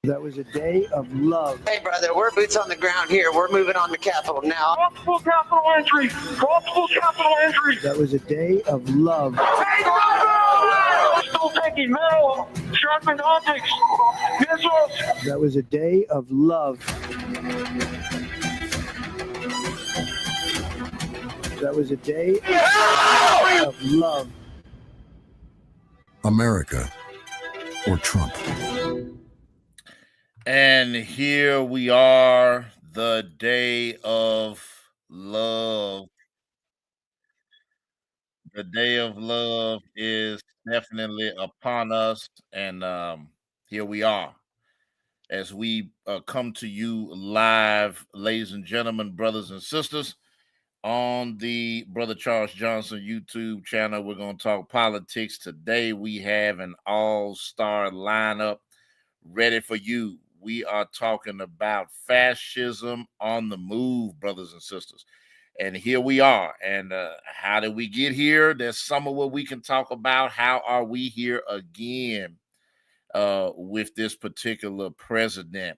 That was a day of love. Hey, brother, we're boots on the ground here. We're moving on to Capitol now. Multiple capital entry. Multiple capital entry. That was a day of love. Hey, brother! Still taking metal, sharpened objects, missiles. That was a day of love. That was a day of love. America or Trump. And here we are, the day of love. The day of love is definitely upon us. And here we are as we come to you live, ladies and gentlemen, brothers and sisters, on the Brother Charles Johnson YouTube channel. We're going to talk politics. Today we have an all-star lineup ready for you. We are talking about fascism on the move, brothers and sisters. And here we are. And how did we get here? There's some of what we can talk about. How are we here again with this particular president?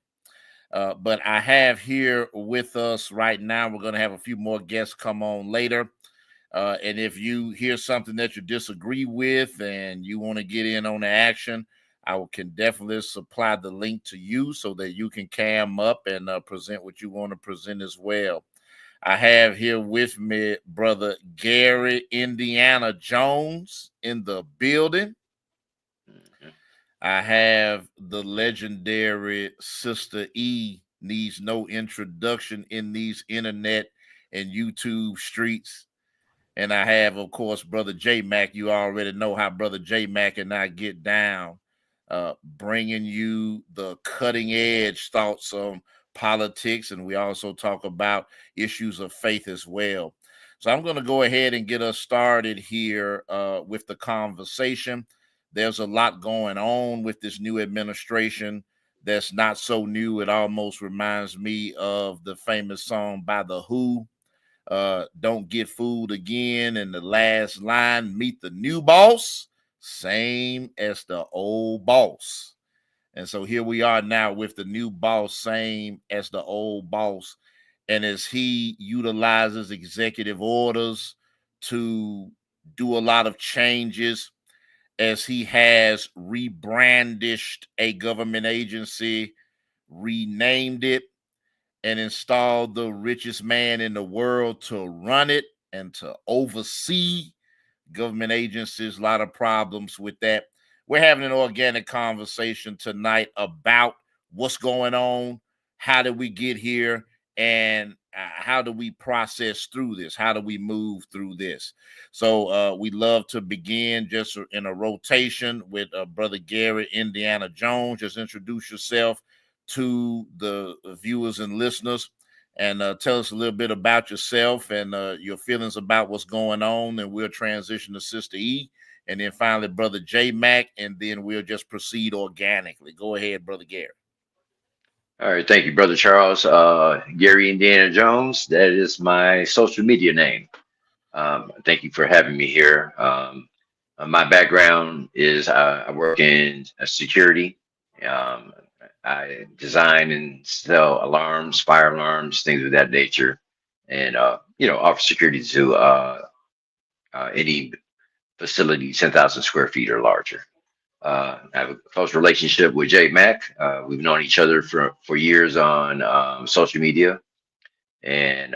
But I have here with us right now, we're going to have a few more guests come on later. And if you hear something that you disagree with and you want to get in on the action, I can definitely supply the link to you so that you can cam up and present what you want to present as well. I have here with me Brother Gary Indiana Jones in the building. I have the legendary Sister E, needs no introduction in these internet and YouTube streets. And I have, of course, Brother J Mac. You already know how Brother J Mac and I get down, bringing you the cutting edge thoughts on politics. And we also talk about issues of faith as well. So I'm going to go ahead and get us started here with the conversation. There's a lot going on with this new administration that's not so new. It almost reminds me of the famous song by The Who, Don't Get Fooled Again. And the last line, meet the new boss, same as the old boss. And so here we are now with the new boss, same as the old boss. And as he utilizes executive orders to do a lot of changes, as he has rebrandished a government agency, renamed it, and installed the richest man in the world to run it and to oversee government agencies. A lot of problems with that. We're having an organic conversation tonight about what's going on, how did we get here, and how do we process through this? How do we move through this? So we love to begin just in a rotation with Brother Gary Indiana Jones. Just introduce yourself to the viewers and listeners and tell us a little bit about yourself and your feelings about what's going on. And we'll transition to Sister E, and then finally Brother J Mac, and then we'll just proceed organically. Go ahead, Brother Gary. All right, thank you, Brother Charles. Gary Indiana Jones, that is my social media name. Thank you for having me here. My background is I work in security. Um, I design and sell alarms, fire alarms, things of that nature, and offer security to any facility 10,000 square feet or larger. I have a close relationship with Jay Mack. We've known each other for years on social media, and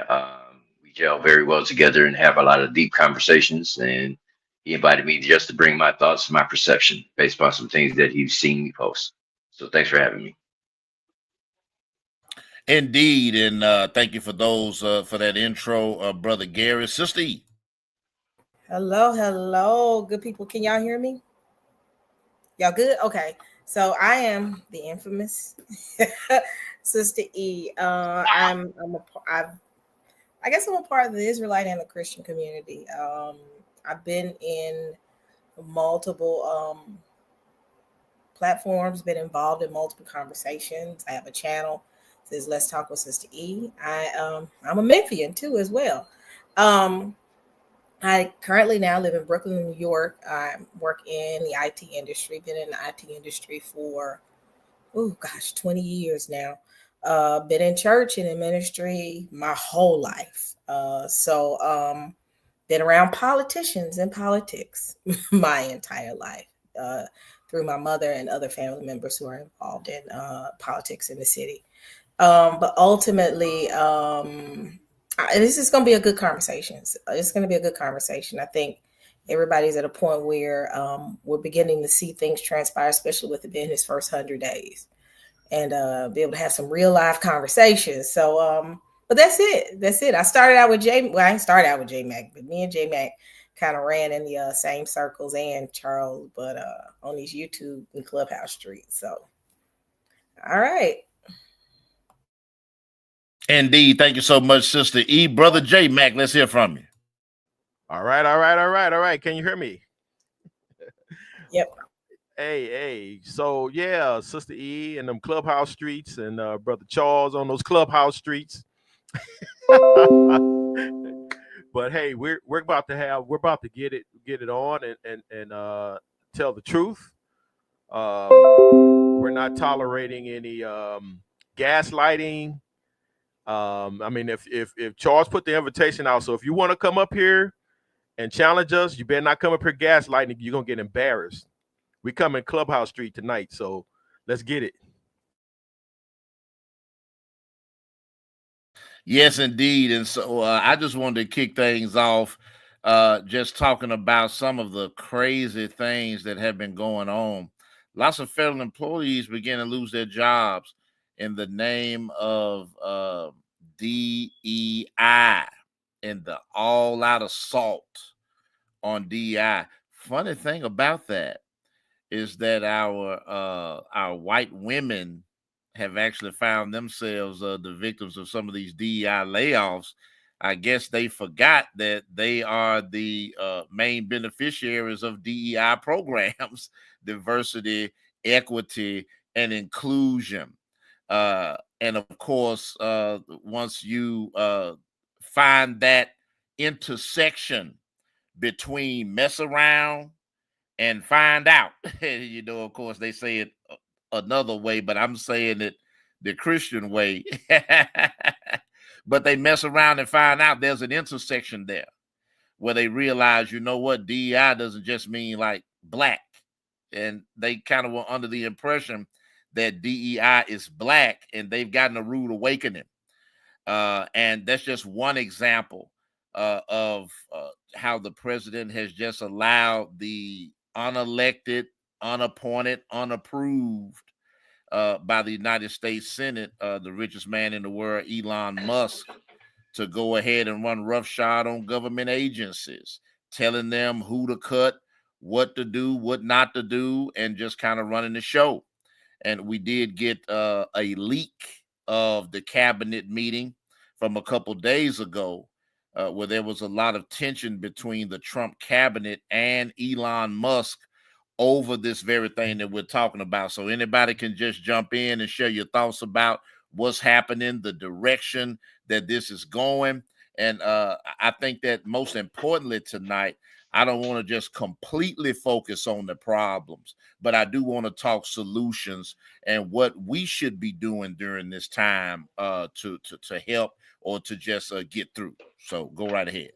we gel very well together and have a lot of deep conversations. And he invited me just to bring my thoughts, my perception based on some things that he's seen me post. So thanks for having me. Indeed, and thank you for those for that intro, Brother Gary. Sister E. Hello, good people. Can y'all hear me? Y'all good? Okay. So I am the infamous Sister E. I guess I'm a part of the Israelite and the Christian community. I've been in multiple platforms, been involved in multiple conversations. I have a channel that says Let's Talk with Sister E. I'm a Memphian too as well. I currently now live in Brooklyn, New York. I work in the IT industry, been in the IT industry for oh gosh, 20 years now. Been in church and in ministry my whole life. Been around politicians and politics my entire life, through my mother and other family members who are involved in politics in the city. But ultimately, this is going to be a good conversation. It's going to be a good conversation. I think everybody's at a point where we're beginning to see things transpire, especially with it being his first 100 days, and be able to have some real life conversations. So, but that's it. That's it. I started out with J. Well, I didn't start out with J Mac, but me and J Mac kind of ran in the same circles, and Charles, but on these YouTube and Clubhouse streets. So, all right. Indeed. Thank you so much, Sister E. Brother J Mac, let's hear from you. All right. Can you hear me? Yep. Hey. So yeah, Sister E and them Clubhouse streets, and Brother Charles on those Clubhouse streets. But hey, we're about to get it on and tell the truth. We're not tolerating any gaslighting. I mean, if Charles put the invitation out, so if you want to come up here and challenge us, you better not come up here gaslighting. You're gonna get embarrassed. We come in Clubhouse Street tonight, so let's get it. Yes, indeed. And so I just wanted to kick things off, just talking about some of the crazy things that have been going on. Lots of federal employees begin to lose their jobs in the name of DEI and the all-out assault on DEI. Funny thing about that is that our white women have actually found themselves the victims of some of these DEI layoffs. I guess they forgot that they are the main beneficiaries of DEI programs, diversity, equity, and inclusion. And of course, once you find that intersection between mess around and find out, of course, they say it another way, but I'm saying it the Christian way. But they mess around and find out there's an intersection there where they realize, you know what, DEI doesn't just mean like black. And they kind of were under the impression that DEI is black, and they've gotten a rude awakening. And that's just one example of how the president has just allowed the unelected, unappointed, unapproved by the United States Senate, the richest man in the world, Elon Musk, to go ahead and run roughshod on government agencies, telling them who to cut, what to do, what not to do, and just kind of running the show. And we did get a leak of the cabinet meeting from a couple days ago, where there was a lot of tension between the Trump cabinet and Elon Musk over this very thing that we're talking about. So anybody can just jump in and share your thoughts about what's happening, the direction that this is going. And I think that most importantly tonight, I don't want to just completely focus on the problems, but I do want to talk solutions and what we should be doing during this time to help or to just get through. So go right ahead.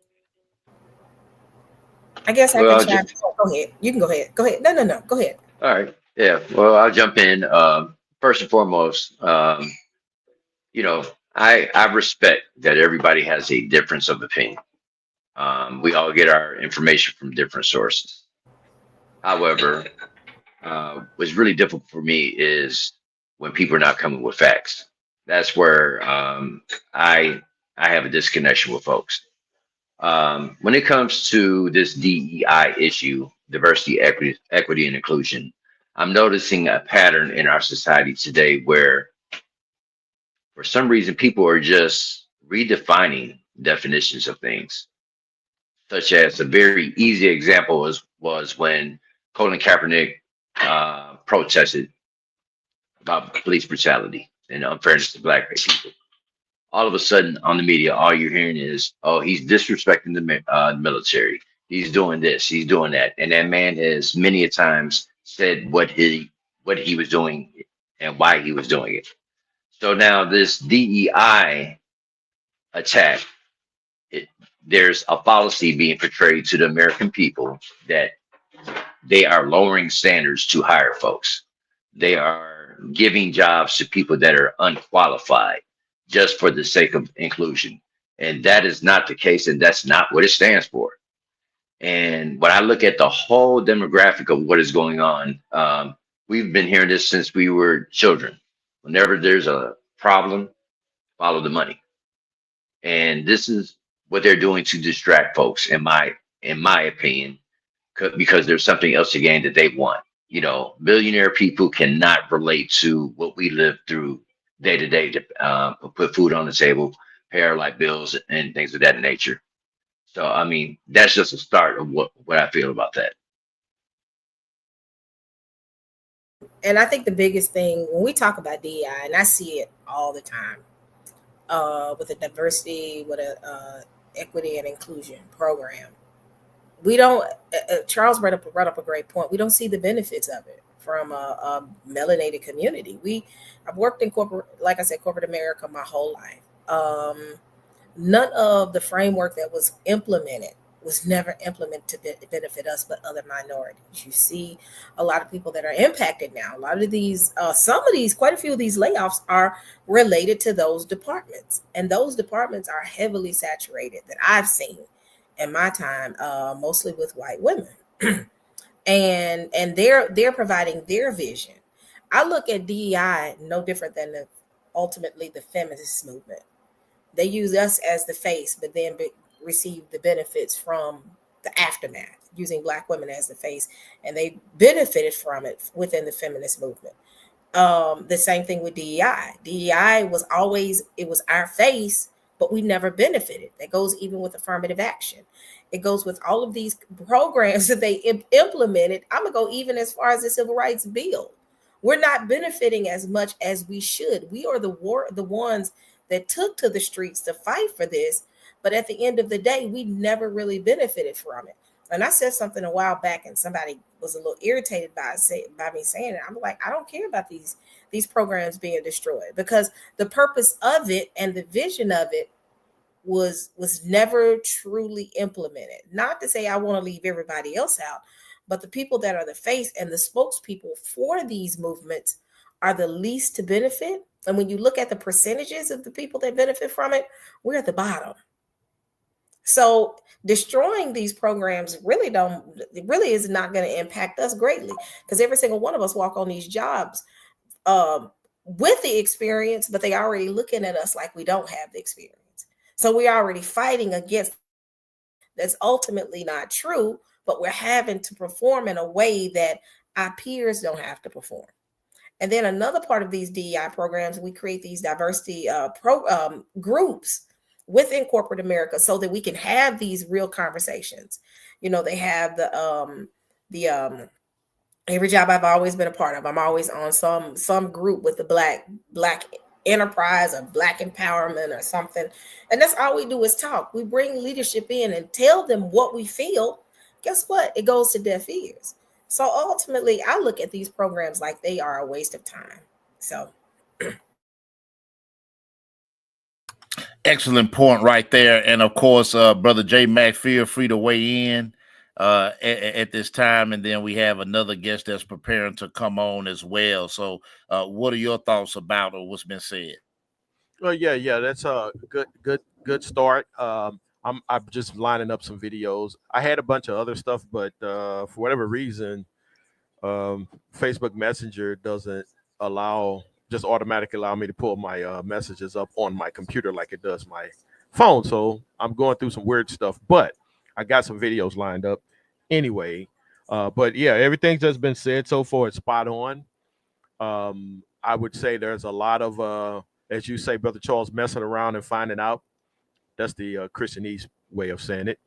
I guess I can try. Go ahead. You can go ahead. Go ahead. No. Go ahead. All right. Yeah. Well, I'll jump in. First and foremost, I respect that everybody has a difference of opinion. We all get our information from different sources. However, what's really difficult for me is when people are not coming with facts. That's where I have a disconnection with folks. When it comes to this DEI issue, diversity, equity, and inclusion, I'm noticing a pattern in our society today where, for some reason, people are just redefining definitions of things. Such as a very easy example was when Colin Kaepernick protested about police brutality and unfairness to black people. All of a sudden, on the media, all you're hearing is, "Oh, he's disrespecting the military. He's doing this. He's doing that." And that man has many a times said what he was doing and why he was doing it. So now this DEI attack, it, there's a policy being portrayed to the American people that they are lowering standards to hire folks. They are giving jobs to people that are unqualified just for the sake of inclusion. And that is not the case, and that's not what it stands for. And when I look at the whole demographic of what is going on, we've been hearing this since we were children. Whenever there's a problem, follow the money. And this is what they're doing to distract folks, in my opinion, because there's something else to gain that they want. You know, billionaire people cannot relate to what we live through day to day to put food on the table, pay our light bills, and things of that nature. So, I mean, that's just a start of what I feel about that. And I think the biggest thing when we talk about DEI, and I see it all the time, with a diversity, with a equity and inclusion program, we don't. Charles brought up a great point. We don't see the benefits of it from a melanated community. I've worked in corporate, like I said, corporate America my whole life. None of the framework that was implemented was never implemented to benefit us, but other minorities. You see a lot of people that are impacted now. A lot of these, quite a few of these layoffs are related to those departments. And those departments are heavily saturated that I've seen in my time, mostly with white women. and they're providing their vision. I look at DEI no different than ultimately the feminist movement. They use us as the face, but then receive the benefits from the aftermath, using Black women as the face, and they benefited from it within the feminist movement. The same thing with DEI. DEI was always, it was our face, but we never benefited. That goes even with affirmative action. It goes with all of these programs that they implemented. I'm gonna go even as far as the Civil Rights Bill. We're not benefiting as much as we should. We are the ones that took to the streets to fight for this, but at the end of the day, we never really benefited from it. And I said something a while back, and somebody was a little irritated by me saying it. I'm like, I don't care about these programs being destroyed, because the purpose of it and the vision of it was never truly implemented. Not to say I want to leave everybody else out, but the people that are the face and the spokespeople for these movements are the least to benefit. And when you look at the percentages of the people that benefit from it, we're at the bottom. So destroying these programs really is not going to impact us greatly, because every single one of us walk on these jobs with the experience, but they already looking at us like we don't have the experience. So we're already fighting against. That's ultimately not true, but we're having to perform in a way that our peers don't have to perform. And then another part of these DEI programs, we create these diversity groups within corporate America so that we can have these real conversations. You know, they have the every job I've always been a part of, I'm always on some group with the black enterprise or black empowerment or something. And that's all we do is talk. We bring leadership in and tell them what we feel. Guess what? It goes to deaf ears. So ultimately, I look at these programs like they are a waste of time. So excellent point right there. And of course, Brother J Mac, feel free to weigh in at this time. And then we have another guest that's preparing to come on as well. So what are your thoughts about what's been said? Oh yeah, that's a good start. I'm just lining up some videos. I had a bunch of other stuff, but for whatever reason, Facebook Messenger doesn't just automatically allow me to pull my messages up on my computer like it does my phone. So I'm going through some weird stuff, but I got some videos lined up anyway. But yeah, everything's just been said so far. It's spot on. I would say there's a lot of, as you say, Brother Charles, messing around and finding out. That's the Christianese way of saying it.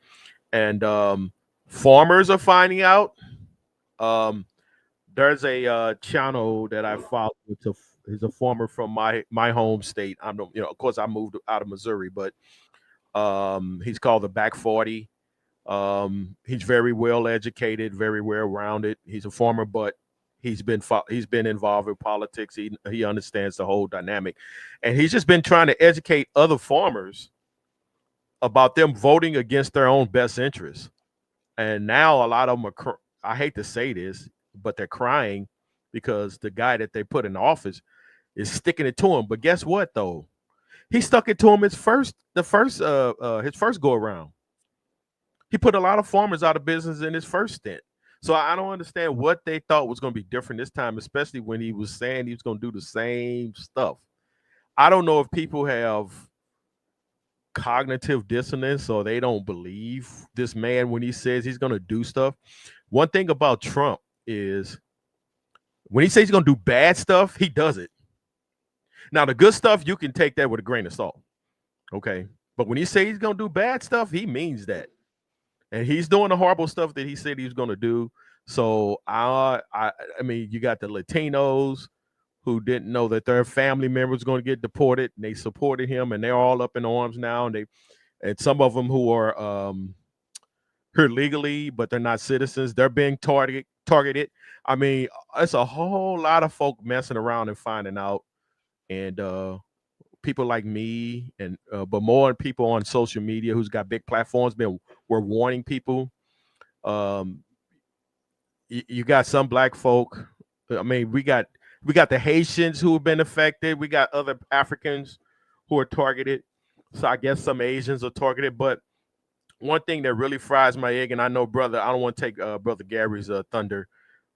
And farmers are finding out. There's a channel that I follow. He's a farmer from my home state. Of course, I moved out of Missouri, but he's called the Back 40. He's very well educated, very well rounded. He's a farmer, but He's been involved in politics. He understands the whole dynamic, and he's just been trying to educate other farmers about them voting against their own best interests. And now a lot of them are, I hate to say this, but they're crying because the guy that they put in office is sticking it to him. But guess what though? He stuck it to him his first go around. He put a lot of farmers out of business in his first stint. So I don't understand what they thought was going to be different this time, especially when he was saying he was going to do the same stuff. I don't know if people have cognitive dissonance or they don't believe this man when he says he's going to do stuff. One thing about Trump is when he says he's going to do bad stuff, he does it. Now, the good stuff, you can take that with a grain of salt. Okay. But when he says he's going to do bad stuff, he means that. And he's doing the horrible stuff that he said he was going to do. So, I mean, you got the Latinos who didn't know that their family members were going to get deported, and they supported him, and they're all up in arms now. And some of them who are here legally, but they're not citizens, they're being targeted. I mean, it's a whole lot of folk messing around and finding out. And people like me, and but more people on social media who's got big platforms, were warning people. You got some black folk. I mean, we got the Haitians who have been affected. We got other Africans who are targeted. So I guess some Asians are targeted. But one thing that really fries my egg, and I know, brother, I don't want to take Brother Gary's thunder.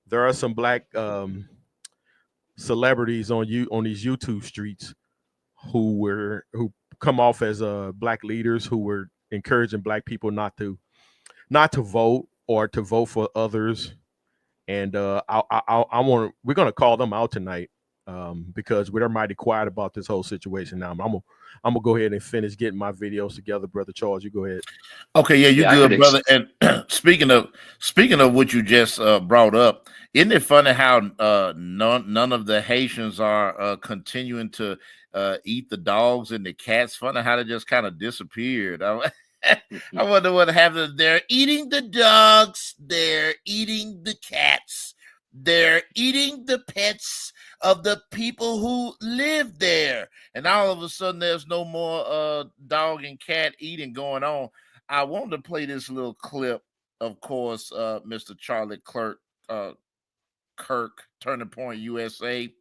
There are some black celebrities on these YouTube streets who come off as black leaders who were encouraging black people not to vote or to vote for others. And we're gonna call them out tonight because we're mighty quiet about this whole situation now. I'm gonna go ahead and finish getting my videos together, Brother Charles. You go ahead. Okay, yeah, you good, brother. And speaking of what you just brought up, isn't it funny how none of the Haitians are continuing to eat the dogs and the cats? Funny how they just kind of disappeared. I wonder what happened. They're eating the dogs. They're eating the cats. They're eating the pets of the people who live there. And all of a sudden, there's no more dog and cat eating going on. I wanted to play this little clip, of course, Mr. Charlie Kirk, Turning Point USA,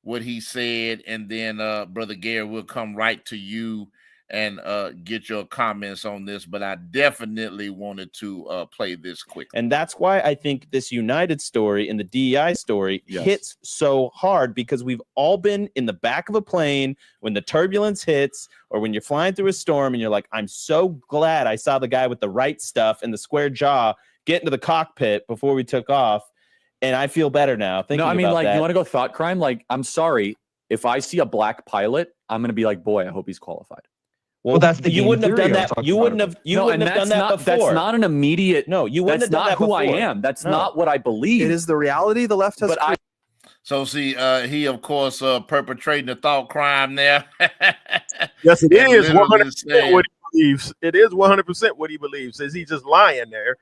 what he said. And then, Brother Gary, will come right to you and get your comments on this, but I definitely wanted to play this quickly. And that's why I think this United story and the DEI story hits so hard, because we've all been in the back of a plane when the turbulence hits, or when you're flying through a storm and you're like, I'm so glad I saw the guy with the right stuff and the square jaw get into the cockpit before we took off. And I feel better now. No, I mean, like, you want to go thought crime? Like, I'm sorry, if I see a black pilot, I'm going to be like, boy, I hope he's qualified. Well, that's the you wouldn't have done that. You wouldn't have. You wouldn't have done that before. That's not an immediate. No, you wouldn't have done that before. That's not who I am. That's not what I believe. It is the reality the left has. But so see, he of course perpetrating a thought crime there. Yes, it is 100% what he believes. It is 100% what he believes. Is he just lying there?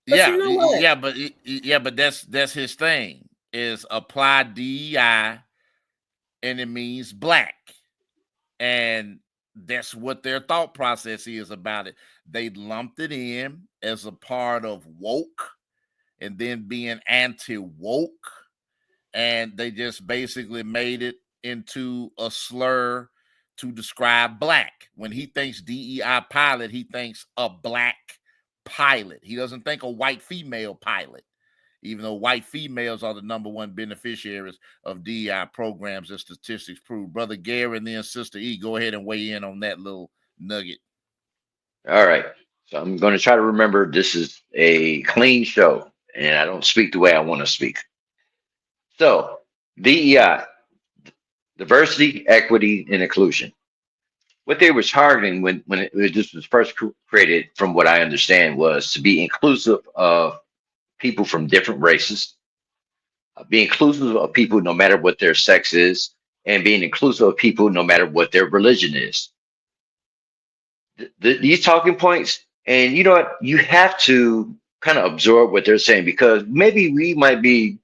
Yeah, you know but that's his thing. Is apply DEI, and it means black, and that's what their thought process is about it. They lumped it in as a part of woke, and then being anti-woke, and they just basically made it into a slur to describe black. When he thinks DEI pilot, he thinks a black pilot. He doesn't think a white female pilot, even though white females are the #1 beneficiaries of DEI programs, as statistics prove. Brother Gary and then Sister E, go ahead and weigh in on that little nugget. All right. So I'm going to try to remember this is a clean show, and I don't speak the way I want to speak. So DEI, diversity, equity, and inclusion. What they were targeting when this was first created, from what I understand, was to be inclusive of people from different races, be inclusive of people no matter what their sex is, and being inclusive of people no matter what their religion is. These talking points, and you know what, you have to kind of absorb what they're saying, because maybe we might be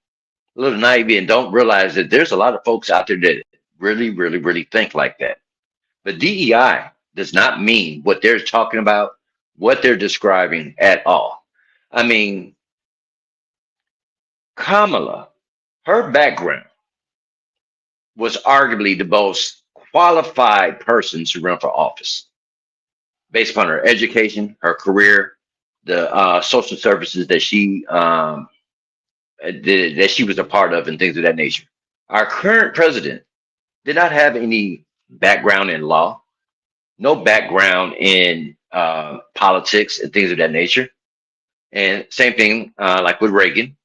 a little naive and don't realize that there's a lot of folks out there that really, really, really think like that. But DEI does not mean what they're talking about, what they're describing at all. I mean, Kamala, her background was arguably the most qualified person to run for office based upon her education, her career, the social services that that she was a part of, and things of that nature. Our current president did not have any background in law, no background in politics and things of that nature. And same thing like with Reagan,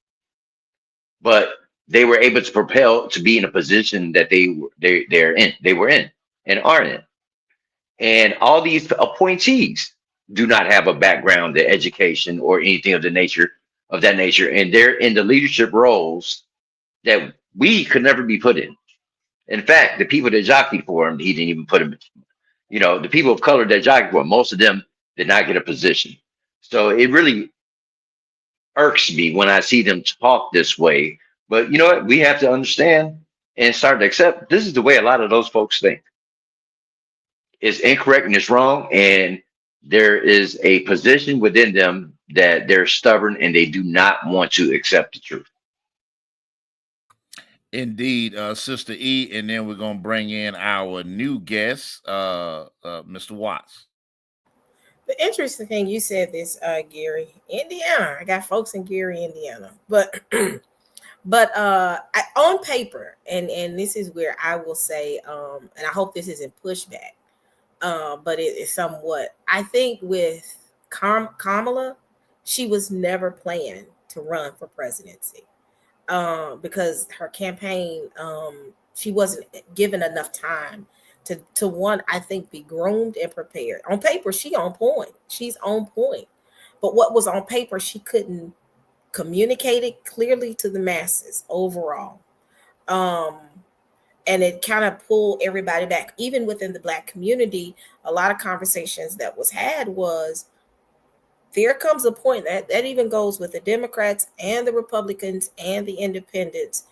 but they were able to propel to be in a position that they were in and are in. And all these appointees do not have a background in education or anything of that nature, and they're in the leadership roles that we could never be put in. In fact, the people that jockeyed for him, he didn't even put him. You know, the people of color that jockeyed for him, most of them did not get a position. So it really irks me when I see them talk this way. But you know what? We have to understand and start to accept this is the way a lot of those folks think. It's incorrect and it's wrong. And there is a position within them that they're stubborn and they do not want to accept the truth. Indeed, Sister E, and then we're gonna bring in our new guest, Mr. Watts. The interesting thing you said this, Gary, Indiana. I got folks in Gary, Indiana, but on paper, and this is where I will say, and I hope this isn't pushback, but it is somewhat. I think with Kamala, she was never planned to run for presidency. Because her campaign, she wasn't given enough time to one, I think, be groomed and prepared. On paper, she's on point. But what was on paper, she couldn't communicate it clearly to the masses overall. And it kind of pulled everybody back. Even within the Black community, a lot of conversations that was had was, there comes a point that even goes with the Democrats and the Republicans and the independents.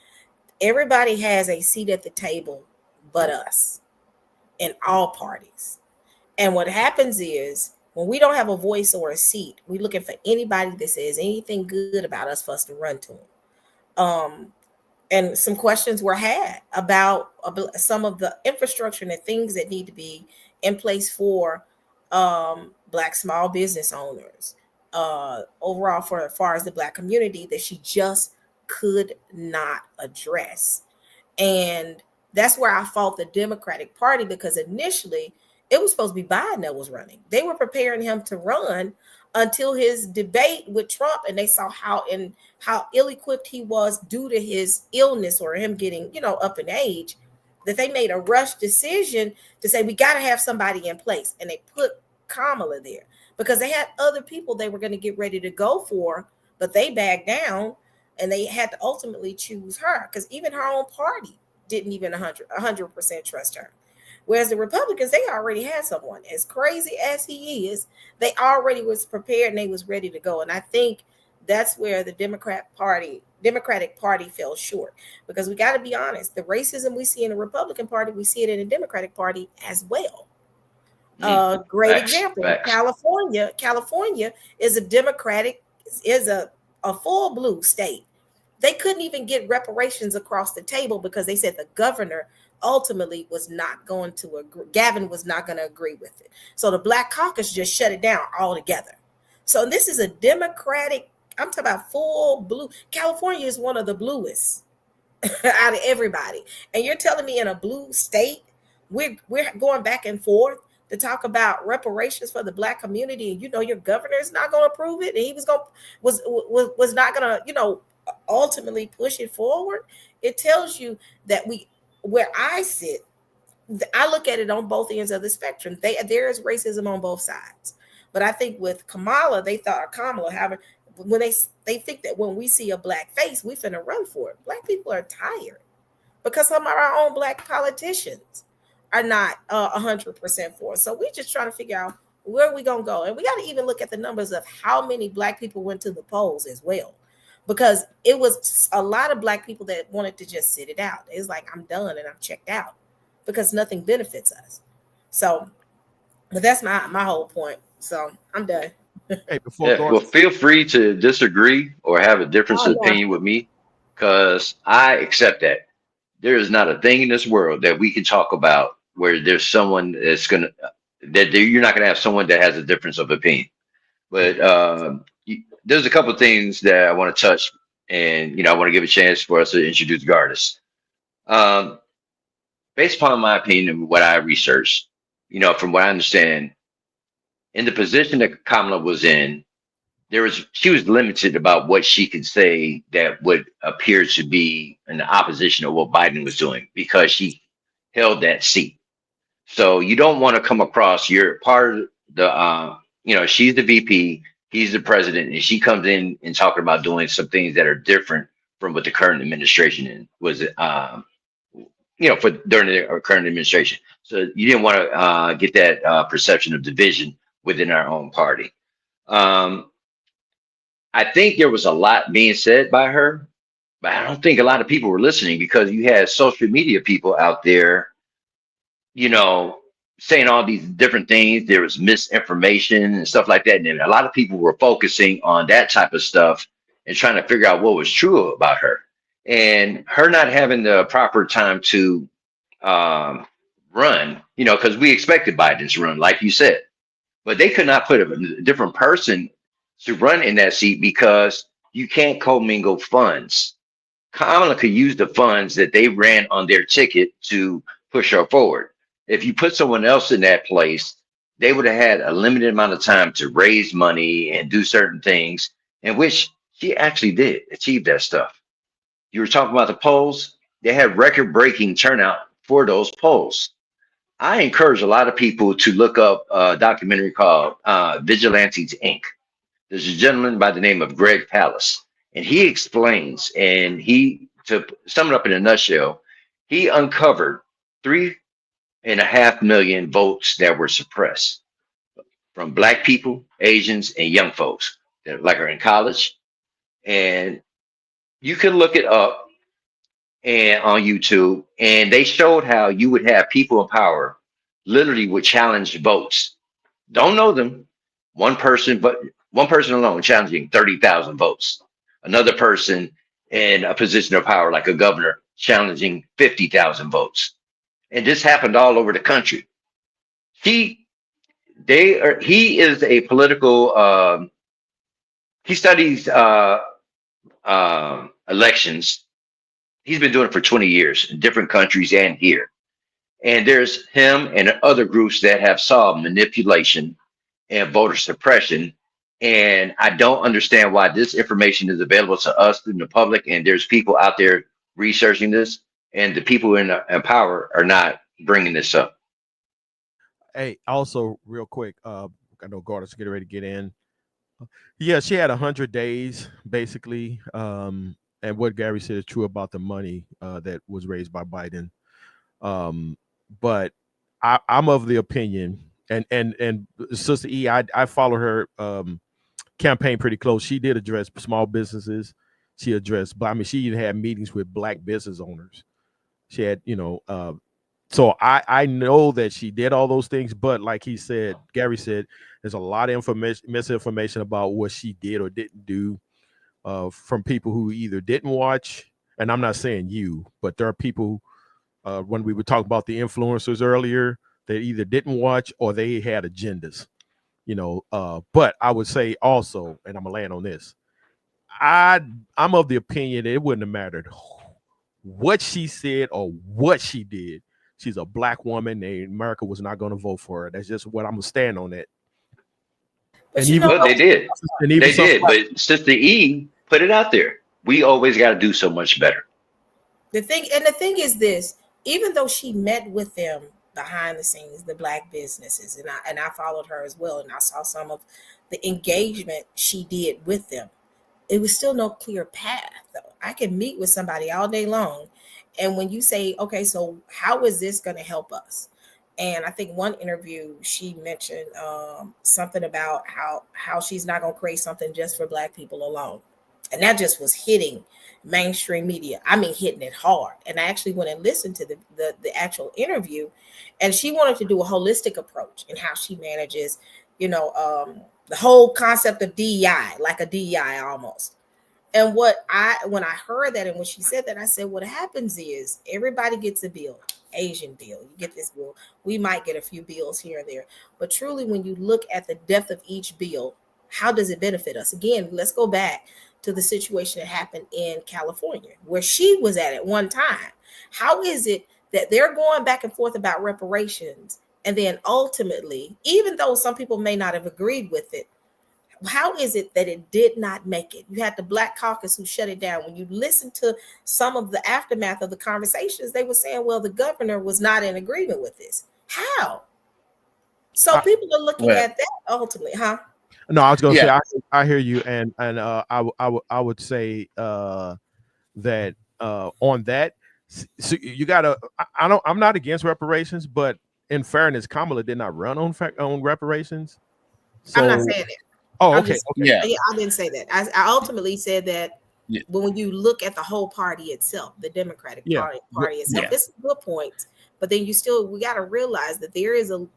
Everybody has a seat at the table but us in all parties. And what happens is when we don't have a voice or a seat, we're looking for anybody that says anything good about us for us to run to them. And some questions were had about some of the infrastructure and the things that need to be in place for Black small business owners, overall for as far as the Black community, that she just could not address. And that's where I fault the Democratic Party, because initially it was supposed to be Biden that was running. They were preparing him to run until his debate with Trump, and they saw how ill-equipped he was due to his illness or him getting, up in age, that they made a rush decision to say, we got to have somebody in place. And they put Kamala there because they had other people they were going to get ready to go for, but they backed down and they had to ultimately choose her, because even her own party didn't even 100% trust her. Whereas the Republicans, they already had someone. As crazy as he is, they already was prepared and they was ready to go. And I think that's where the Democratic Party fell short, because we got to be honest, the racism we see in the Republican Party, we see it in the Democratic Party as well. Great example. California is a full blue state. They couldn't even get reparations across the table because they said the governor ultimately was not going to agree. Gavin was not going to agree with it. So the Black Caucus just shut it down altogether. So this is a Democratic, I'm talking about full blue. California is one of the bluest out of everybody. And you're telling me in a blue state, we're going back and forth to talk about reparations for the Black community, and your governor is not going to approve it, and he was not going to ultimately push it forward. It tells you that where I sit, I look at it on both ends of the spectrum. There is racism on both sides, but I think with Kamala, when they think that when we see a Black face, we finna run for it. Black people are tired because some of our own Black politicians are not 100% for it. So we're just trying to figure out where we gonna go, and we got to even look at the numbers of how many Black people went to the polls as well, because it was a lot of Black people that wanted to just sit it out. It's like, I'm done and I'm checked out because nothing benefits us. So, but that's my whole point. So I'm done. Hey, before Yeah, well, Gordon, feel free to disagree or have a difference Oh of no. opinion with me, because I accept that. There is not a thing in this world that we can talk about where there's someone that's gonna you're not gonna have someone that has a difference of opinion. But there's a couple of things that I want to touch, and I want to give a chance for us to introduce the artists. Um, Based upon my opinion and what I researched, from what I understand, in the position that Kamala was in, she was limited about what she could say that would appear to be in the opposition of what Biden was doing because she held that seat. So you don't want to come across, you're part of she's the VP, he's the president, and she comes in and talking about doing some things that are different from what the current administration was, for during the current administration. So you didn't want to get that perception of division within our own party. Um, I think there was a lot being said by her, but I don't think a lot of people were listening because you had social media people out there, you know, saying all these different things. There was misinformation and stuff like that. And a lot of people were focusing on that type of stuff and trying to figure out what was true about her. And her not having the proper time to run, because we expected Biden to run, like you said, but they could not put a different person to run in that seat because you can't commingle funds. Kamala could use the funds that they ran on their ticket to push her forward. If you put someone else in that place, they would have had a limited amount of time to raise money and do certain things, in which she actually did achieve that stuff. You were talking about the polls, they had record breaking turnout for those polls. I encourage a lot of people to look up a documentary called Vigilantes Inc. There's a gentleman by the name of Greg Palast, and he explains, and to sum it up in a nutshell, he uncovered 3.5 million votes that were suppressed from Black people, Asians, and young folks that are in college. And you can look it up and on YouTube, and they showed how you would have people in power literally would challenge votes. Don't know them. But one person alone challenging 30,000 votes. Another person in a position of power, like a governor, challenging 50,000 votes. And this happened all over the country. He is a political. He studies elections. He's been doing it for 20 years in different countries and here. And there's him and other groups that have solved manipulation and voter suppression. And I don't understand why this information is available to us in the public. And there's people out there researching this, and the people in power are not bringing this up. hey, also real quick, I know Gordon's getting ready to get in. Yeah, she had 100 days basically. And what Gary said is true about the money that was raised by Biden. But I'm of the opinion, and Sister E, I follow her campaign pretty close. She did address small businesses. She addressed, but I mean, she even had meetings with Black business owners. She had, so I know that she did all those things, but like Gary said, there's a lot of misinformation about what she did or didn't do from people who either didn't watch, and I'm not saying you, but there are people when we were talking about the influencers earlier, they either didn't watch or they had agendas, but I would say also, and I'm gonna land on this, I'm of the opinion that it wouldn't have mattered what she said or what she did. She's a Black woman, and America was not going to vote for her. That's just what I'm gonna stand on that. But And you even know Well, what? they did. and even They some did. But Sister E put it out there. We always got to do so much better. The thing is this: even though she met with them behind the scenes, the Black businesses, and I followed her as well, and I saw some of the engagement she did with them. It was still no clear path. Though I can meet with somebody all day long, and when you say, okay, so how is this going to help us? And I think one interview she mentioned something about how she's not going to create something just for Black people alone. And that just was hitting mainstream media. I mean, hitting it hard. And I actually went and listened to the actual interview, and she wanted to do a holistic approach in how she manages, the whole concept of DEI, like a DEI almost. And when I heard that and when she said that, I said, what happens is everybody gets a bill, Asian bill. You get this bill. We might get a few bills here and there. But truly, when you look at the depth of each bill, how does it benefit us? Again, let's go back to the situation that happened in California, where she was at one time. How is it that they're going back and forth about reparations? And then ultimately, even though some people may not have agreed with it, how is it that it did not make it? You had the Black Caucus who shut it down. When you listen to some of the aftermath of the conversations, they were saying, well, the governor was not in agreement with this. How? So people are looking at that ultimately, huh? No, I was going to say, I hear you. And I would say that on that, so you got to, I'm not against reparations, but in fairness, Kamala did not run on reparations. So, I'm not saying it. Oh, okay. Yeah, I didn't say that. I ultimately said that when you look at the whole party itself, the Democratic party itself, it's a good point. But then we got to realize that there is and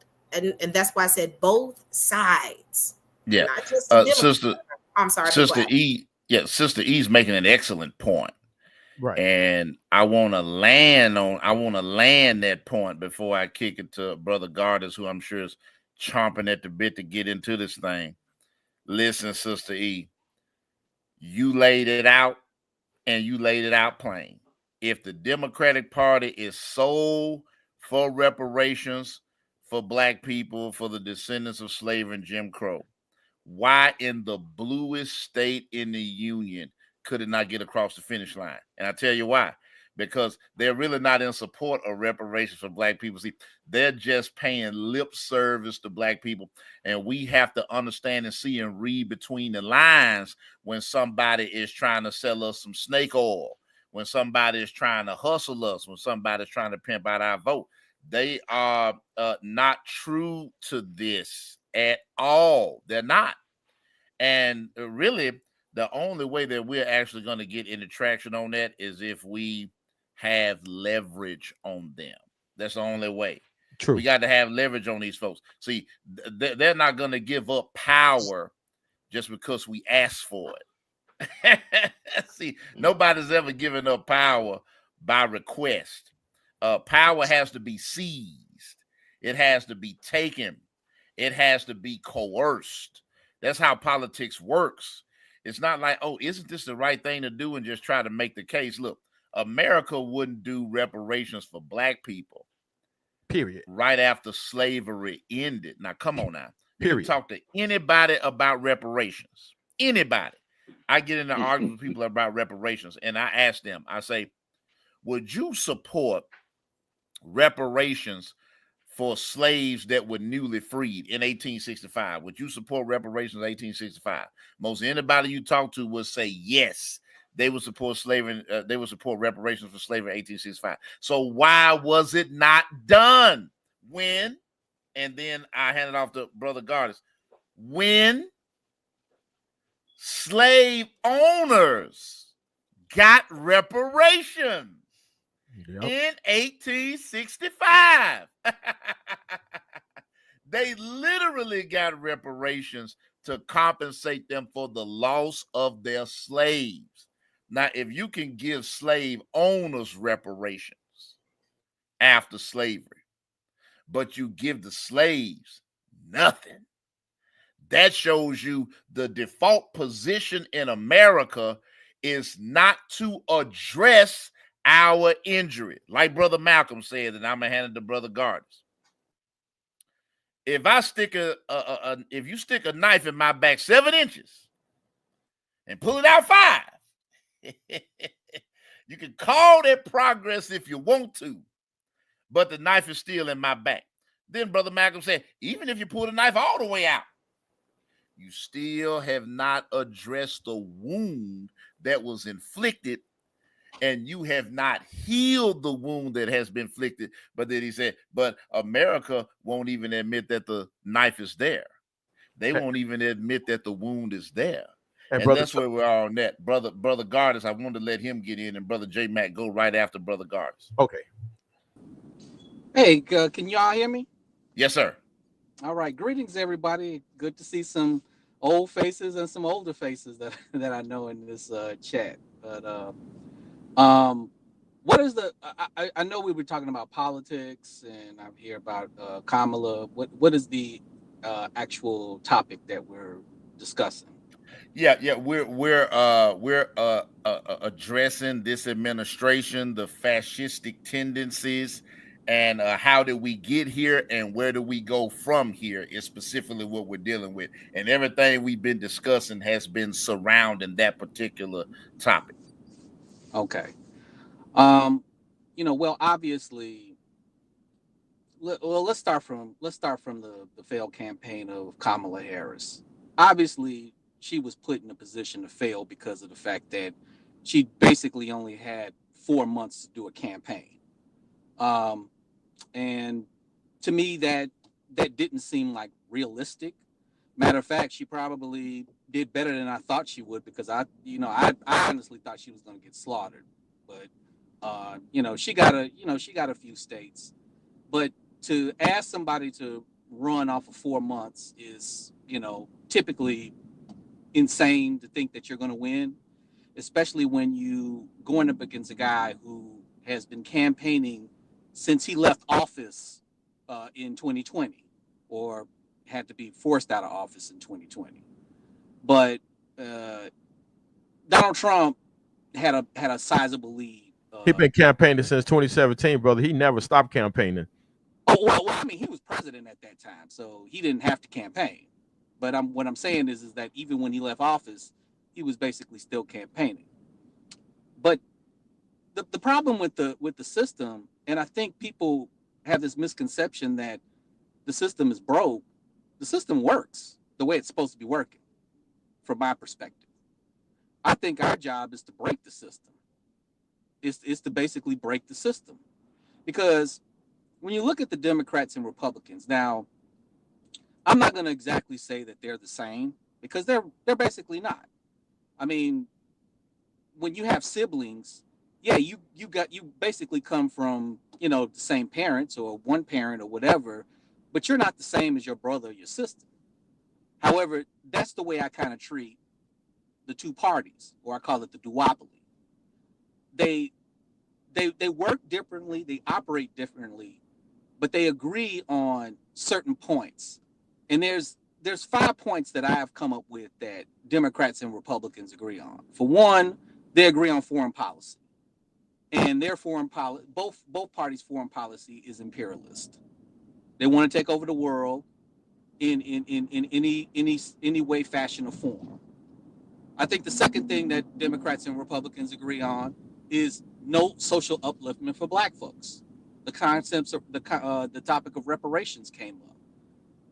that's why I said both sides. Yeah, not just Sister. I'm sorry, Sister E. Yeah, Sister E's making an excellent point. Right. And I want to land that point before I kick it to Brother Gardis, who I'm sure is chomping at the bit to get into this thing. Listen, Sister E, you laid it out, and you laid it out plain. If the Democratic Party is so for reparations for Black people, for the descendants of slavery and Jim Crow, why in the bluest state in the union could it not get across the finish line? And I tell you why. Because they're really not in support of reparations for Black people. See, they're just paying lip service to Black people. And we have to understand and see and read between the lines when somebody is trying to sell us some snake oil, when somebody is trying to hustle us, when somebody is trying to pimp out our vote. They are not true to this at all. They're not. And really, the only way that we're actually going to get any traction on that is if we have leverage on them. That's the only way. True. We got to have leverage on these folks. See, they're not going to give up power just because we ask for it. See, nobody's ever given up power by request. Power has to be seized. It has to be taken. It has to be coerced. That's how politics works. It's not like, oh, isn't this the right thing to do and just try to make the case? Look, America wouldn't do reparations for Black people. Period. Right after slavery ended. Now, come on now. Period. You can talk to anybody about reparations. Anybody. I get into arguments with people about reparations, and I ask them, I say, would you support reparations for slaves that were newly freed in 1865? Would you support reparations in 1865? Most anybody you talk to would say yes. They would support slavery. They would support reparations for slavery in 1865. So why was it not done? When? And then I hand it off to Brother Gardis. When slave owners got reparations. Yep. In 1865. They literally got reparations to compensate them for the loss of their slaves. Now, if you can give slave owners reparations after slavery, but you give the slaves nothing, that shows you the default position in America is not to address our injury. Like Brother Malcolm said, and I'm gonna hand it to Brother Gardis. If I stick if you stick a knife in my back 7 inches and pull it out 5, you can call that progress if you want to, but the knife is still in my back. Then Brother Malcolm said, even if you pull the knife all the way out, you still have not addressed the wound that was inflicted, and you have not healed the wound that has been inflicted. But then he said, but America won't even admit that the knife is there. They won't even admit that the wound is there. And And that's where we are on that. Brother Gardis, I wanted to let him get in, and Brother J Mac go right after Brother Gardis. Okay. Hey, can y'all hear me? Yes, sir. All right. Greetings, everybody. Good to see some old faces and some older faces that that I know in this chat. But what is the? I know we were talking about politics, and I hear about Kamala. What is the actual topic that we're discussing? Yeah, we're addressing this administration, the fascistic tendencies, and how did we get here, and where do we go from here is specifically what we're dealing with, and everything we've been discussing has been surrounding that particular topic. Okay. Well, obviously, let's start from the failed campaign of Kamala Harris. Obviously, she was put in a position to fail because of the fact that she basically only had 4 months to do a campaign. And to me, that didn't seem like realistic. Matter of fact, she probably did better than I thought she would, because I honestly thought she was going to get slaughtered. But she got a few states. But to ask somebody to run off of 4 months is, typically insane to think that you're going to win, especially when you going up against a guy who has been campaigning since he left office in 2020, or had to be forced out of office in 2020. But Donald Trump had a sizable lead. He's been campaigning since 2017, brother. He never stopped campaigning. Oh, well, I mean, he was president at that time, so he didn't have to campaign. But what I'm saying is that even when he left office, he was basically still campaigning. But the problem with the system, and I think people have this misconception that the system is broke. The system works the way it's supposed to be working, from my perspective. I think our job is to break the system. Is to basically break the system, because when you look at the Democrats and Republicans now, I'm not going to exactly say that they're the same, because they're basically not. I mean, when you have siblings, yeah, you basically come from the same parents or one parent or whatever, but you're not the same as your brother or your sister. However, that's the way I kind of treat the two parties, or I call it the duopoly. They work differently, they operate differently, but they agree on certain points. And there's 5 points that I have come up with that Democrats and Republicans agree on. For one, they agree on foreign policy, and their foreign policy, both parties' foreign policy is imperialist. They want to take over the world in any way, fashion, or form. I think the second thing that Democrats and Republicans agree on is no social upliftment for Black folks. The concepts of the topic of reparations came up.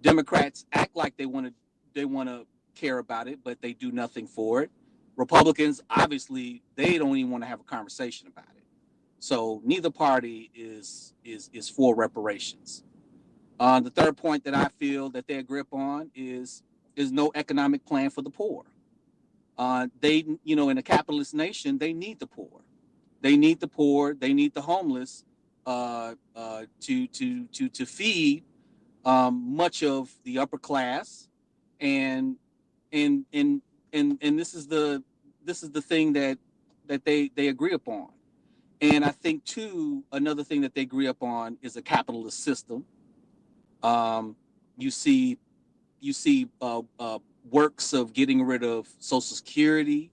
Democrats act like they want to care about it, but they do nothing for it. Republicans, obviously, they don't even want to have a conversation about it. So neither party is for reparations. The third point that I feel that they agree upon is no economic plan for the poor. They, in a capitalist nation, they need the poor. They need the poor. They need the homeless to feed much of the upper class, and this is the thing that they agree upon. And I think too, another thing that they agree upon is a capitalist system. You see works of getting rid of Social Security.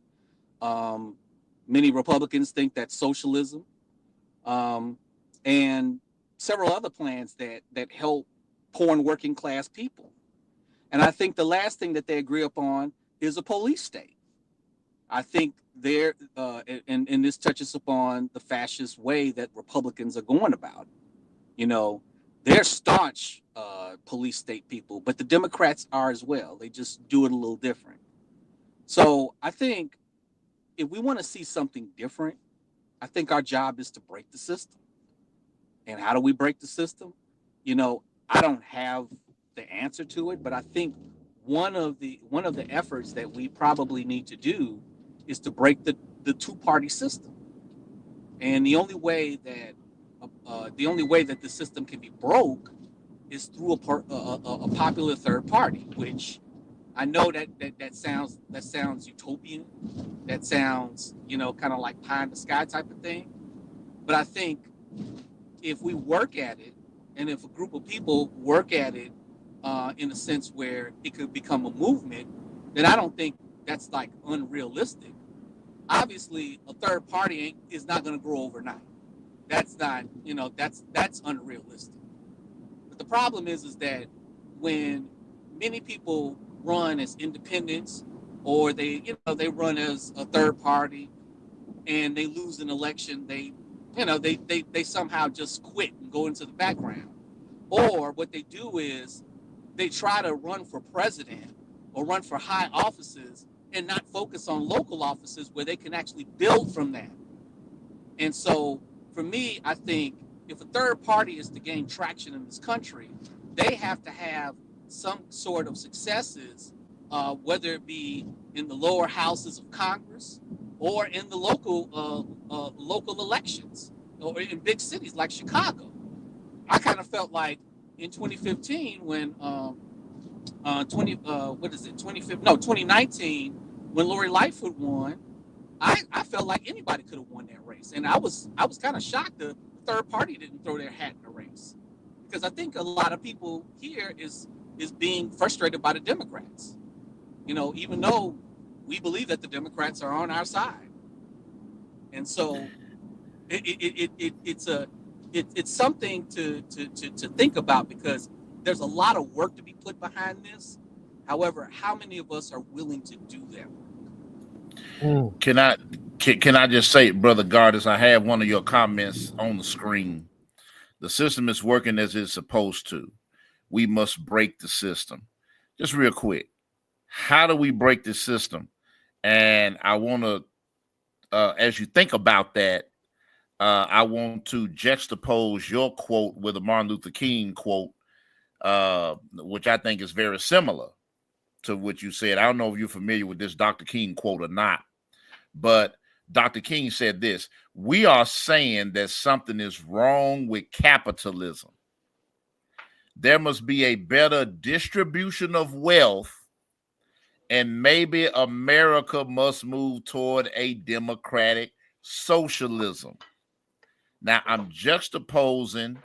Many Republicans think that's socialism, and several other plans that help poor and working class people. And I think the last thing that they agree upon is a police state. I think they're, and this touches upon the fascist way that Republicans are going about it. They're staunch police state people, but the Democrats are as well. They just do it a little different. So I think if we want to see something different, I think our job is to break the system. And how do we break the system? I don't have the answer to it, but I think one of the efforts that we probably need to do is to break the two-party system. And the only way that the system can be broke is through a popular third party, which I know that sounds utopian. That sounds, kind of like pie in the sky type of thing. But I think if we work at it, and if a group of people work at it in a sense where it could become a movement, then I don't think that's like unrealistic. Obviously, a third party is not going to grow overnight. That's not, that's unrealistic. But the problem is that when many people run as independents, or they run as a third party, and they lose an election, they somehow just quit and go into the background. Or what they do is they try to run for president or run for high offices and not focus on local offices where they can actually build from that. And so for me, I think if a third party is to gain traction in this country, they have to have some sort of successes, whether it be in the lower houses of Congress or in the local elections, or in big cities like Chicago. I kind of felt like in 2015 when 2019 when Lori Lightfoot won, I felt like anybody could have won that race, and I was kind of shocked the third party didn't throw their hat in the race, because I think a lot of people here is being frustrated by the Democrats, even though we believe that the Democrats are on our side, and so it's something to think about, because there's a lot of work to be put behind this. However, how many of us are willing to do that work? Can I just say, Brother Gardis, I have one of your comments on the screen. The system is working as it's supposed to. We must break the system. Just real quick, how do we break the system? And I want to, as you think about that, I want to juxtapose your quote with a Martin Luther King quote, which I think is very similar to what you said. I don't know if you're familiar with this Dr. King quote or not, but Dr. King said this: we are saying that something is wrong with capitalism. There must be a better distribution of wealth, and maybe America must move toward a democratic socialism. Now, I'm juxtaposing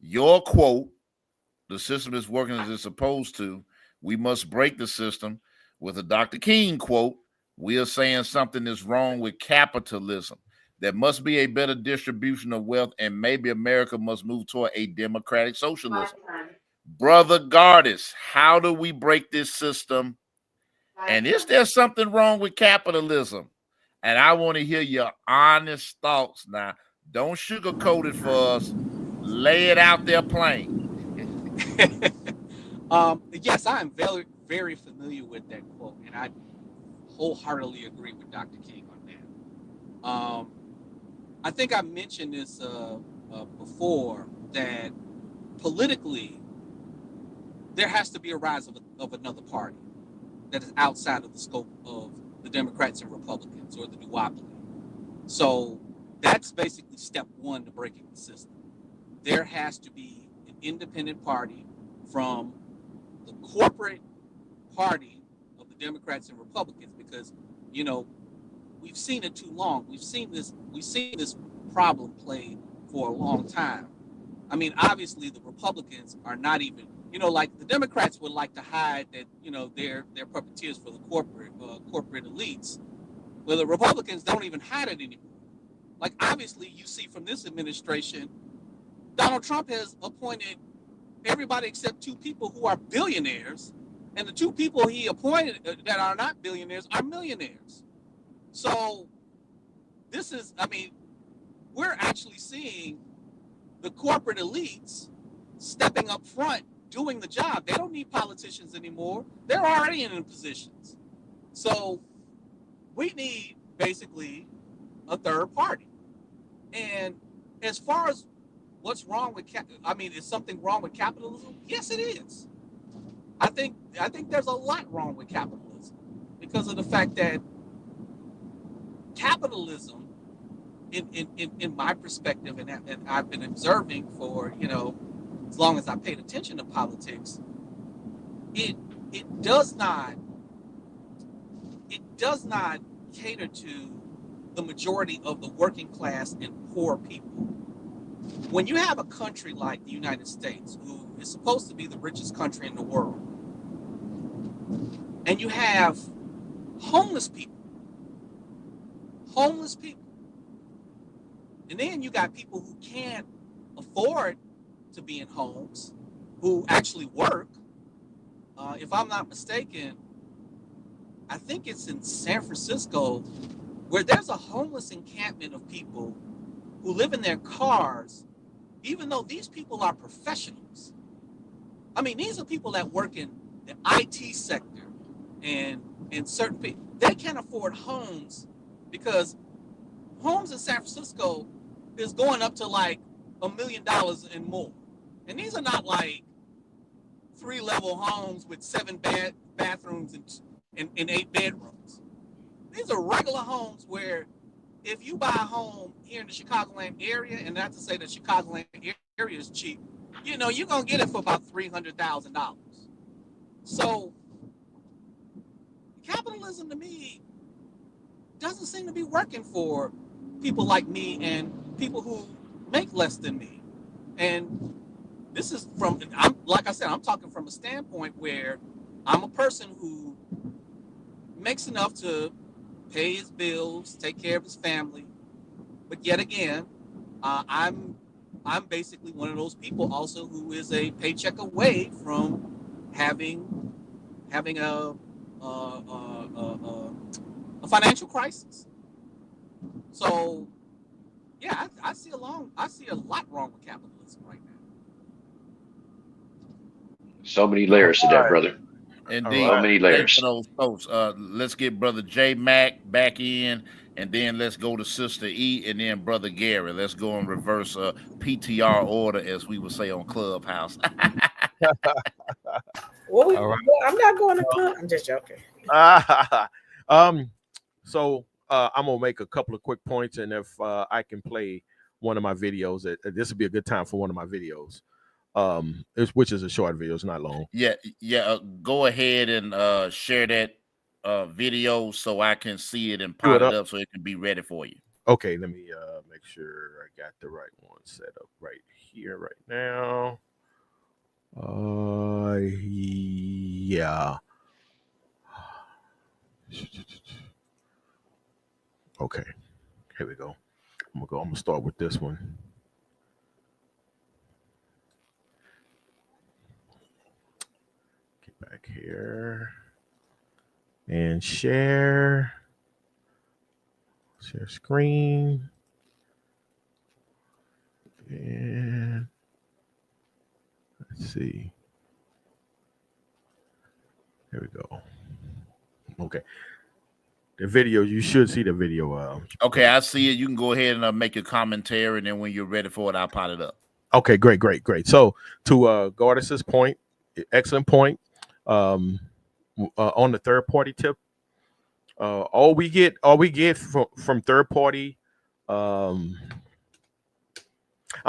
your quote, the system is working as it's supposed to, we must break the system, with a Dr. King quote, we are saying something is wrong with capitalism. There must be a better distribution of wealth, and maybe America must move toward a democratic socialism. Brother Gardis, how do we break this system? And is there something wrong with capitalism? And I want to hear your honest thoughts now. Don't sugarcoat it for us. Lay it out there plain. Yes, I am very, very familiar with that quote, and I wholeheartedly agree with Dr. King on that. I think I mentioned this before, that politically there has to be a rise of another party that is outside of the scope of the Democrats and Republicans, or the duopoly. So that's basically step one to breaking the system. There has to be an independent party from the corporate party of the Democrats and Republicans, because we've seen it too long. We've seen this problem played for a long time. I mean, obviously the Republicans are not even, like the Democrats would like to hide that, they're puppeteers for the corporate elites. Well, the Republicans don't even hide it anymore. Like, obviously you see from this administration, Donald Trump has appointed everybody except two people who are billionaires, and the two people he appointed that are not billionaires are millionaires. So this is, we're actually seeing the corporate elites stepping up front, doing the job. They don't need politicians anymore. They're already in positions. So we need basically a third party. And as far as what's wrong with is something wrong with capitalism? Yes, it is. I think there's a lot wrong with capitalism because of the fact that capitalism, in my perspective, and I've been observing for as long as I paid attention to politics, it does not cater to the majority of the working class and poor people. When you have a country like the United States, who is supposed to be the richest country in the world, and you have homeless people, and then you got people who can't afford to be in homes, who actually work. If I'm not mistaken, I think it's in San Francisco, where there's a homeless encampment of people who live in their cars, even though these people are professionals. I mean, these are people that work in the IT sector and certain people. They can't afford homes because homes in San Francisco is going up to like $1 million and more. And these are not like 3-level homes with 7 bathrooms and 8 bedrooms. These are regular homes where if you buy a home here in the Chicagoland area, and not to say the Chicagoland area is cheap, you're going to get it for about $300,000. So capitalism to me doesn't seem to be working for people like me and people who make less than me. And this is like I said, I'm talking from a standpoint where I'm a person who makes enough to pay his bills, take care of his family. But yet again, I'm basically one of those people also who is a paycheck away from having a financial crisis. So yeah, I see a lot wrong with capitalism right now. So many layers to that, brother. Indeed. So many layers. Those folks. Let's get Brother J Mac back in, and then let's go to Sister E, and then Brother Gary. Let's go in reverse PTR order, as we would say on Clubhouse. All right. I'm not going to club. I'm just joking. So I'm gonna make a couple of quick points, and if I can play one of my videos, this would be a good time for one of my videos. Which is a short video, it's not long. Yeah. Go ahead and share that video so I can see it and pop it up so it can be ready for you. Okay, let me make sure I got the right one set up right here, right now. Yeah. Okay, here we go. I'm gonna start with this one. Get back here and share screen, and let's see. Here we go. Okay. The video, you should see the video. Okay, I see it. You can go ahead and make your commentary, and then when you're ready for it, I'll pot it up. Okay, great. So to Gardis's point, excellent point. On the third party tip, all we get from third party. I'm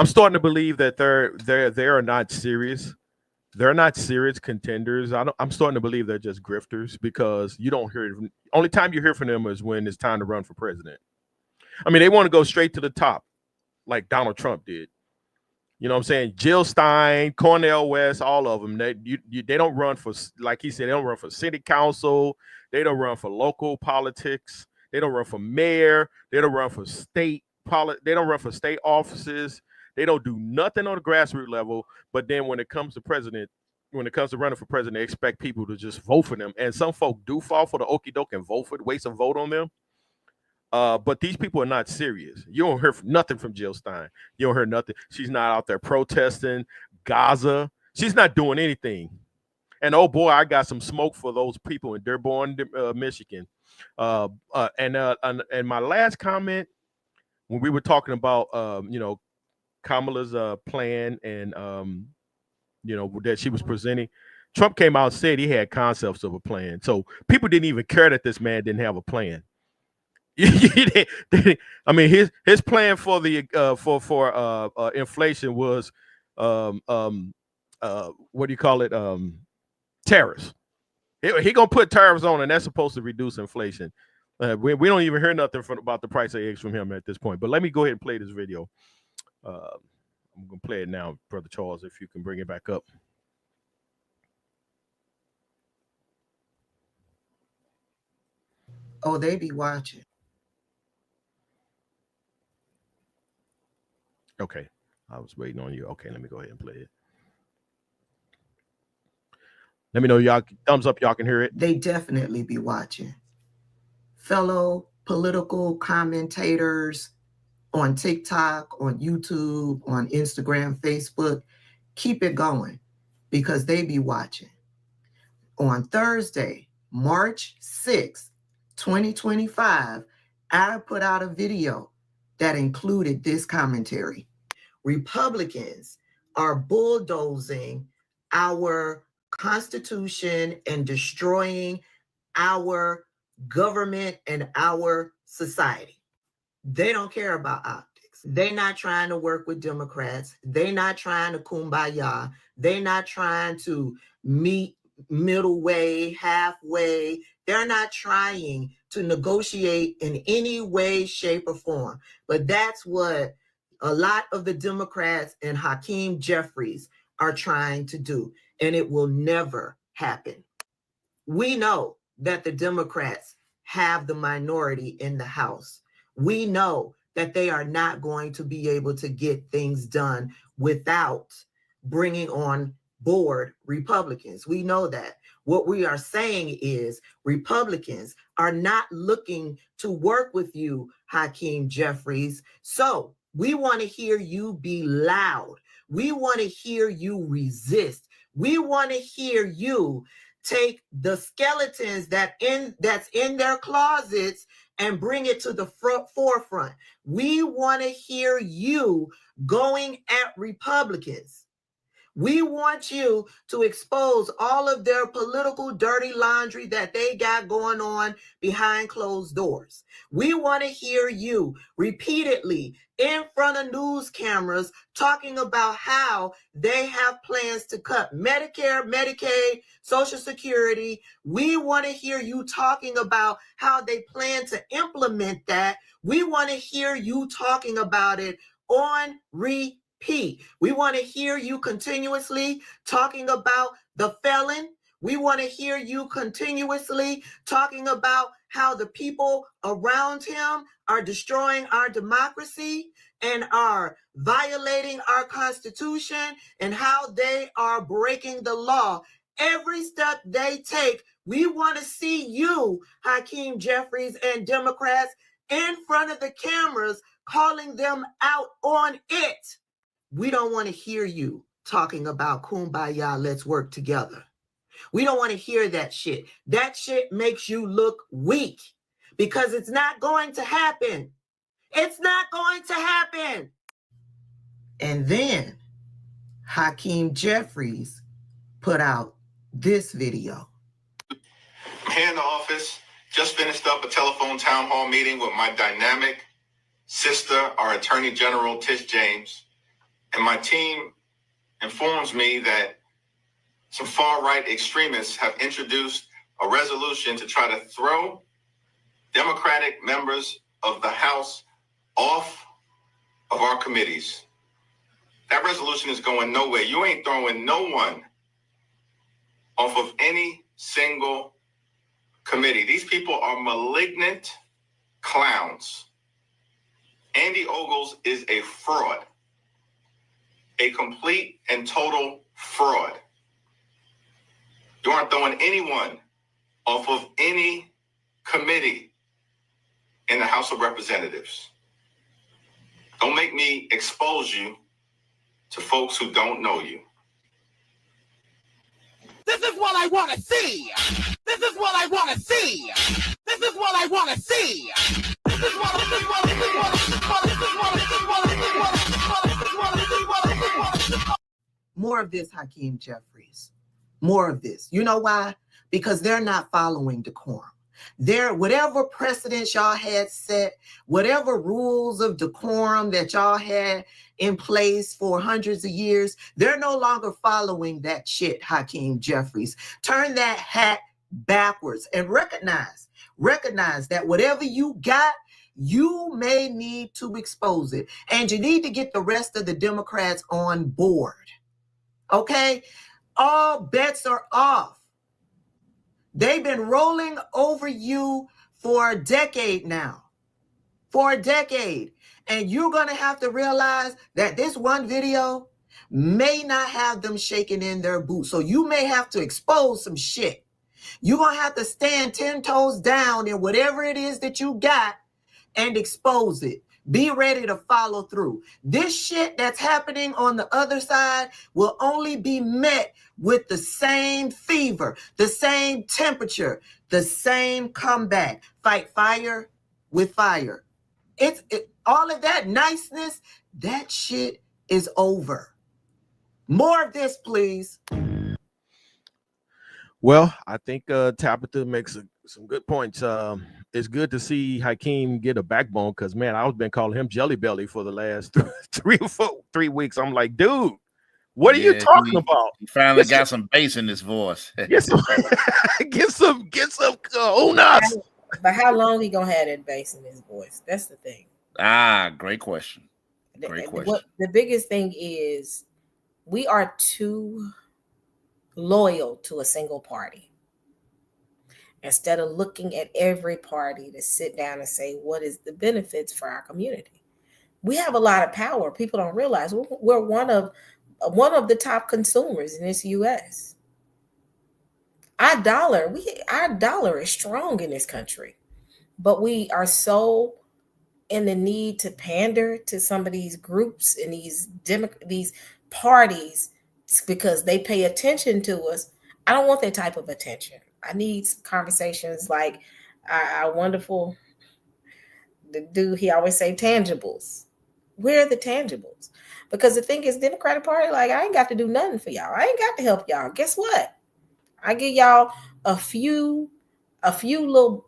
starting to believe that they are not serious. They're not serious contenders. I'm starting to believe they're just grifters, because you don't hear. Only time you hear from them is when it's time to run for president. I mean, they want to go straight to the top, like Donald Trump did. You know what I'm saying? Jill Stein, Cornel West, all of them. They don't run for, like he said, they don't run for city council. They don't run for local politics. They don't run for mayor. They don't run for state They don't run for state offices. They don't do nothing on the grassroots level. But then when it comes to running for president, they expect people to just vote for them. And some folk do fall for the okie doke and waste a vote on them. But these people are not serious. You don't hear nothing from Jill Stein. You don't hear nothing. She's not out there protesting Gaza. She's not doing anything. And oh boy, I got some smoke for those people in Dearborn, Michigan. And my last comment, when we were talking about Kamala's plan and that she was presenting, Trump came out and said he had concepts of a plan. So people didn't even care that this man didn't have a plan. I mean, his plan for the inflation was what do you call it? Tariffs. He gonna put tariffs on, and that's supposed to reduce inflation. We don't even hear nothing about the price of eggs from him at this point. But let me go ahead and play this video. I'm gonna play it now, Brother Charles, if you can bring it back up. Oh, they be watching. Okay, I was waiting on you. Okay, let me go ahead and play it. Let me know, y'all. Thumbs up, y'all can hear it. They definitely be watching. Fellow political commentators on TikTok, on YouTube, on Instagram, Facebook, keep it going because they be watching. On Thursday, March 6th, 2025, I put out a video that included this commentary. Republicans are bulldozing our Constitution and destroying our government and our society. They don't care about optics. They're not trying to work with Democrats. They're not trying to kumbaya. They're not trying to meet middle way, halfway. They're not trying to negotiate in any way, shape, or form. But that's what a lot of the Democrats and Hakeem Jeffries are trying to do. And it will never happen. We know that the Democrats have the minority in the House. We know that they are not going to be able to get things done without bringing on board Republicans. We know that. What we are saying is Republicans are not looking to work with you, Hakeem Jeffries. So we want to hear you be loud. We want to hear you resist. We want to hear you take the skeletons that's in their closets and bring it to the forefront. We want to hear you going at Republicans. We want you to expose all of their political dirty laundry that they got going on behind closed doors. We want to hear you repeatedly in front of news cameras talking about how they have plans to cut Medicare, Medicaid, Social Security. We want to hear you talking about how they plan to implement that. We want to hear you talking about it on repeat. We want to hear you continuously talking about the felon. We want to hear you continuously talking about how the people around him are destroying our democracy and are violating our Constitution and how they are breaking the law. Every step they take, we want to see you, Hakeem Jeffries and Democrats, in front of the cameras calling them out on it. We don't want to hear you talking about kumbaya, let's work together. We don't want to hear that shit. That shit makes you look weak because it's not going to happen. It's not going to happen. And then Hakeem Jeffries put out this video. I'm here in the office, just finished up a telephone town hall meeting with my dynamic sister, our Attorney General, Tish James. And my team informs me that some far-right extremists have introduced a resolution to try to throw Democratic members of the House off of our committees. That resolution is going nowhere. You ain't throwing no one off of any single committee. These people are malignant clowns. Andy Ogles is a fraud. A complete and total fraud. You aren't throwing anyone off of any committee in the House of Representatives. Don't make me expose you to folks who don't know you. This is what I want to see. This is what I want to see. This is what I want to see. This is what More of this, Hakeem Jeffries. more of this. You know why? Because they're not following decorum. Whatever precedents y'all had set, whatever rules of decorum that y'all had in place for hundreds of years, they're no longer following that shit, Hakeem Jeffries. Turn that hat backwards and recognize that whatever you got, you may need to expose it. And you need to get the rest of the Democrats on board. Okay? All bets are off. They've been rolling over you for a decade now. For a decade. And you're going to have to realize that this one video may not have them shaking in their boots. So you may have to expose some shit. You're going to have to stand 10 toes down in whatever it is that you got and expose it. Be ready to follow through. This shit that's happening on the other side will only be met with the same fever, the same temperature, the same comeback. Fight fire with fire. All of that niceness, that shit is over. More of this, please. Well, I think Tabitha makes some good points. It's good to see Hakeem get a backbone because, man, I've been calling him Jelly Belly for the last 3 weeks. I'm like, dude, what are you talking about? He finally got some bass in his voice. Get some unas. But how long he gonna have that bass in his voice? That's the thing. Great question. Great question. What the biggest thing is, we are too loyal to a single party. Instead of looking at every party to sit down and say, what is the benefits for our community? We have a lot of power. People don't realize we're one of the top consumers in this U.S. Our dollar is strong in this country, but we are so in the need to pander to some of these groups and these parties because they pay attention to us. I don't want that type of attention. I need conversations like our wonderful the dude, he always say tangibles. Where are the tangibles? Because the thing is, Democratic Party, like, I ain't got to do nothing for y'all. I ain't got to help y'all. Guess what? I give y'all a few little,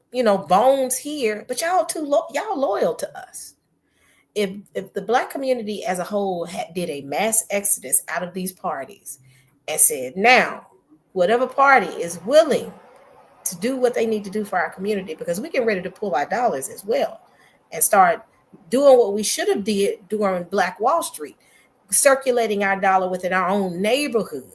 bones here, but y'all y'all loyal to us. If the Black community as a whole did a mass exodus out of these parties and said, now, whatever party is willing to do what they need to do for our community, because we get ready to pull our dollars as well and start doing what we should have did during Black Wall Street, circulating our dollar within our own neighborhood.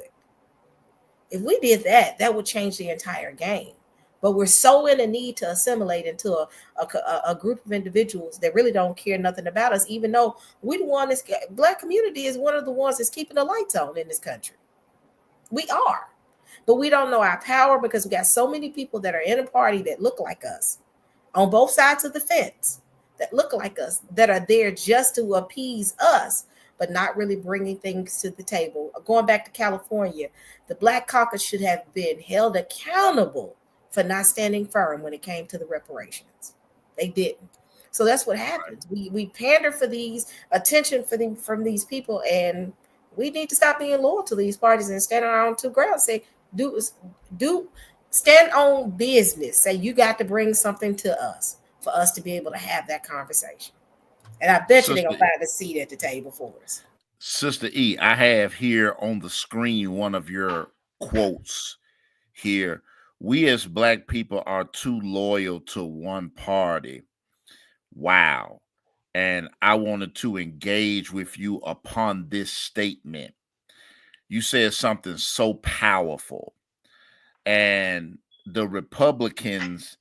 If we did that, that would change the entire game. But we're so in a need to assimilate into a group of individuals that really don't care nothing about us, even though we the one that's Black community is one of the ones that's keeping the lights on in this country. We are. But we don't know our power because we got so many people that are in a party that look like us on both sides of the fence, that look like us, that are there just to appease us, but not really bringing things to the table. Going back to California, the Black Caucus should have been held accountable for not standing firm when it came to the reparations. They didn't. So that's what happens. We pander for these attention from these people, and we need to stop being loyal to these parties and stand on our own two grounds. Say, stand on business. Say, you got to bring something to us for us to be able to have that conversation. And I bet you they're going to find a seat at the table for us. Sister E, I have here on the screen one of your quotes here. We as Black people are too loyal to one party. Wow. And I wanted to engage with you upon this statement. You said something so powerful. And the Republicans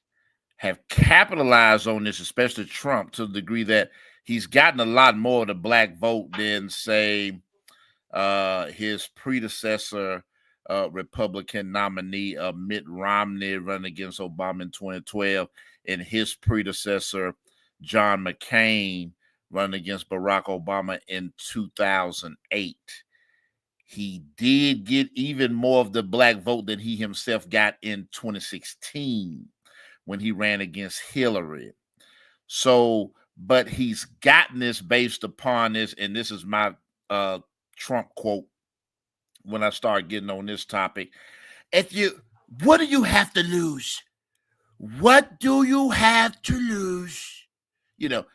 have capitalized on this, especially Trump, to the degree that he's gotten a lot more of the Black vote than, say, his predecessor, Republican nominee Mitt Romney running against Obama in 2012, and his predecessor, John McCain, running against Barack Obama in 2008. He did get even more of the Black vote than he himself got in 2016 when he ran against Hillary. So, but he's gotten this based upon this, and this is my Trump quote when I start getting on this topic. What do you have to lose? What do you have to lose?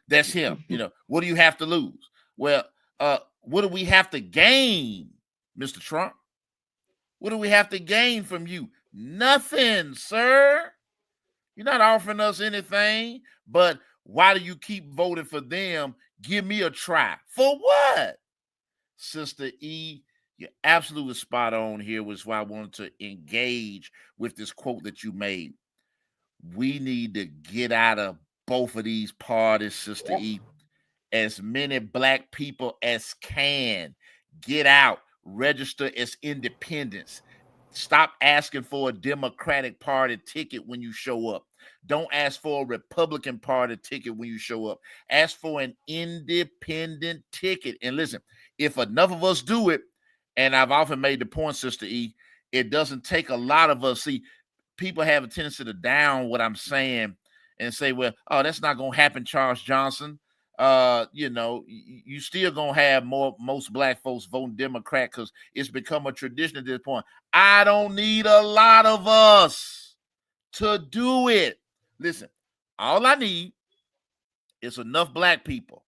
That's him. What do you have to lose? Well, what do we have to gain, Mr. Trump? What do we have to gain from you? Nothing, sir. You're not offering us anything, but why do you keep voting for them? Give me a try. For what? Sister E, you're absolutely spot on here, which is why I wanted to engage with this quote that you made. We need to get out of both of these parties, Sister E. As many black people as can. Get out. Register as independents. Stop asking for a Democratic Party ticket when you show up. Don't ask for a Republican Party ticket when you show up. Ask for an independent ticket. And listen, if enough of us do it, and I've often made the point, Sister E, it doesn't take a lot of us. See, people have a tendency to down what I'm saying and say, well, oh, that's not going to happen, Charles Johnson. You still gonna have most black folks voting Democrat because it's become a tradition at this point. I don't need a lot of us to do it. Listen, all I need is enough black people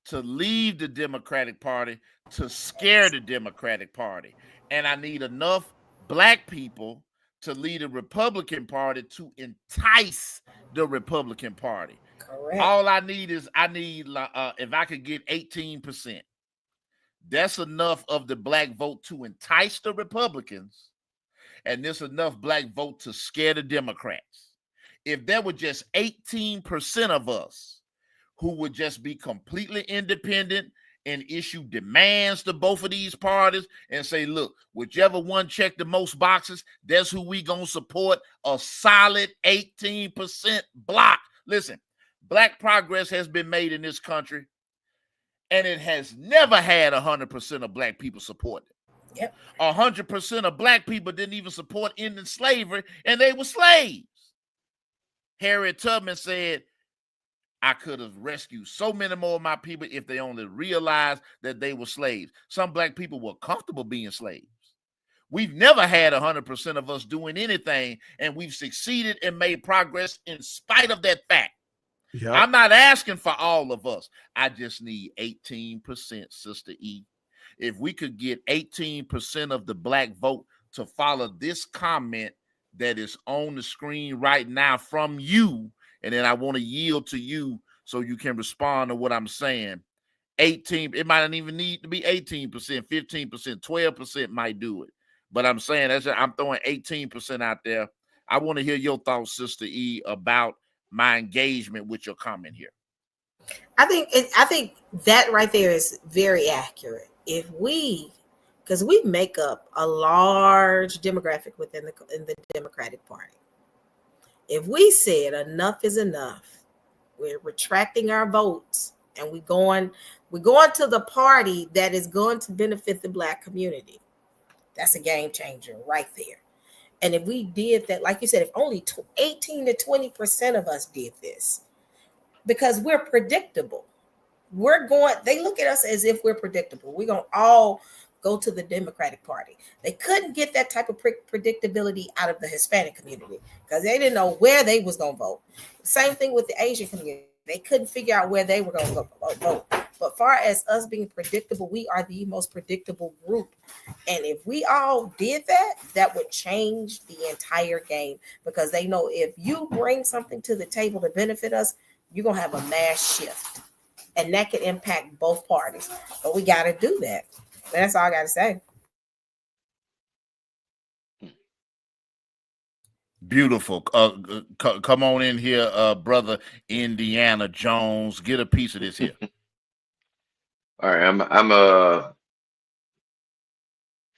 to leave the Democratic Party to scare the Democratic Party. And I need enough black people to lead the Republican Party to entice the Republican Party. Correct. All I need is if I could get 18%, that's enough of the black vote to entice the Republicans, and there's enough black vote to scare the Democrats. If there were just 18% of us who would just be completely independent and issue demands to both of these parties and say, look, whichever one check the most boxes, that's who we gonna support, a solid 18% block. Listen, black progress has been made in this country, and it has never had 100% of black people support it. Yep. 100% of black people didn't even support ending slavery, and they were slaves. Harriet Tubman said, I could have rescued so many more of my people if they only realized that they were slaves. Some black people were comfortable being slaves. We've never had 100% of us doing anything, and we've succeeded and made progress in spite of that fact. Yep. I'm not asking for all of us. I just need 18%, Sister E. If we could get 18% of the black vote to follow this comment that is on the screen right now from you, and then I want to yield to you so you can respond to what I'm saying. 18, it might not even need to be 18%, 15%, 12% might do it. But I'm saying I'm throwing 18% out there. I want to hear your thoughts, Sister E, about my engagement with your comment here. I think that right there is very accurate. If because we make up a large demographic within the Democratic Party. If we said enough is enough, we're retracting our votes and we're going to the party that is going to benefit the black community. That's a game changer right there. And if we did that, like you said, if only 18 to 20% of us did this, because we're predictable, they look at us as if we're predictable. We're going to all go to the Democratic Party. They couldn't get that type of predictability out of the Hispanic community because they didn't know where they was going to vote. Same thing with the Asian community. They couldn't figure out where they were going to vote. But far as us being predictable, we are the most predictable group. And if we all did that, that would change the entire game because they know if you bring something to the table to benefit us, you're going to have a mass shift. And that could impact both parties. But we got to do that. That's all I got to say. Beautiful. Come on in here, brother Indiana Jones. Get a piece of this here. All right, I'm a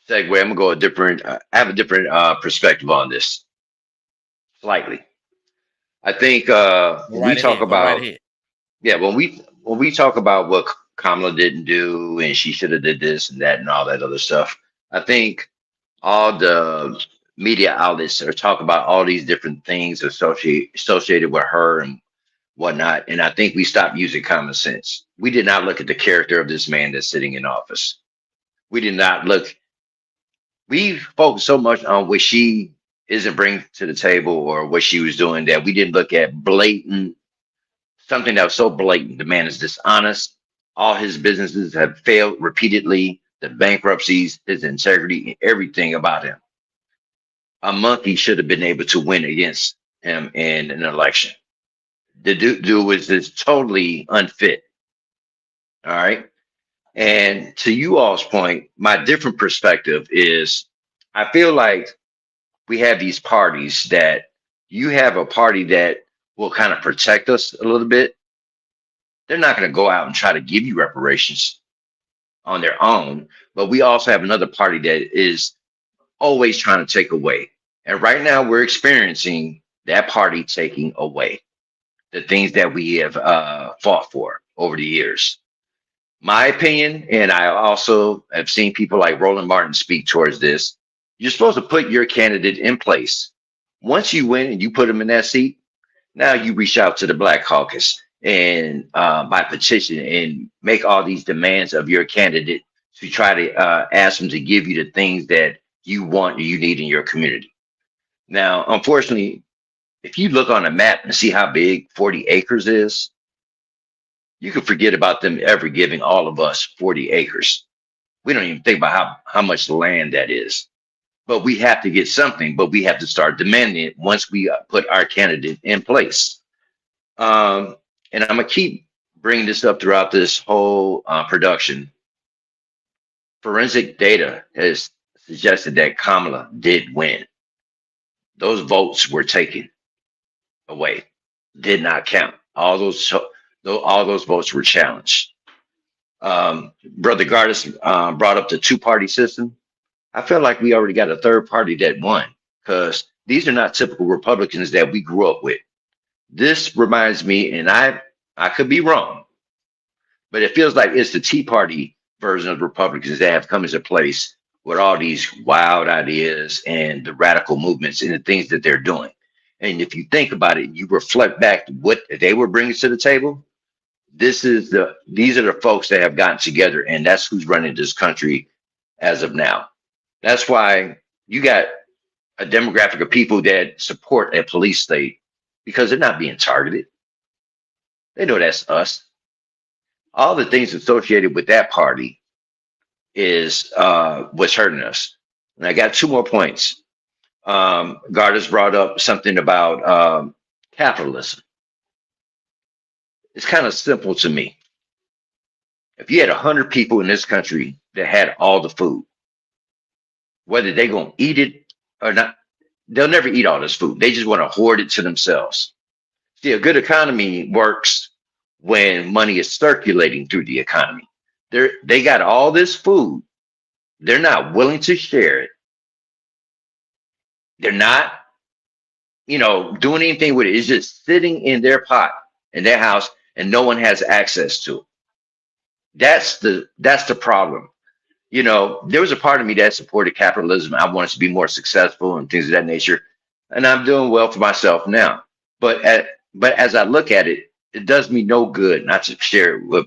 segue. I'm gonna go a different. I have a different perspective on this. Slightly, I think when we talk about when we talk about what Kamala didn't do and she should have did this and that and all that other stuff, I think all the media outlets are talking about all these different things associated with her and whatnot. And I think we stopped using common sense. We did not look at the character of this man that's sitting in office. We did not look we focused so much on what she isn't bringing to the table or what she was doing that we didn't look at blatant something that was so blatant. The man is dishonest. All his businesses have failed repeatedly. The bankruptcies, his integrity, everything about him. A monkey should have been able to win against him in an election. The dude was just totally unfit. All right. And to you all's point, my different perspective is I feel like we have these parties that you have a party that will kind of protect us a little bit. They're not going to go out and try to give you reparations on their own. But we also have another party that is always trying to take away. And right now we're experiencing that party taking away the things that we have fought for over the years. My opinion, and I also have seen people like Roland Martin speak towards this, you're supposed to put your candidate in place. Once you win and you put them in that seat, now you reach out to the Black Caucus and by petition and make all these demands of your candidate to try to ask them to give you the things that you want or you need in your community. Now, unfortunately, if you look on a map and see how big 40 acres is, you can forget about them ever giving all of us 40 acres. We don't even think about how much land that is. But we have to get something, but we have to start demanding it once we put our candidate in place. And I'm going to keep bringing this up throughout this whole production. Forensic data has suggested that Kamala did win. Those votes were taken away, did not count. All those votes were challenged. Brother Gardis brought up the two-party system. I feel like we already got a third party that won because these are not typical Republicans that we grew up with. This reminds me, and I could be wrong, but it feels like it's the Tea Party version of Republicans that have come into place with all these wild ideas and the radical movements and the things that they're doing. And if you think about it, you reflect back to what they were bringing to the table. These are the folks that have gotten together, and that's who's running this country as of now. That's why you got a demographic of people that support a police state because they're not being targeted. They know that's us. All the things associated with that party is what's hurting us. And I got two more points. Gardis brought up something about capitalism. It's kind of simple to me. If you had 100 people in this country that had all the food, whether they're going to eat it or not, they'll never eat all this food. They just want to hoard it to themselves. See, a good economy works when money is circulating through the economy. They got all this food. They're not willing to share it. They're not, doing anything with it. It's just sitting in their pot, in their house, and no one has access to it. That's the problem. There was a part of me that supported capitalism. I wanted to be more successful and things of that nature. And I'm doing well for myself now. But as I look at it, it does me no good not to share with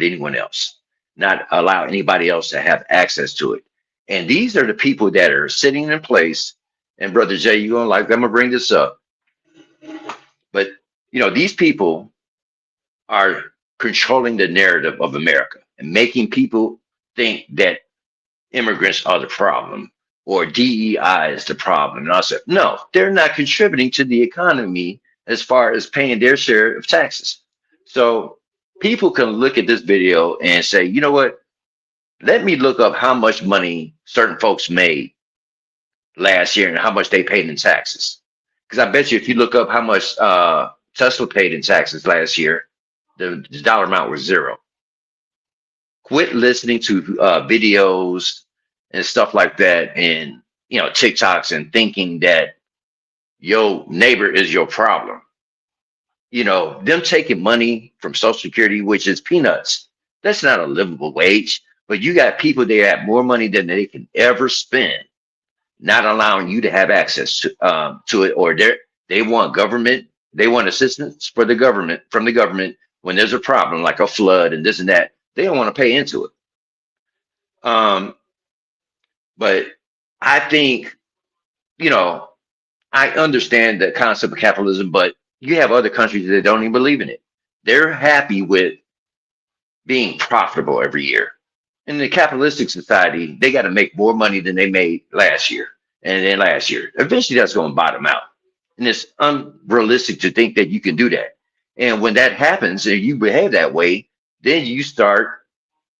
anyone else, not allow anybody else to have access to it. And these are the people that are sitting in place. And Brother Jay, you're going to like, I'm going to bring this up. But, these people are controlling the narrative of America and making people think that immigrants are the problem or DEI is the problem. And I said, no, they're not contributing to the economy as far as paying their share of taxes. So people can look at this video and say, you know what? Let me look up how much money certain folks made last year and how much they paid in taxes. Because I bet you if you look up how much Tesla paid in taxes last year, the dollar amount was zero. Quit listening to videos and stuff like that and, TikToks and thinking that your neighbor is your problem. Them taking money from Social Security, which is peanuts. That's not a livable wage, but you got people that have more money than they can ever spend, not allowing you to have access to it, or they want government, they want assistance from the government when there's a problem like a flood and this and that. They don't want to pay into it. But I think, I understand the concept of capitalism, but you have other countries that don't even believe in it. They're happy with being profitable every year. In the capitalistic society, they got to make more money than they made last year and then last year. Eventually, that's going to bottom out. And it's unrealistic to think that you can do that. And when that happens and you behave that way, then you start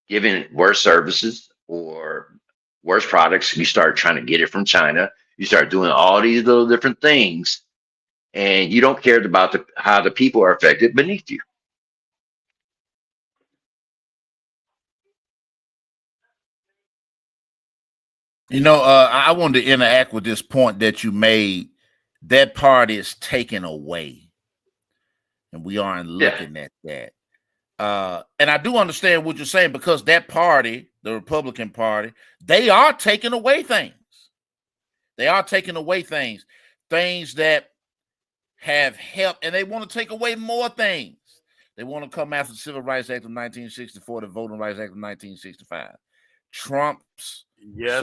giving worse services or worse products. You start trying to get it from China. You start doing all these little different things, and you don't care about how the people are affected beneath you. I wanted to interact with this point that you made. That part is taken away, and we aren't looking at that. And I do understand what you're saying, because that party, the Republican Party, they are taking away things. They are taking away things that have helped, and they want to take away more things. They want to come after the Civil Rights Act of 1964, the Voting Rights Act of 1965. Trump's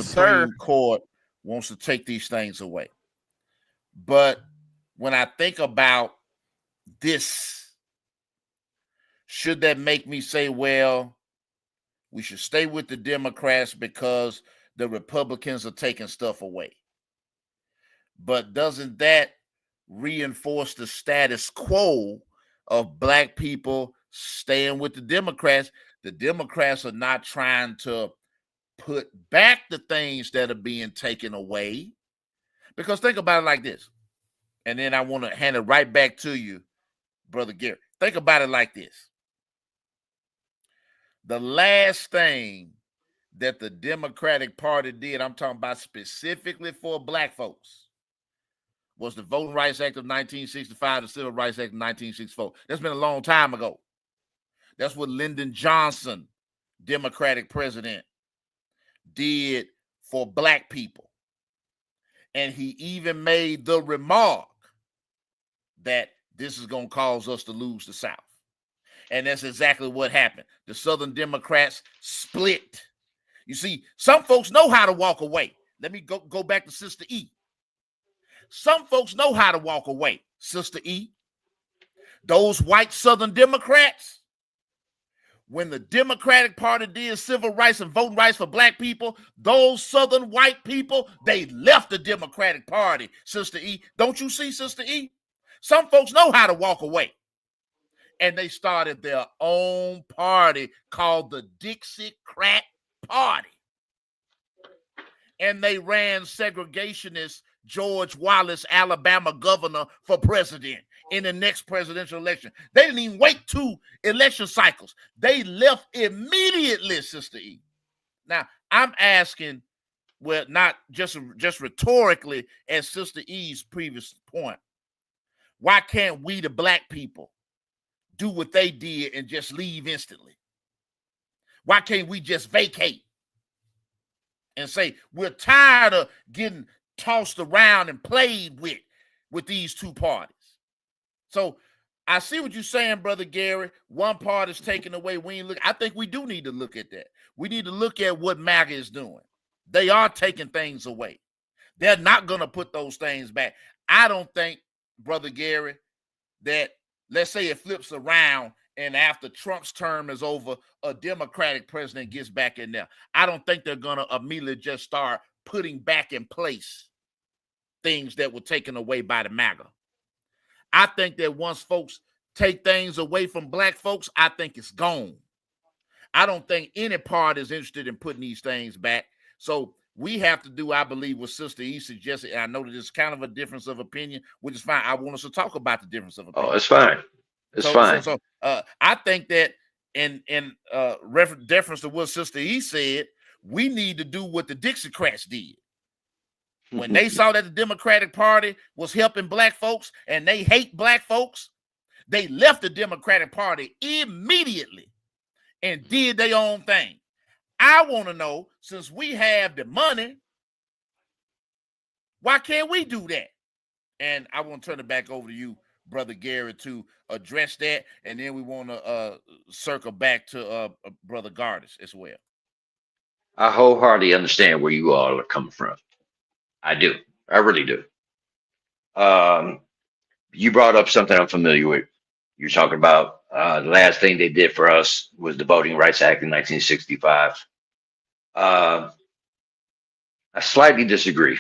Supreme Court wants to take these things away. But when I think about this, should that make me say, well, we should stay with the Democrats because the Republicans are taking stuff away? But doesn't that reinforce the status quo of black people staying with the Democrats? The Democrats are not trying to put back the things that are being taken away. Because think about it like this, and then I want to hand it right back to you, Brother Gary. Think about it like this. The last thing that the Democratic Party did, I'm talking about specifically for black folks, was the Voting Rights Act of 1965, the Civil Rights Act of 1964. That's been a long time ago. That's what Lyndon Johnson, Democratic president, did for black people. And he even made the remark that this is going to cause us to lose the South. And that's exactly what happened. The Southern Democrats split. You see, some folks know how to walk away. Let me go back to Sister E. Some folks know how to walk away, Sister E. Those white Southern Democrats, when the Democratic Party did civil rights and voting rights for black people, those Southern white people, they left the Democratic Party, Sister E. Don't you see, Sister E? Some folks know how to walk away. And they started their own party called the Dixiecrat Party. And they ran segregationist George Wallace, Alabama governor, for president in the next presidential election. They didn't even wait 2 election cycles. They left immediately, Sister E. Now, I'm asking, well, not just rhetorically, as Sister E's previous point, why can't we, the black people, do what they did and just leave instantly? Why can't we just vacate and say we're tired of getting tossed around and played with these 2 parties? So I see what you're saying, Brother Gary. One part is taken away. I think we do need to look at that. We need to look at what MAGA is doing. They are taking things away. They're not going to put those things back. I don't think, Brother Gary, that, let's say it flips around and after Trump's term is over, a Democratic president gets back in there. I don't think they're going to immediately just start putting back in place things that were taken away by the MAGA. I think that once folks take things away from black folks, I think it's gone. I don't think any party is interested in putting these things back. So we have to do, I believe, what Sister E suggested. And I know that it's kind of a difference of opinion, which is fine. I want us to talk about the difference of opinion. Oh, it's fine. It's fine. So I think that in deference to what Sister E said, we need to do what the Dixiecrats did. When they saw that the Democratic Party was helping black folks and they hate black folks, they left the Democratic Party immediately and did their own thing. I want to know, since we have the money, why can't we do that? And I want to turn it back over to you, Brother Gary, to address that. And then we want to circle back to Brother Gardis as well. I wholeheartedly understand where you all are coming from. I do. I really do. You brought up something I'm familiar with. You're talking about the last thing they did for us was the Voting Rights Act in 1965. Uh, I slightly disagree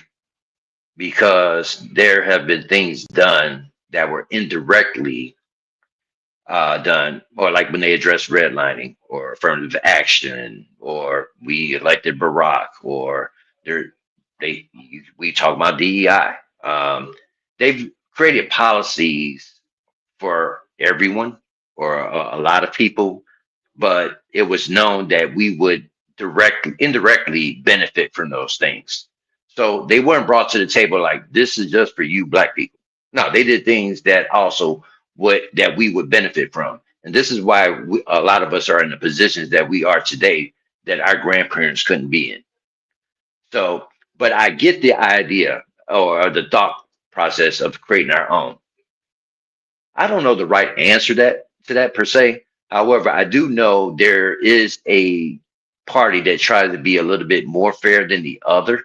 because there have been things done that were indirectly done, or like when they addressed redlining or affirmative action, or we elected Barack, or there they we talk about DEI. They've created policies for everyone or a lot of people, but it was known that we would indirectly benefit from those things. So they weren't brought to the table like this is just for you black people. No, they did things that also that we would benefit from. And this is why a lot of us are in the positions that we are today that our grandparents couldn't be in. So, but I get the idea or the thought process of creating our own. I don't know the right answer to that per se. However, I do know there is a party that tries to be a little bit more fair than the other,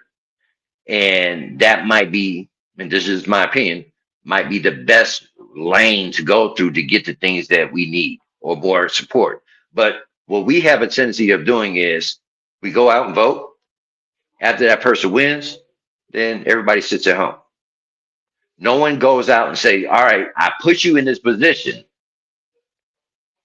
and that might be, and this is my opinion, might be the best lane to go through to get the things that we need or more support. But what we have a tendency of doing is we go out and vote. After that person wins, then everybody sits at home. No one goes out and say, all right, I put you in this position.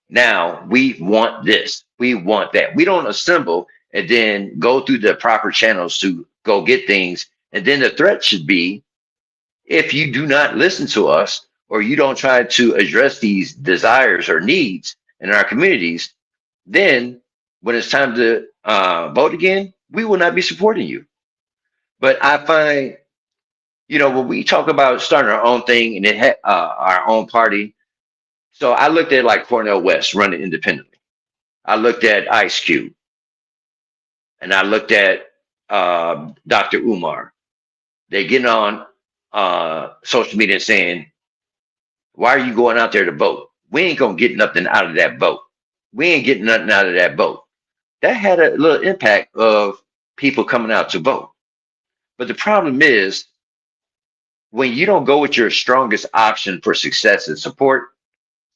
Now we want this, we want that. We don't assemble and then go through the proper channels to go get things. And then the threat should be if you do not listen to us or you don't try to address these desires or needs in our communities, then when it's time to vote again, we will not be supporting you. But I find, when we talk about starting our own thing and then our own party, so I looked at like Cornel West running independently. I looked at Ice Cube, and I looked at Dr. Umar. They're getting on social media and saying, "Why are you going out there to vote? We ain't gonna get nothing out of that vote. We ain't getting nothing out of that vote." That had a little impact of people coming out to vote. But the problem is when you don't go with your strongest option for success and support,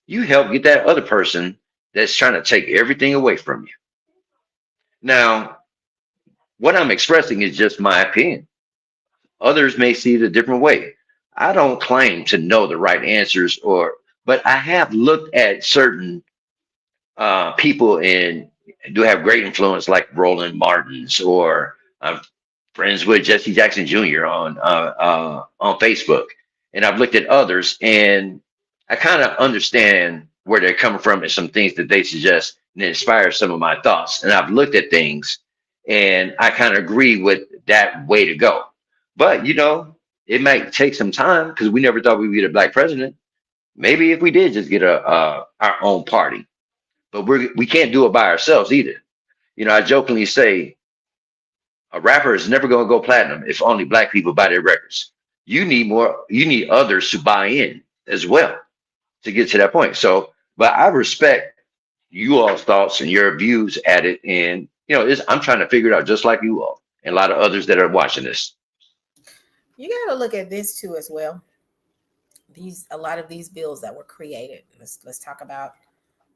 you help get that other person that's trying to take everything away from you. Now, what I'm expressing is just my opinion. Others may see it a different way. I don't claim to know the right answers, but I have looked at certain people and do have great influence, like Roland Martins, or I'm friends with Jesse Jackson Jr. on Facebook, and I've looked at others, and I kind of understand where they're coming from and some things that they suggest, and it inspires some of my thoughts. And I've looked at things, and I kind of agree with that way to go. But it might take some time because we never thought we'd get a black president. Maybe if we did just get our own party, but we can't do it by ourselves either. I jokingly say a rapper is never going to go platinum if only black people buy their records. You need others to buy in as well to get to that point. So, but I respect you all's thoughts and your views at it. And, I'm trying to figure it out just like you all and a lot of others that are watching this. You got to look at this too as well. A lot of these bills that were created. Let's talk about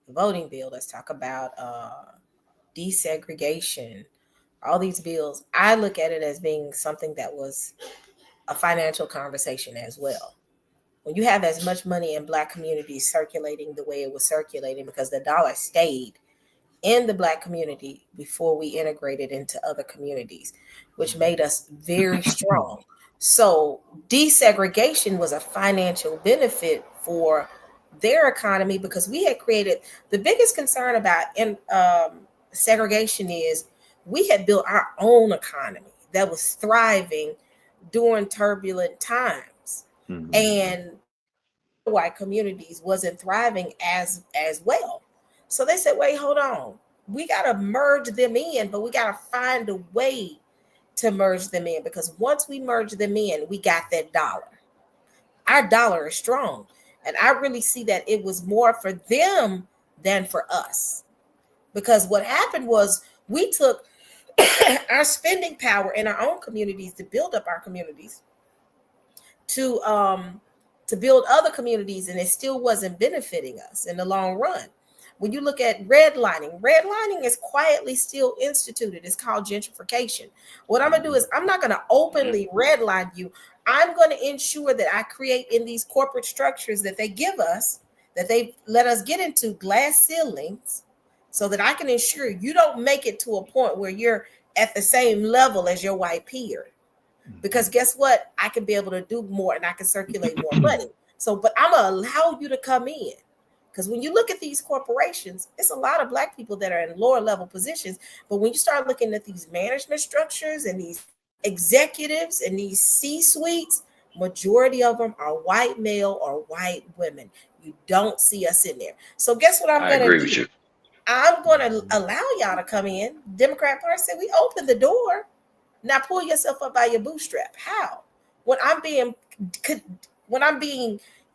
the voting bill. Let's talk about desegregation. All these bills, I look at it as being something that was a financial conversation as well. When you have as much money in black communities circulating the way it was circulating, because the dollar stayed in the black community before we integrated into other communities, which made us very strong. So desegregation was a financial benefit for their economy because we had created the biggest concern about segregation is we had built our own economy that was thriving during turbulent times. Mm-hmm. And white communities wasn't thriving as well. So they said, wait, hold on. We got to merge them in, but we got to find a way to merge them in, because once we merge them in, we got that dollar. Our dollar is strong. And I really see that it was more for them than for us. Because what happened was we took our spending power in our own communities to build up our communities, to build other communities, and it still wasn't benefiting us in the long run. When you look at redlining is quietly still instituted. It's called gentrification. What I'm gonna do is I'm not gonna openly redline you. I'm going to ensure that I create in these corporate structures that they give us, that they let us get into, glass ceilings, so that I can ensure you don't make it to a point where you're at the same level as your white peer. Because guess what? I can be able to do more and I can circulate more money. So, but I'm going to allow you to come in. Because when you look at these corporations, it's a lot of Black people that are in lower level positions. But when you start looking at these management structures and these executives and these C-suites, majority of them are white male or white women. You don't see us in there. So guess what I'm going to do? I'm going to allow y'all to come in. Democrat Party said we open the door. Now pull yourself up by your bootstrap. How? When I'm being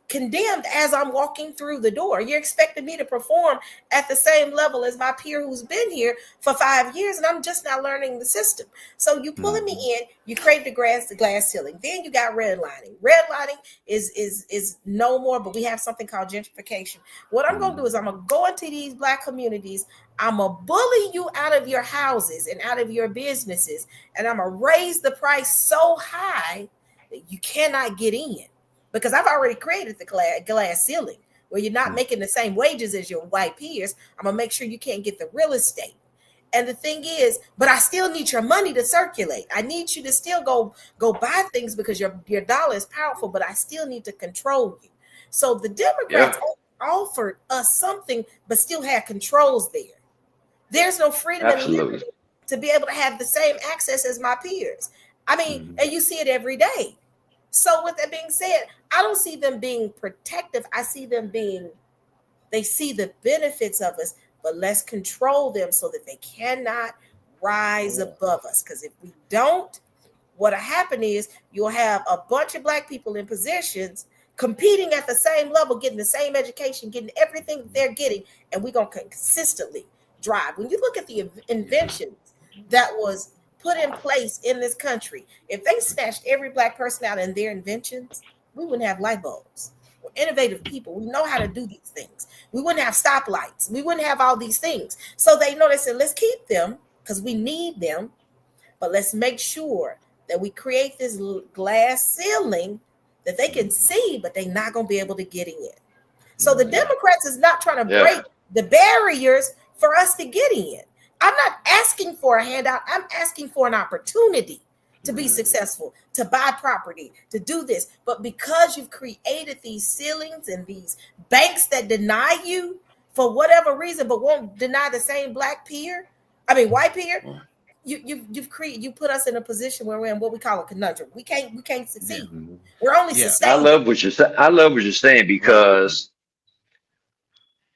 condemned as I'm walking through the door, you're expecting me to perform at the same level as my peer who's been here for 5 years, and I'm just now learning the system. So you pulling me in, you create the glass ceiling. Then you got redlining. Redlining is no more, but we have something called gentrification. What I'm going to do is I'm going to go into these Black communities. I'm going to bully you out of your houses and out of your businesses, and I'm going to raise the price so high that you cannot get in. Because I've already created the glass ceiling where you're not making the same wages as your white peers. I'm going to make sure you can't get the real estate. And the thing is, but I still need your money to circulate. I need you to still go buy things because your dollar is powerful, but I still need to control you. So the Democrats offered us something, but still had controls there. There's no freedom and liberty to be able to have the same access as my peers. I mean, and you see it every day. So with that being said, I don't see them being protective. I see them they see the benefits of us, but let's control them so that they cannot rise above us. Because if we don't, what'll happen is you'll have a bunch of Black people in positions competing at the same level, getting the same education, getting everything they're getting, and we're going to consistently drive. When you look at the inventions that was put in place in this country, if they snatched every Black person out in their inventions, we wouldn't have light bulbs. We're innovative people. We know how to do these things. We wouldn't have stoplights. We wouldn't have all these things. So they said, let's keep them because we need them, but let's make sure that we create this glass ceiling that they can see, but they're not going to be able to get in. So the Democrats is not trying to break the barriers for us to get in. I'm not asking for a handout. I'm asking for an opportunity to be successful, to buy property, to do this. But because you've created these ceilings and these banks that deny you for whatever reason, but won't deny the same white peer, you put us in a position where we're in what we call a conundrum. We can't succeed. We're only sustained. I love what you're saying because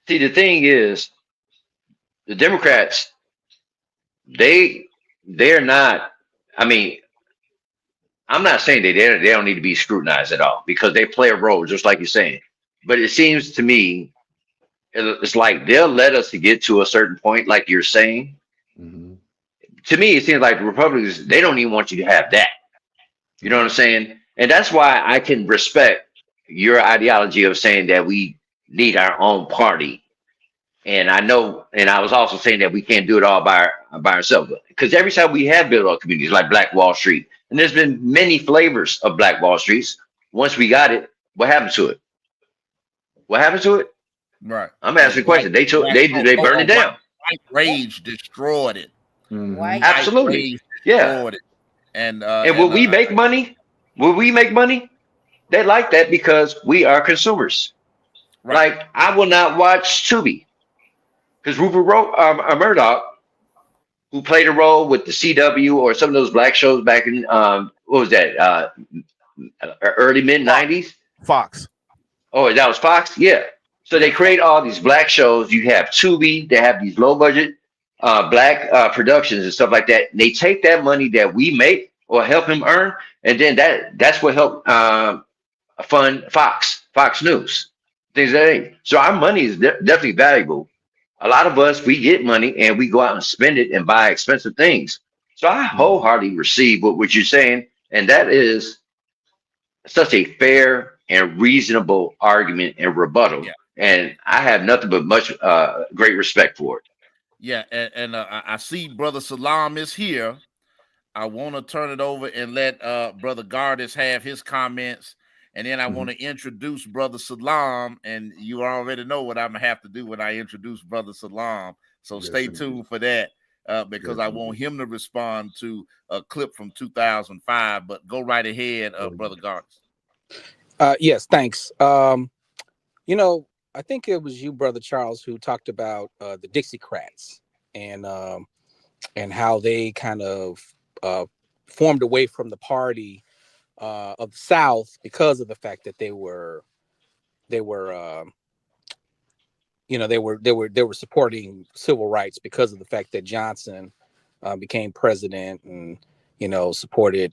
see, the thing is, the Democrats, they're not. I mean, I'm not saying they don't need to be scrutinized at all because they play a role, just like you're saying. But it seems to me, it's like they'll let us to get to a certain point, like you're saying. To me, it seems like the Republicans, they don't even want you to have that. You know what I'm saying? And that's why I can respect your ideology of saying that we need our own party. And I know, and I was also saying that we can't do it all by ourselves. Because every time we have built our communities like Black Wall Street, and there's been many flavors of Black Wall Streets. Once we got it, what happened to it? What happened to it? Right. I'm asking a question. They burned it down. White rage destroyed it. Absolutely. Yeah. It. And will we make money? Will we make money? They like that because we are consumers. Right. Like I will not watch Tubi because Rupert Murdoch, who played a role with the CW or some of those Black shows back in what was that? Early mid 90s? Fox. Oh, that was Fox? Yeah. So they create all these Black shows. You have Tubi, they have these low budget Black productions and stuff like that. They take that money that we make or help him earn, and then that's what helped fund Fox News, things like that. So our money is definitely valuable. A lot of us, we get money and we go out and spend it and buy expensive things. So I wholeheartedly receive what you're saying, and that is such a fair and reasonable argument and rebuttal. Yeah. And I have nothing but much great respect for it. Yeah, and I see Brother Salam is here. I want to turn it over and let Brother Gardis have his comments, and then I want to introduce Brother Salam, and you already know what I'm gonna have to do when I introduce Brother Salam. So stay tuned for that because I want him to respond to a clip from 2005. But go right ahead, Brother Gardis. Yes, thanks. I think it was you, Brother Charles, who talked about the Dixiecrats and how they kind of formed away from the party of the South because of the fact that they were supporting civil rights because of the fact that Johnson became president and supported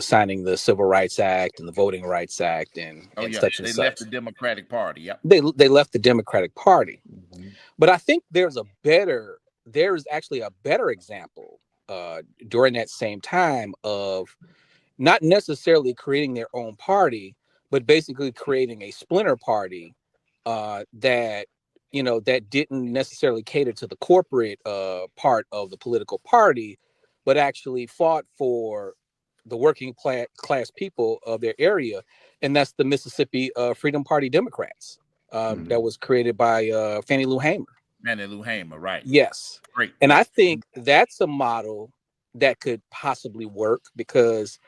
signing the Civil Rights Act and the Voting Rights Act and such and They such. left the Democratic Party. Yep. They left the Democratic Party. But I think there's actually a better example during that same time of not necessarily creating their own party, but basically creating a splinter party that didn't necessarily cater to the corporate part of the political party, but actually fought for the working class people of their area, and that's the Mississippi Freedom Party Democrats. That was created by Fannie Lou Hamer. Fannie Lou Hamer, right? Yes. Great. And I think that's a model that could possibly work because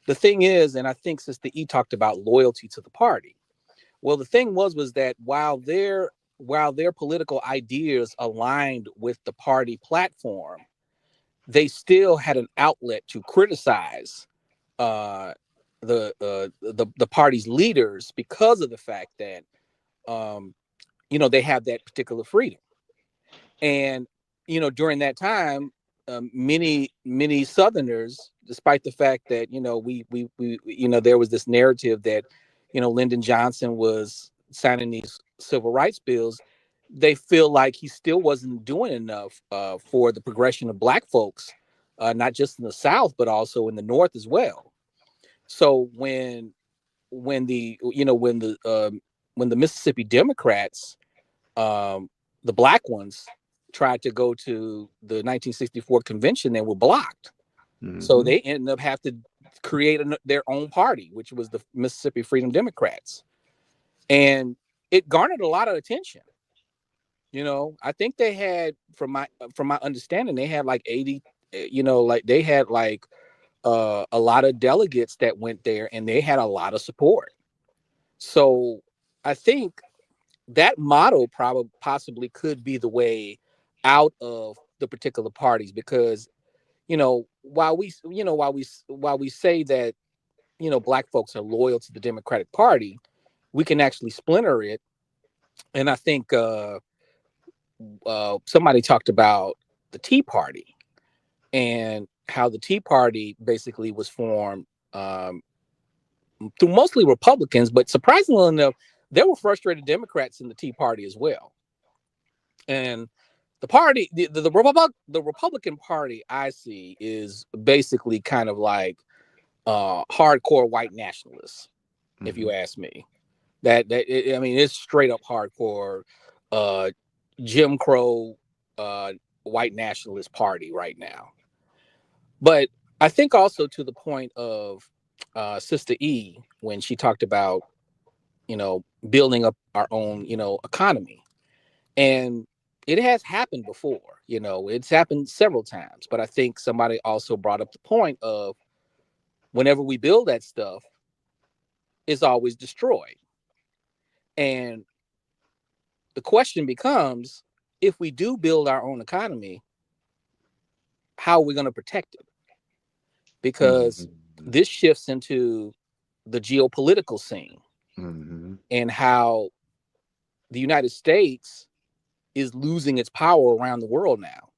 the thing is, and I think Sister E talked about loyalty to the party. Well, the thing was that while their political ideas aligned with the party platform, they still had an outlet to criticize the party's leaders because of the fact that they have that particular freedom. And during that time, many Southerners, despite the fact that we there was this narrative that Lyndon Johnson was signing these civil rights bills, they feel like he still wasn't doing enough for the progression of Black folks, not just in the South but also in the North as well. So when the Mississippi Democrats, the Black ones, tried to go to the 1964 convention, they were blocked. So they ended up having to create their own party, which was the Mississippi Freedom Democrats, and it garnered a lot of attention. I think they had, from my understanding, they had like 80. They had like a lot of delegates that went there, and they had a lot of support. So I think that model possibly could be the way out of the particular parties, because while we say that Black folks are loyal to the Democratic Party, we can actually splinter it. And I think somebody talked about the Tea Party and how the Tea Party basically was formed through mostly Republicans, but surprisingly enough, there were frustrated Democrats in the Tea Party as well. And the party, the Republican Party, I see, is basically kind of like hardcore white nationalists, if you ask me. It's straight up hardcore Jim Crow white nationalist party right now. But I think also to the point of Sister E, when she talked about building up our own economy, and it has happened before. It's happened several times. But I think somebody also brought up the point of whenever we build that stuff, it's always destroyed. And the question becomes, if we do build our own economy, how are we going to protect it? Because this shifts into the geopolitical scene and how the United States is losing its power around the world now,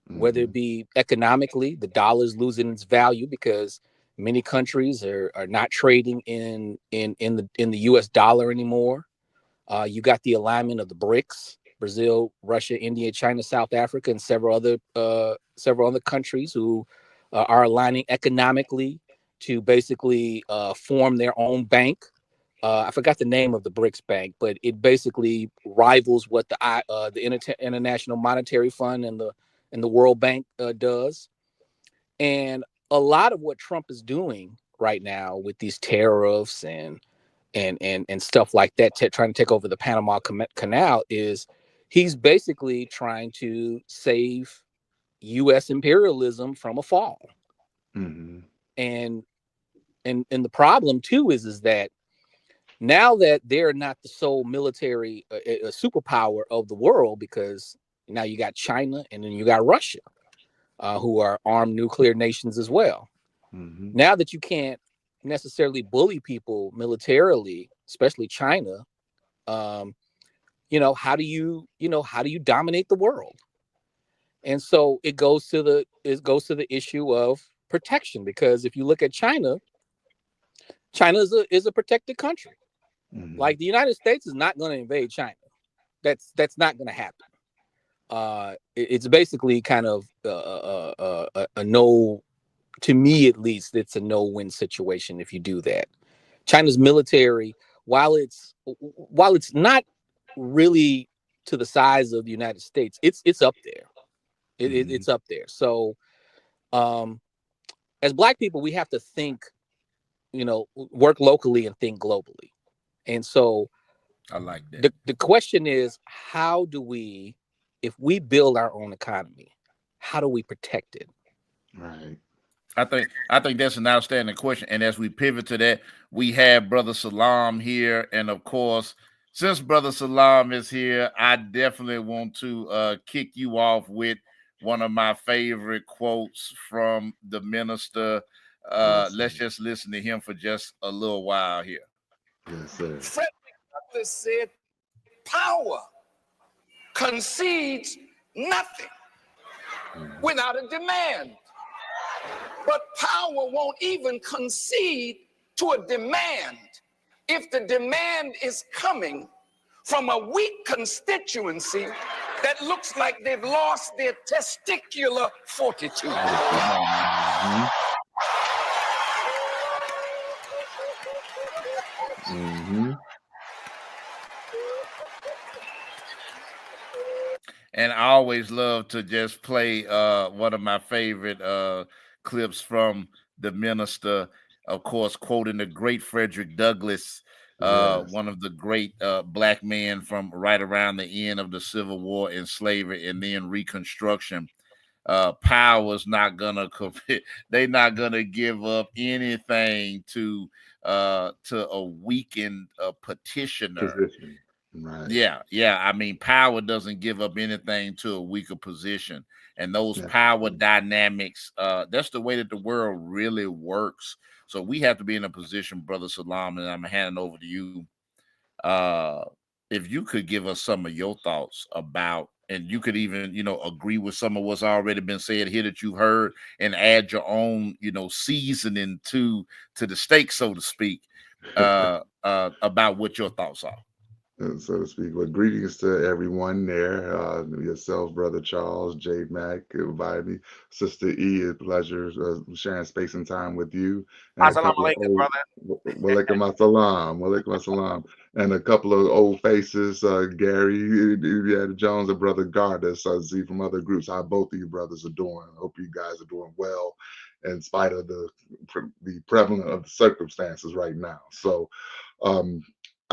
whether it be economically, the dollar is losing its value because many countries are not trading in the US dollar anymore. You got the alignment of the BRICS: Brazil, Russia, India, China, South Africa, and several other countries who are aligning economically to basically form their own bank. I forgot the name of the BRICS bank, but it basically rivals what the International Monetary Fund and the World Bank does. And a lot of what Trump is doing right now with these tariffs and stuff like that, trying to take over the Panama Canal, is he's basically trying to save U.S. imperialism from a fall. Mm-hmm. And the problem too is that now that they're not the sole military superpower of the world, because now you got China and then you got Russia, who are armed nuclear nations as well. Mm-hmm. Now that you can't necessarily bully people militarily, especially China, how do you dominate the world? And so it goes to the issue of protection, because if you look at China is a protected country. Mm-hmm. Like the United States is not going to invade China. That's not going to happen. It's basically kind of a no, to me at least, it's a no-win situation if you do that. China's military, while it's not really to the size of the United States, it's up there. It's up there. So, as Black people, we have to think, work locally and think globally. And so, I like that. The question is, how do we, if we build our own economy, how do we protect it? Right. I think that's an outstanding question. And as we pivot to that, we have Brother Salam here. And of course, since Brother Salam is here, I definitely want to kick you off with one of my favorite quotes from the minister. Let's just listen to him for just a little while here. Yes, sir. Frederick Douglass said, power concedes nothing without a demand. But power won't even concede to a demand if the demand is coming from a weak constituency that looks like they've lost their testicular fortitude. Mm-hmm. Mm-hmm. And I always love to just play one of my favorite clips from the minister, of course, quoting the great Frederick Douglass, one of the great Black men from right around the end of the Civil War and slavery and then Reconstruction. Power is not gonna they're not gonna give up anything to a weakened petitioner. Right. Yeah. I mean, power doesn't give up anything to a weaker position, and those power dynamics. That's the way that the world really works. So we have to be in a position, Brother Salam, and I'm handing over to you. If you could give us some of your thoughts about, and you could even, agree with some of what's already been said here that you've heard, and add your own, seasoning to the steak, so to speak, about what your thoughts are. So to speak. Well, greetings to everyone there. Yourself, Brother Charles, J Mac, invited me. Sister E, a pleasure sharing space and time with you. And Assalamu alaikum, brother. Walaikum assalam. And a couple of old faces, Gary, Indiana Jones, and Brother Gardus, I see from other groups. How both of you brothers are doing. I hope you guys are doing well in spite of the prevalence of the circumstances right now. So,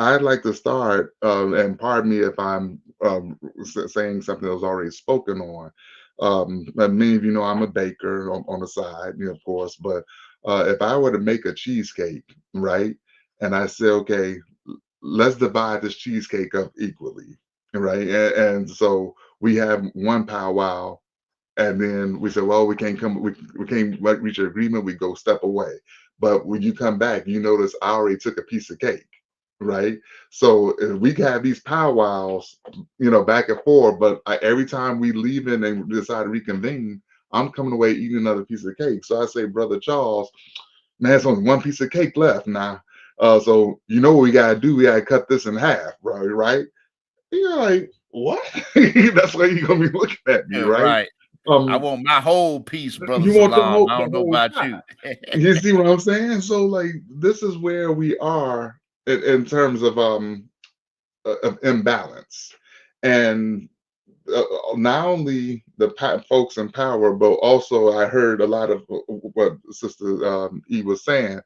I'd like to start, and pardon me if I'm saying something that was already spoken on. Many of you know I'm a baker on the side, of course, but if I were to make a cheesecake, right, and I say, okay, let's divide this cheesecake up equally, right, and so we have one powwow, and then we say, well, we can't reach an agreement, we go step away. But when you come back, you notice I already took a piece of cake. Right. So we have these powwows, back and forth, but every time we leave in and decide to reconvene, I'm coming away eating another piece of cake. So I say, Brother Charles, man, it's only one piece of cake left now. So what we gotta do? We gotta cut this in half, right? You're like, what? That's why you're gonna be looking at me, right? I want my whole piece, brother You want Salam. I the don't know whole about pie. you. You see what I'm saying? So like this is where we are in terms of imbalance, and not only the folks in power, but also I heard a lot of what Sister E was saying.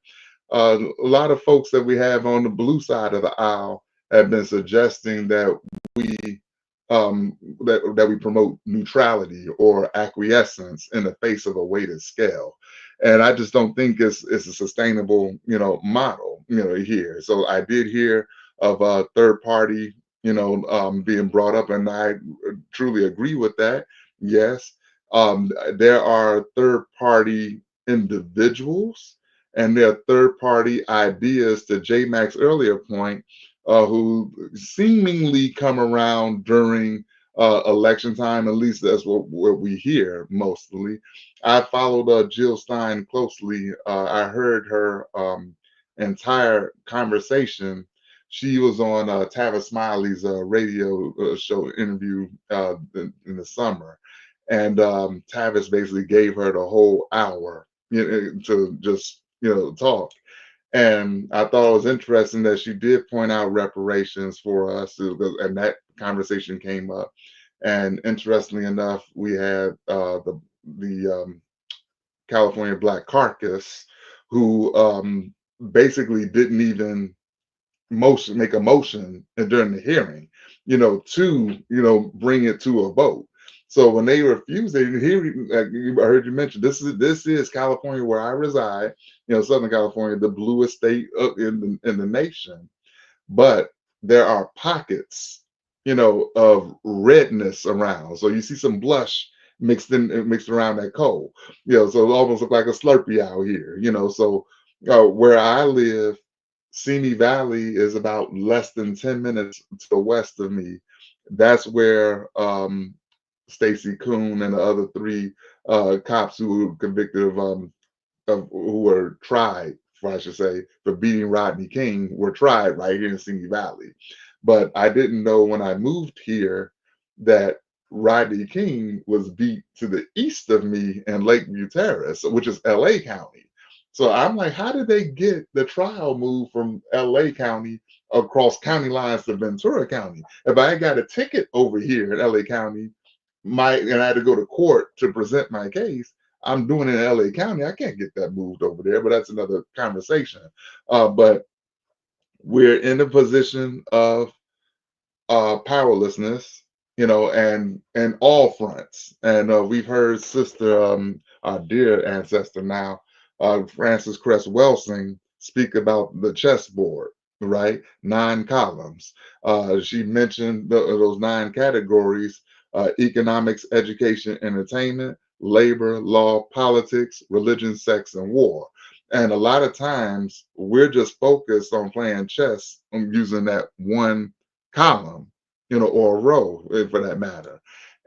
A lot of folks that we have on the blue side of the aisle have been suggesting that we that we promote neutrality or acquiescence in the face of a weighted scale, and I just don't think it's a sustainable model here. So I did hear of a third party being brought up, and I truly agree with that. Yes, there are third party individuals and there are third party ideas, to J Mac's earlier point, who seemingly come around during election time. At least that's what we hear mostly. I followed Jill Stein closely. I heard her entire conversation. She was on Tavis Smiley's radio show interview in the summer, and Tavis basically gave her the whole hour to just talk. And I thought it was interesting that she did point out reparations for us, and that conversation came up. And interestingly enough, we had the California Black Caucus, who basically didn't even make a motion during the hearing, to bring it to a vote. So when they refused, I heard you mention this is California, where I reside, Southern California, the bluest state in the nation. But there are pockets, of redness around. So you see some blush mixed around that coal, so it almost look like a Slurpee out here, So where I live, Simi Valley is about less than 10 minutes to the west of me. That's where Stacy Coon and the other three cops who were convicted who were tried, I should say, for beating Rodney King were tried right here in Simi Valley. But I didn't know when I moved here that Rodney King was beat to the east of me in Lakeview Terrace, which is LA County. So I'm like, how did they get the trial moved from LA County across county lines to Ventura County? If I got a ticket over here in LA County, and I had to go to court to present my case, I'm doing it in LA County. I can't get that moved over there, but that's another conversation. But we're in a position of powerlessness, and all fronts. And we've heard Sister, our dear ancestor now, Frances Cress Welsing, speak about the chessboard, right? 9 columns. She mentioned those 9 categories: economics, education, entertainment, labor, law, politics, religion, sex, and war. And a lot of times we're just focused on playing chess and using that one column, or a row for that matter.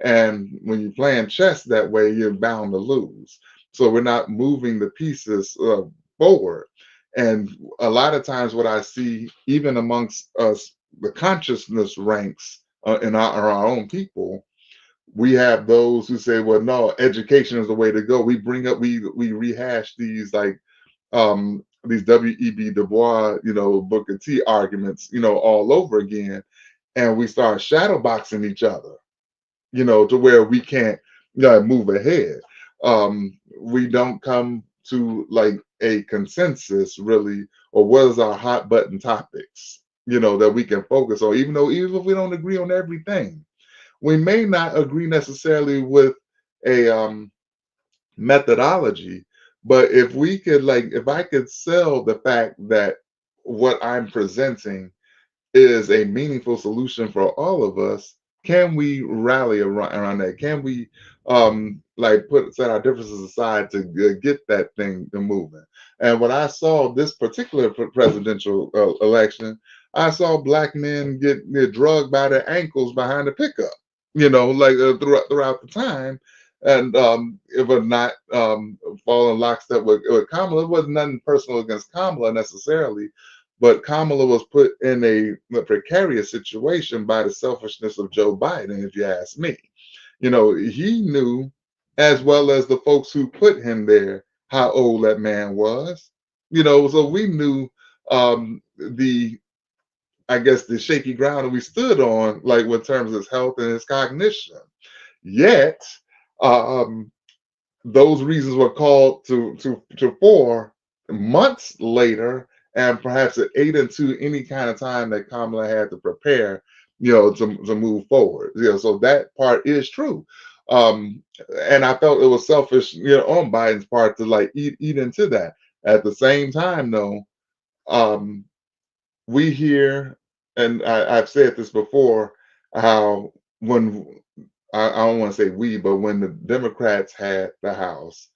And when you're playing chess that way, you're bound to lose. So we're not moving the pieces forward. And a lot of times, what I see, even amongst us, the consciousness ranks in our own people, we have those who say, well, no, education is the way to go. We rehash these these W.E.B. Du Bois, Booker T arguments, all over again. And we start shadowboxing each other, to where we can't move ahead. We don't come to like a consensus really, or what is our hot button topics, that we can focus on, even if we don't agree on everything. We may not agree necessarily with a methodology, but if I could sell the fact that what I'm presenting is a meaningful solution for all of us, can we rally around that? Can we set our differences aside to get that thing moving? And when I saw this particular presidential election, I saw Black men get drugged by their ankles behind a pickup, throughout the time. And it was not falling lockstep with Kamala. It wasn't nothing personal against Kamala necessarily, but Kamala was put in a precarious situation by the selfishness of Joe Biden, if you ask me. He knew as well as the folks who put him there, how old that man was. So we knew the I guess the shaky ground that we stood on, like in terms of his health and his cognition. Yet, um, those reasons were called to fore months later, and perhaps it ate into any kind of time that Kamala had to prepare, to move forward. So that part is true. Um, and I felt it was selfish, on Biden's part to like eat into that. At the same time, though, um, we hear, and I've said this before, how when I don't want to say we, but when the Democrats had the House,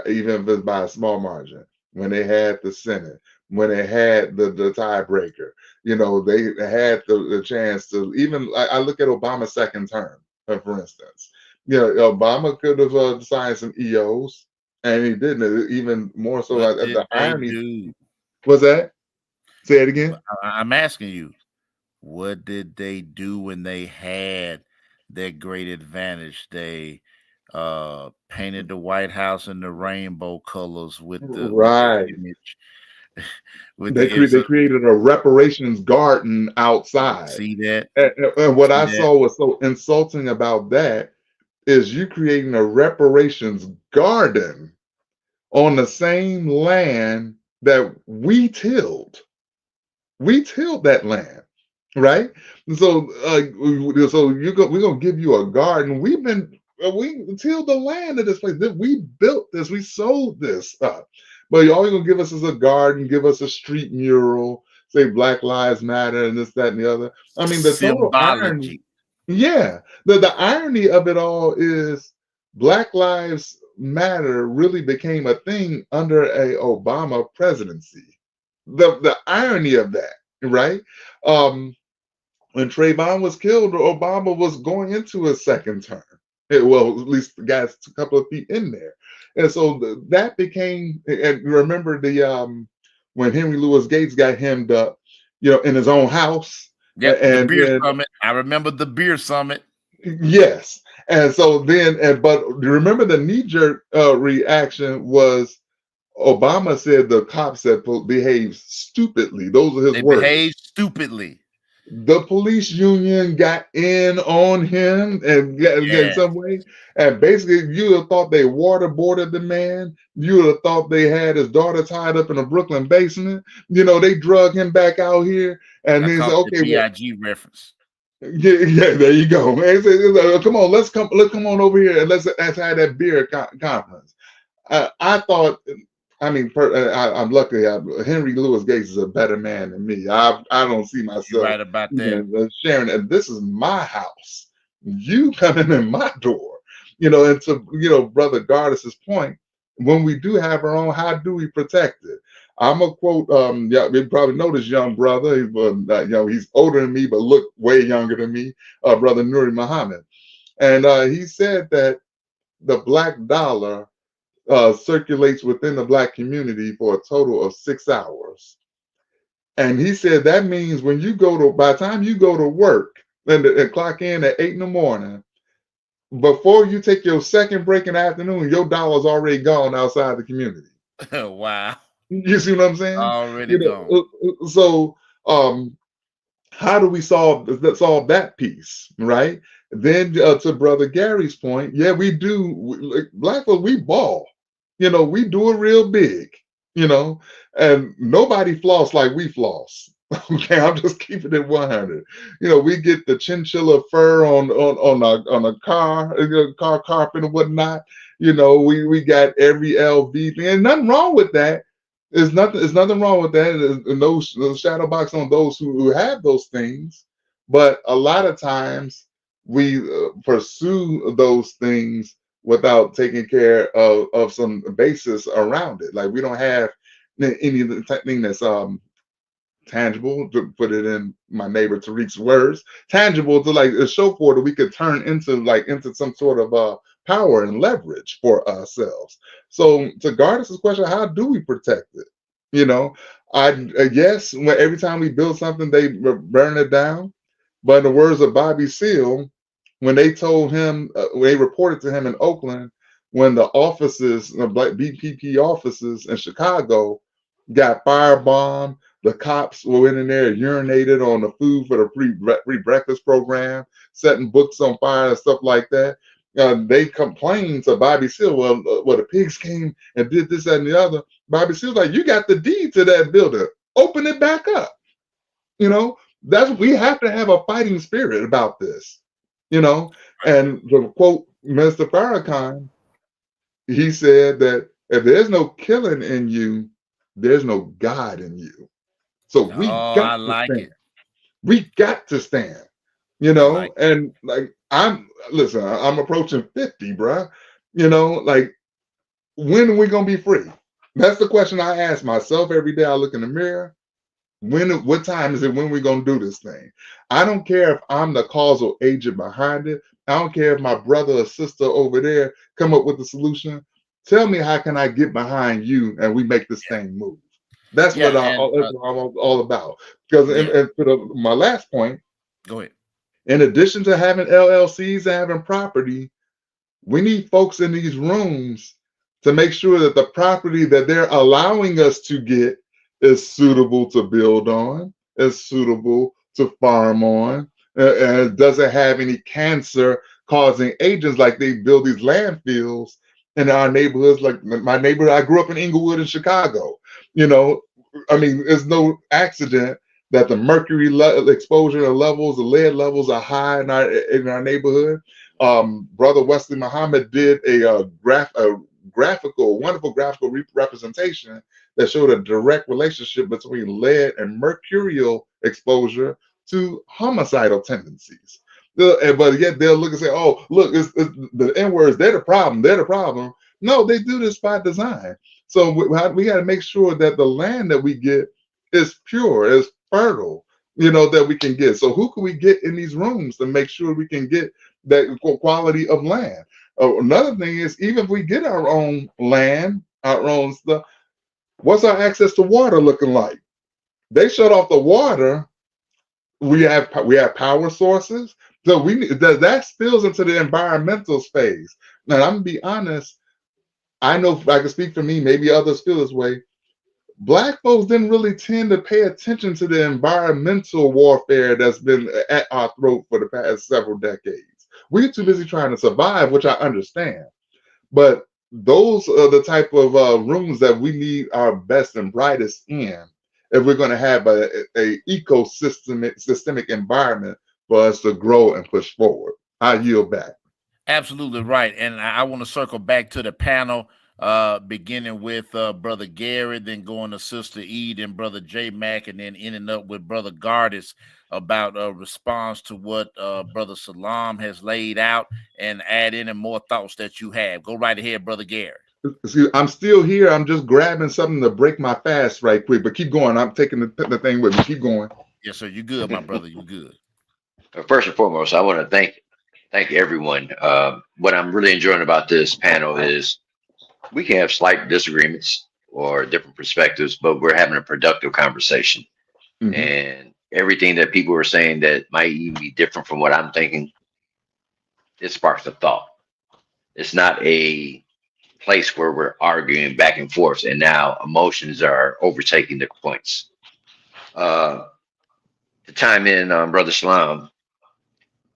even if it's by a small margin, when they had the Senate, when they had the tiebreaker, they had the chance to even. I look at Obama's second term, for instance. Obama could have signed some EOs, and he didn't. Even more so, What did the they irony do? was that. Say it again. I'm asking you, what did they do when they had their great advantage? They painted the White House in the rainbow colors with the Right. image. With They, the image. they created a reparations garden outside. See that? And what See I that? saw was so insulting about that is you creating a reparations garden on the same land that we tilled. We tilled that land, right? So, we're gonna give you a garden. We tilled the land of this place. We built this. We sold this up. But all you're gonna give us is a garden. Give us a street mural. Say Black Lives Matter and this, that, and the other. I mean, the total irony. Symbology. Yeah, the irony of it all is Black Lives Matter really became a thing under a Obama presidency. The irony of that, right? When Trayvon was killed, Obama was going into his second term. Well, at least the guy's a couple of feet in there, and so that became. And remember when Henry Louis Gates got hemmed up, in his own house, Yep, the and beer then summit. I remember the beer summit. yes, and so but remember the knee-jerk reaction was Obama said the cops had behaved stupidly. Those are his They words. behaved stupidly. The police union got in on him and in some way, and basically you would have thought they waterboarded the man. You would have thought they had his daughter tied up in a Brooklyn basement. They drug him back out here, and I then said, caught the "Okay, well, BIG reference. yeah, there you go." And said, "Come on, let's come on over here and let's have that beer conference." I thought. I mean, I'm lucky. Henry Louis Gates is a better man than me. I don't see myself You're right about that. sharing it. This is my house. You coming in my door. And to Brother Gardis's point, when we do have our own, how do we protect it? I'm gonna quote. Yeah, you probably know this young brother. He's older than me, but look way younger than me. Brother Nuri Muhammad, and he said that the black dollar circulates within the black community for a total of 6 hours. And he said that means by the time you go to work and clock in at 8 in the morning, before you take your second break in the afternoon, your dollar's already gone outside the community. Wow. You see what I'm saying? Already gone. So how do we solve that piece, right? Then to Brother Gary's point, yeah, we do. Black folks, we ball. We do it real big. And nobody floss like we floss. Okay, I'm just keeping it 100. We get the chinchilla fur on a car, car carpet and whatnot. We got every LV thing, and nothing wrong with that. There's nothing wrong with that. And no shadow box on those who have those things. But a lot of times we pursue those things without taking care of some basis around it. Like we don't have anything that's tangible, to put it in my neighbor Tariq's words, tangible to like show for that we could turn into some sort of power and leverage for ourselves. So to Gardis's question, how do we protect it? Yes, every time we build something, they burn it down. But in the words of Bobby Seale, when they told him, when they reported to him in Oakland, when the offices, the black BPP offices in Chicago got firebombed. The cops were in there, urinated on the food for the free breakfast program, setting books on fire and stuff like that. They complained to Bobby Seale, well, the pigs came and did this, that, and the other. Bobby Seale's like, you got the deed to that building. Open it back up. You know, we have to have a fighting spirit about this. You know, and to quote Mr. Farrakhan, he said that if there's no killing in you, there's no God in you. So we Oh, got I to like stand. it. We got to stand. You I know, like it. and like I'm approaching 50, bruh. You know, like when are we gonna be free? That's the question I ask myself every day. I look in the mirror. What time is it when we're gonna do this thing? I don't care if I'm the causal agent behind it. I don't care if my brother or sister over there come up with the solution. Tell me, how can I get behind you and we make this thing move? That's Yeah, what and that's what I'm all about. Because yeah, and for my last point, go ahead. in addition to having LLCs and having property, we need folks in these rooms to make sure that the property that they're allowing us to get is suitable to build on, is suitable to farm on, and it doesn't have any cancer causing agents like they build these landfills in our neighborhoods. Like my neighborhood, I grew up in Inglewood in Chicago. You know, I mean, there's no accident that the mercury exposure levels, the lead levels are high in our neighborhood. Brother Wesley Muhammad did a wonderful graphical representation that showed a direct relationship between lead and mercurial exposure to homicidal tendencies. But yet they'll look and say, "Oh, look, it's the N words. They're the problem. They're the problem." No, they do this by design. So we got to make sure that the land that we get is pure, is fertile, you know, that we can get. So who can we get in these rooms to make sure we can get that quality of land? Another thing is, even if we get our own land, our own stuff, what's our access to water looking like? They shut off the water. We have power sources, so that spills into the environmental space. Now, I'm gonna be honest. I know I can speak for me. Maybe others feel this way. Black folks didn't really tend to pay attention to the environmental warfare that's been at our throat for the past several decades. We're too busy trying to survive, which I understand. But those are the type of rooms that we need our best and brightest in if we're going to have a systemic environment for us to grow and push forward. I yield back. Absolutely right. And I want to circle back to the panel, beginning with Brother Gary, then going to Sister E, then Brother J Mac, and then ending up with Brother Gardis about a response to what Brother Salam has laid out, and add any more thoughts that you have. Go right ahead, Brother Gary. See, I'm still here. I'm just grabbing something to break my fast right quick, but keep going. I'm taking the thing with me. Keep going. Yes, sir. You good, my brother. You good. First and foremost, I want to thank everyone. What I'm really enjoying about this panel is we can have slight disagreements or different perspectives, but we're having a productive conversation. Mm-hmm. And everything that people are saying that might even be different from what I'm thinking, it sparks a thought. It's not a place where we're arguing back and forth and now emotions are overtaking the points. To chime in, Brother Salam,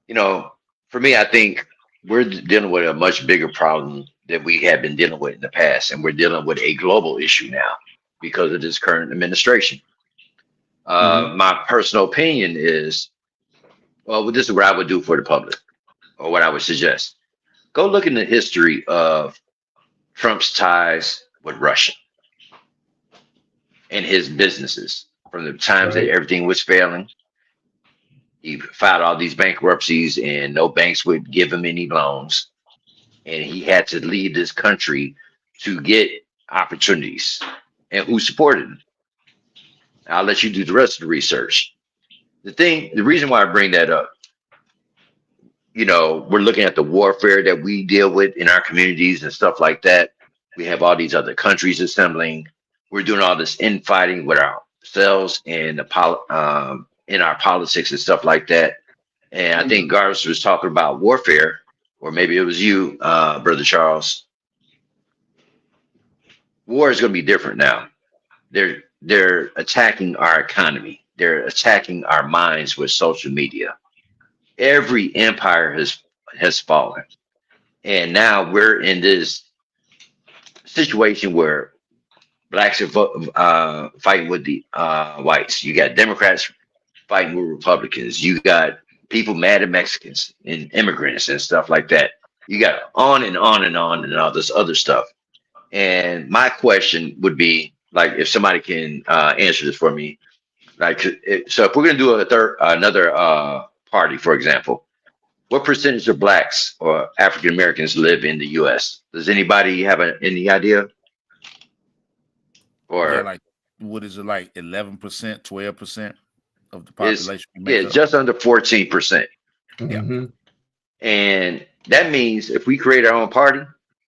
you know, for me, I think we're dealing with a much bigger problem that we have been dealing with in the past, and we're dealing with a global issue now because of this current administration. My personal opinion is, well, this is what I would do for the public, or what I would suggest. Go look in the history of Trump's ties with Russia and his businesses from the times that everything was failing. He filed all these bankruptcies and no banks would give him any loans. And he had to leave this country to get opportunities. And who supported him? I'll let you do the rest of the research. The reason why I bring that up, you know, we're looking at the warfare that we deal with in our communities and stuff like that. We have all these other countries assembling. We're doing all this infighting with ourselves and in our politics and stuff like that. And I think Garvis was talking about warfare, or maybe it was you, Brother Charles. war is going to be different now. They're attacking our economy. They're attacking our minds with social media. Every empire has fallen, and now we're in this situation where blacks are fighting with the whites. You got Democrats fighting with Republicans. You got people mad at Mexicans and immigrants and stuff like that. You got on and on and on and all this other stuff. And my question would be, like, if somebody can answer this for me, like, so if we're going to do another party, for example, what percentage of blacks or African Americans live in the U.S.? Does anybody have any idea? Or yeah, like, what is it, like 11%, 12% of the population? Just under 14%. Mm-hmm. And that means if we create our own party,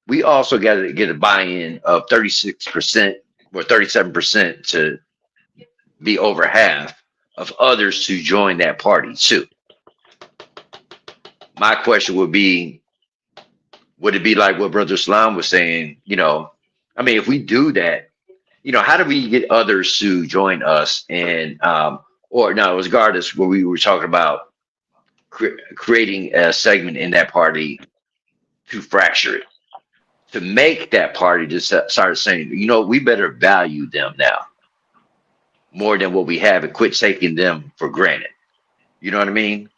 we also got to get a buy-in of 36% or 37% to be over half of others to join that party too. My question would be, would it be like what Brother Islam was saying? You know, I mean, if we do that, you know, how do we get others to join us? And or no, it was Gardis where we were talking about creating a segment in that party to fracture it, to make that party just start saying, you know, we better value them now more than what we have and quit taking them for granted. You know what I mean?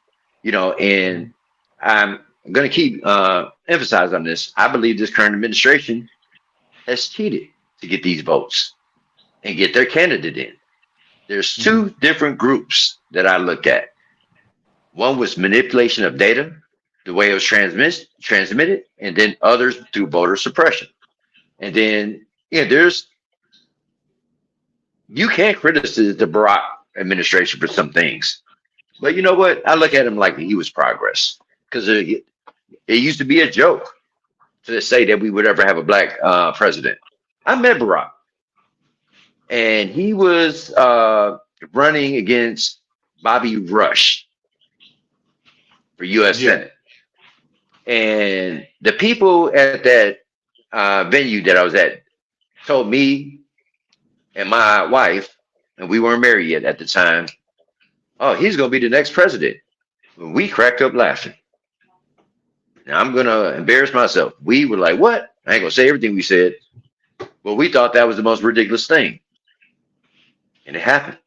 You know, and I'm going to keep emphasizing on this. I believe this current administration has cheated to get these votes and get their candidate in. There's two different groups that I look at. One was manipulation of data, the way it was transmitted, and then others through voter suppression. And then, yeah, you can't criticize the Barack administration for some things. But you know what? I look at him like he was progress, because it used to be a joke to say that we would ever have a black president. I met Barack, and he was running against Bobby Rush for U.S. Senate. And the people at that venue that I was at told me and my wife, and we weren't married yet at the time, oh, he's going to be the next president. We cracked up laughing. Now I'm going to embarrass myself. We were like, what? I ain't going to say everything we said. But we thought that was the most ridiculous thing. And it happened.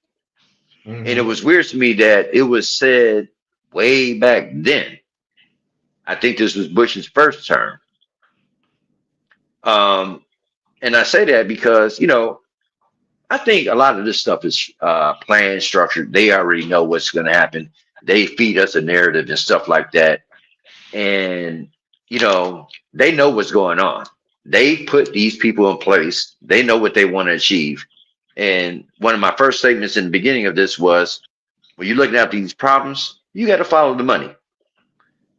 Mm-hmm. And it was weird to me that it was said way back then. I think this was Bush's first term. And I say that because, you know, I think a lot of this stuff is planned, structured. They already know what's going to happen. They feed us a narrative and stuff like that. And, you know, they know what's going on. They put these people in place. They know what they want to achieve. And one of my first statements in the beginning of this was, when you're looking at these problems, you got to follow the money.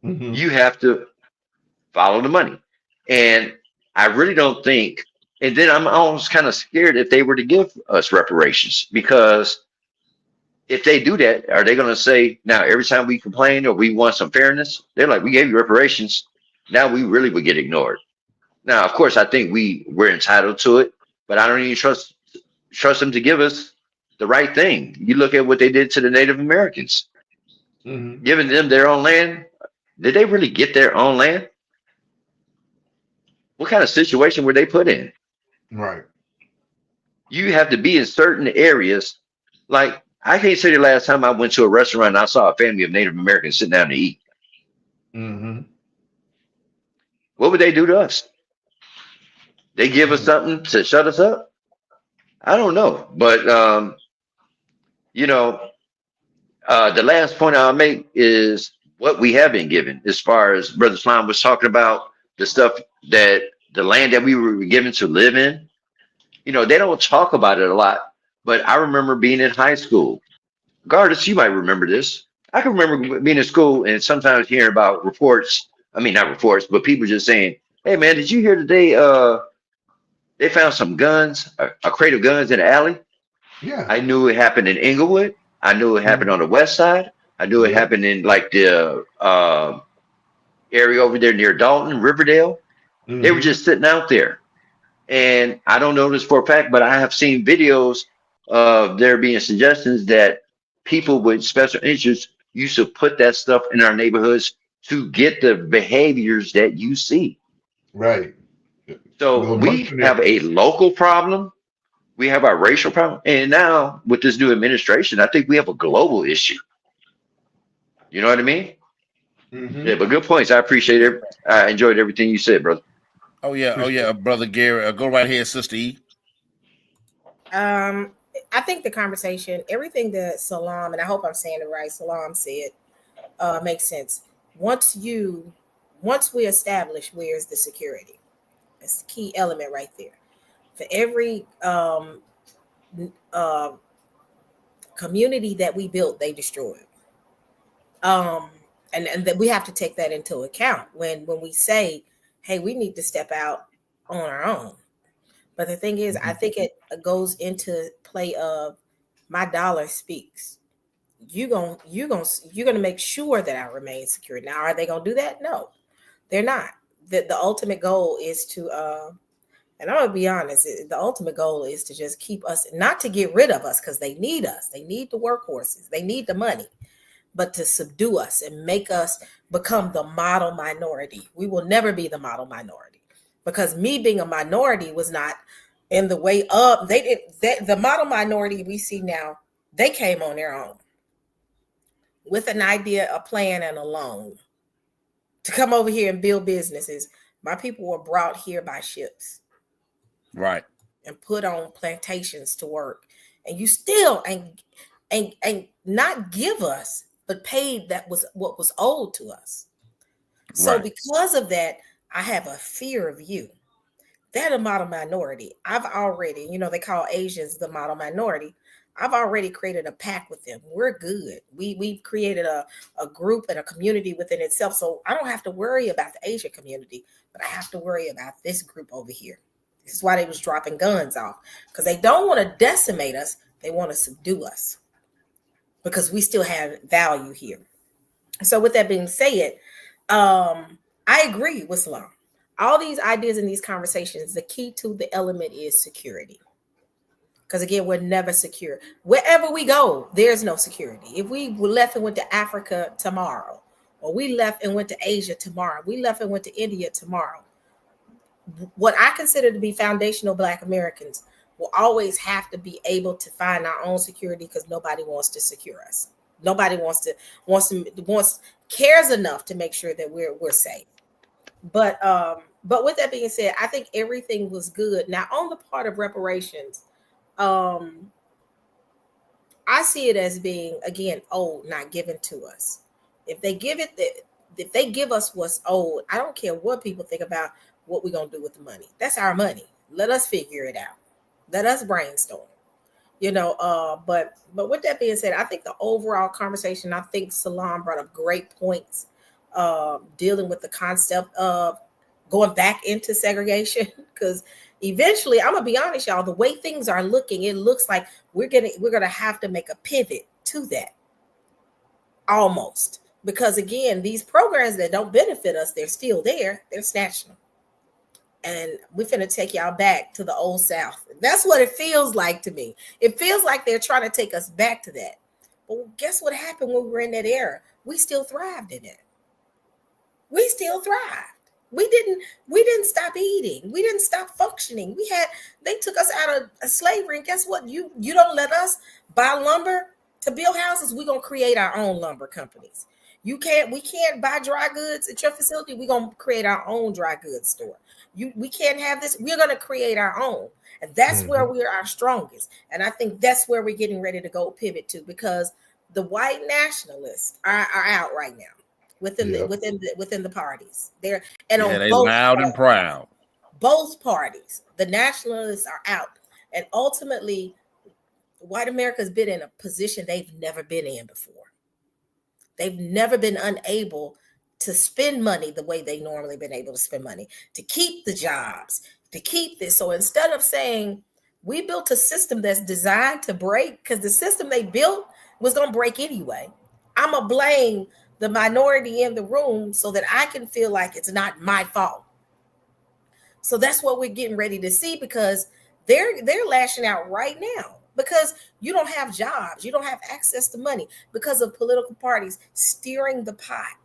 Mm-hmm. You have to follow the money. And I really don't think, and then I'm almost kind of scared if they were to give us reparations, because if they do that, are they going to say, now every time we complain or we want some fairness, they're like, we gave you reparations. Now we really would get ignored. Now, of course, I think we're entitled to it, but I don't even trust them to give us the right thing. You look at what they did to the Native Americans, mm-hmm. giving them their own land. Did they really get their own land? What kind of situation were they put in? Right. You have to be in certain areas. Like, I can't say the last time I went to a restaurant and I saw a family of Native Americans sitting down to eat. Mm-hmm. What would they do to us? They give us something to shut us up? I don't know. But, you know, the last point I'll make is what we have been given, as far as Brother Islam was talking about, the stuff that the land that we were given to live in. You know, they don't talk about it a lot, but I remember being in high school. Gardis, you might remember this. I can remember being in school and sometimes hearing about reports. I mean, not reports, but people just saying, hey, man, did you hear today they found some guns, a crate of guns in the alley? Yeah. I knew it happened in Inglewood. I knew it happened on the west side. I knew it happened in like the area over there near Dalton, Riverdale. Mm-hmm. They were just sitting out there. And I don't know this for a fact, but I have seen videos of there being suggestions that people with special interests used to put that stuff in our neighborhoods to get the behaviors that you see. Right. So Well, we money. have a local problem, we have our racial problem, and now with this new administration, I think we have a global issue. You know what I mean? Mm-hmm. Yeah, but good points. I appreciate it. I enjoyed everything you said, brother. Oh yeah, brother Gary. Go right ahead, Sister E. I think the conversation, everything that Salam, and I hope I'm saying it right, Salam said, makes sense. Once we establish where's the security, it's the key element right there. For every community that we built, they destroyed. And that we have to take that into account when we say, hey, we need to step out on our own. But the thing is, I think it goes into play of my dollar speaks. You're gonna make sure that I remain secure. Now, are they gonna do that? No, they're not. The ultimate goal is to and I'm gonna be honest, the ultimate goal is to just keep us, not to get rid of us, because they need us. They need the workhorses, they need the money, but to subdue us and make us become the model minority. We will never be the model minority, because me being a minority was not in the way up. The model minority we see now, they came on their own with an idea, a plan, and a loan to come over here and build businesses. My people were brought here by ships, right, and put on plantations to work, and you still and not give us, but paid that was what was owed to us. So right. because of that, I have a fear of you. That a model minority. I've already, they call Asians the model minority. I've already created a pact with them. We're good. We've created a group and a community within itself. So I don't have to worry about the Asian community, but I have to worry about this group over here. This is why they was dropping guns off, because they don't want to decimate us. They want to subdue us because we still have value here. So with that being said, I agree with Salam. All these ideas in these conversations, the key to the element is security. Because again, we're never secure. Wherever we go, there's no security. If we left and went to Africa tomorrow, or we left and went to Asia tomorrow, we left and went to India tomorrow, what I consider to be foundational Black Americans will always have to be able to find our own security, because nobody wants to secure us. Nobody cares enough to make sure that we're safe. But with that being said, I think everything was good. Now, on the part of reparations, I see it as being, again, owed, not given to us. If they give us what's owed, I don't care what people think about what we're gonna do with the money. That's our money. Let us figure it out. Let us brainstorm. But with that being said, I think the overall conversation, I think Salam brought up great points, dealing with the concept of going back into segregation, because eventually, I'm gonna be honest, y'all, the way things are looking, it looks like we're gonna have to make a pivot to that, almost, because again, these programs that don't benefit us, they're still there, they're snatching them, and we're finna take y'all back to the old South. That's what it feels like to me. It feels like they're trying to take us back to that. But guess what happened when we were in that era? We still thrived in it. We still thrived. We didn't stop eating. We didn't stop functioning. They took us out of slavery, and guess what? You don't let us buy lumber to build houses. We're gonna create our own lumber companies. We can't buy dry goods at your facility. We're gonna create our own dry goods store. We can't have this. We're gonna create our own. And that's where we are our strongest. And I think that's where we're getting ready to go pivot to, because the white nationalists are out right now within the parties. They're they loud and proud. Both parties, the nationalists are out, and ultimately, white America's been in a position they've never been in before. They've never been unable to spend money the way they normally been able to spend money, to keep the jobs, to keep this. So instead of saying we built a system that's designed to break, because the system they built was going to break anyway, I'm going to blame the minority in the room so that I can feel like it's not my fault. So that's what we're getting ready to see, because they're lashing out right now because you don't have jobs, you don't have access to money because of political parties steering the pot.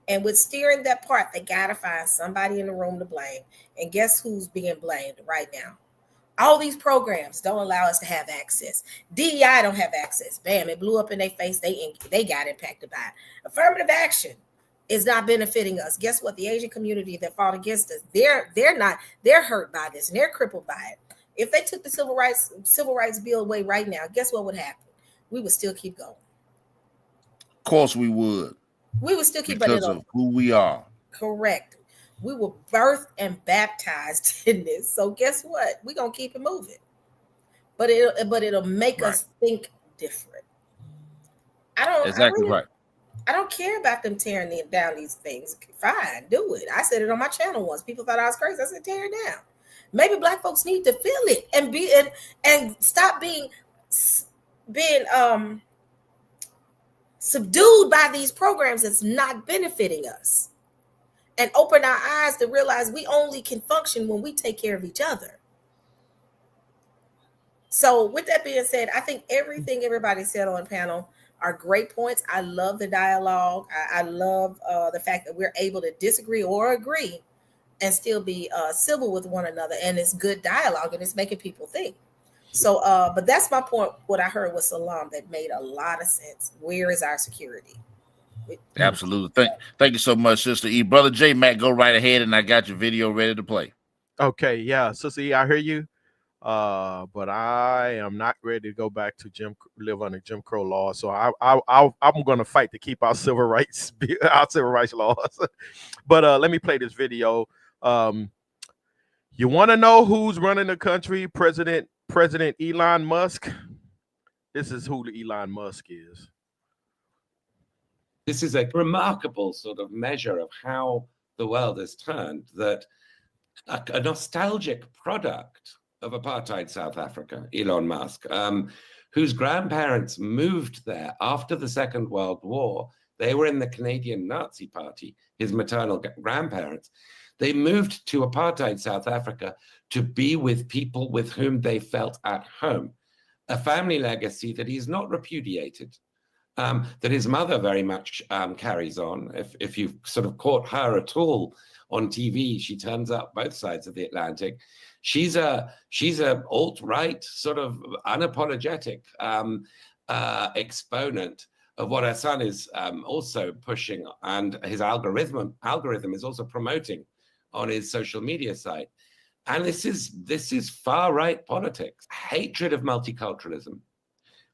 And with steering that part, they gotta find somebody in the room to blame. And guess who's being blamed right now? All these programs don't allow us to have access. DEI don't have access. Bam, it blew up in their face. They got impacted by it. Affirmative action is not benefiting us. Guess what? The Asian community that fought against us, they're hurt by this and they're crippled by it. If they took the civil rights bill away right now, guess what would happen? We would still keep going. Of course we would. We would still keep because of who we are. Correct. We were birthed and baptized in this. So guess what? We're gonna keep it moving. But it'll make us think different. Right. I don't care about them tearing down these things. Fine, do it. I said it on my channel once. People thought I was crazy. I said tear it down. Maybe Black folks need to feel it and stop being subdued by these programs that's not benefiting us, and open our eyes to realize we only can function when we take care of each other. So with that being said, I think everything everybody said on the panel are great points. I love the dialogue. I love the fact that we're able to disagree or agree and still be civil with one another. And it's good dialogue and it's making people think. So, but that's my point. What I heard with Salam that made a lot of sense. Where is our security? Absolutely. Thank you so much, Sister E. Brother J Mac, go right ahead, and I got your video ready to play. Okay, yeah, Sister E, I hear you. But I am not ready to go back to live under Jim Crow law. So I'm going to fight to keep our civil rights laws. But let me play this video. You want to know who's running the country? President Elon Musk. This is who Elon Musk is. This is a remarkable sort of measure of how the world has turned, that a nostalgic product of apartheid South Africa, Elon Musk, whose grandparents moved there after the Second World War. They were in the Canadian Nazi Party, his maternal grandparents. They moved to apartheid South Africa to be with people with whom they felt at home, a family legacy that he's not repudiated. That his mother very much carries on. If you've sort of caught her at all on TV, she turns up both sides of the Atlantic. She's a alt-right sort of unapologetic exponent of what her son is also pushing, and his algorithm is also promoting on his social media site. And this is far-right politics, hatred of multiculturalism.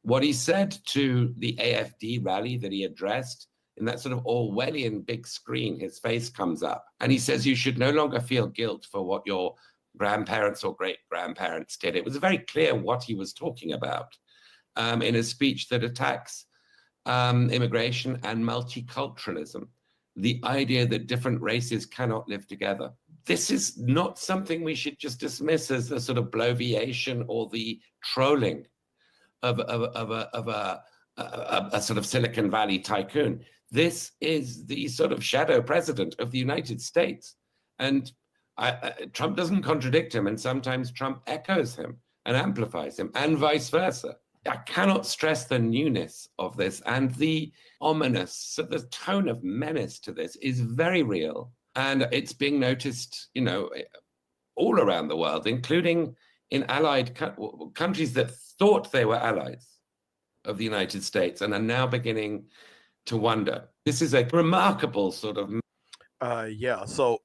What he said to the AFD rally that he addressed, in that sort of Orwellian big screen, his face comes up. And he says, you should no longer feel guilt for what your grandparents or great-grandparents did. It was very clear what he was talking about in a speech that attacks immigration and multiculturalism, the idea that different races cannot live together. This is not something we should just dismiss as the sort of bloviation or the trolling of a sort of Silicon Valley tycoon. This is the sort of shadow president of the United States. And Trump doesn't contradict him, and sometimes Trump echoes him and amplifies him, and vice versa. I cannot stress the newness of this, and the ominous, the tone of menace to this is very real. And it's being noticed, all around the world, including in allied countries that thought they were allies of the United States and are now beginning to wonder. This is a remarkable sort of... Yeah, so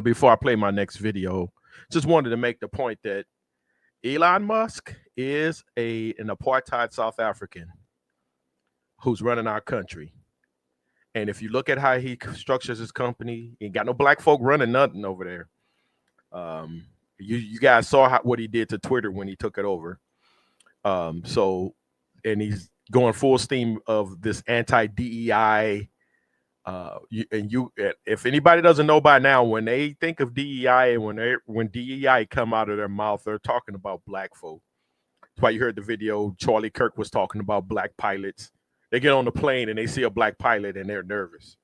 before I play my next video, just wanted to make the point that Elon Musk is an apartheid South African who's running our country. And if you look at how he structures his company, he ain't got no black folk running nothing over there. You guys saw what he did to Twitter when he took it over. And he's going full steam of this anti-DEI. If anybody doesn't know by now, when they think of DEI and when DEI come out of their mouth, they're talking about black folk. That's why you heard the video. Charlie Kirk was talking about black pilots. They get on the plane and they see a black pilot and they're nervous.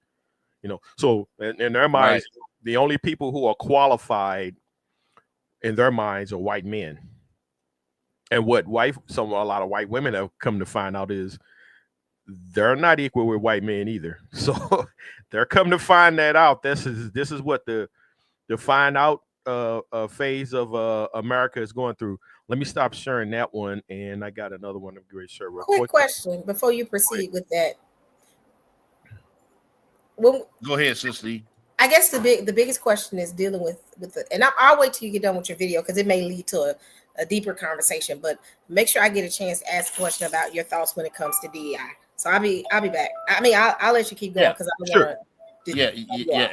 So in their minds, the only people who are qualified in their minds are white men. And what a lot of white women have come to find out is they're not equal with white men either. So they're coming to find that out. This is what the find out phase of America is going through. Let me stop sharing that one, and I got another one. I'm going to share real quick. Quick question before you proceed with that. Go ahead, Sister. I guess the biggest question is dealing with the, and I'll wait till you get done with your video because it may lead to a deeper conversation. But make sure I get a chance to ask a question about your thoughts when it comes to DEI. So I'll be back. I mean, I'll let you keep going because I don't want to. Yeah,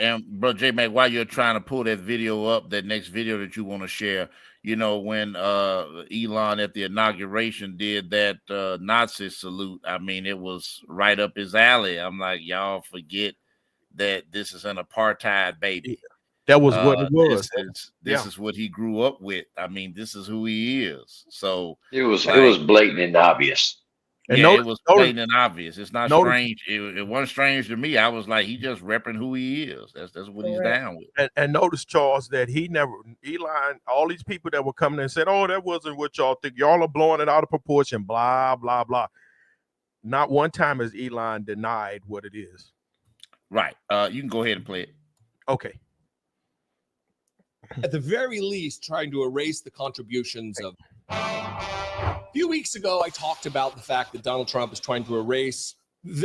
and bro, J Mac, while you're trying to pull that video up, that next video that you want to share, you know, when Elon at the inauguration did that Nazi salute, I mean, it was right up his alley. I'm like, y'all forget that this is an apartheid baby. That was what it was. This is what he grew up with. I mean, this is who he is. So it was blatant and obvious. And it was plain and obvious. It's not strange. It wasn't strange to me. I was like, he just repping who he is. That's what he's down with. And notice, Charles, that Elon, all these people that were coming and said, oh, that wasn't what y'all think. Y'all are blowing it out of proportion, blah, blah, blah. Not one time has Elon denied what it is. Right. You can go ahead and play it. Okay. At the very least, trying to erase the contributions of... A few weeks ago, I talked about the fact that Donald Trump is trying to erase,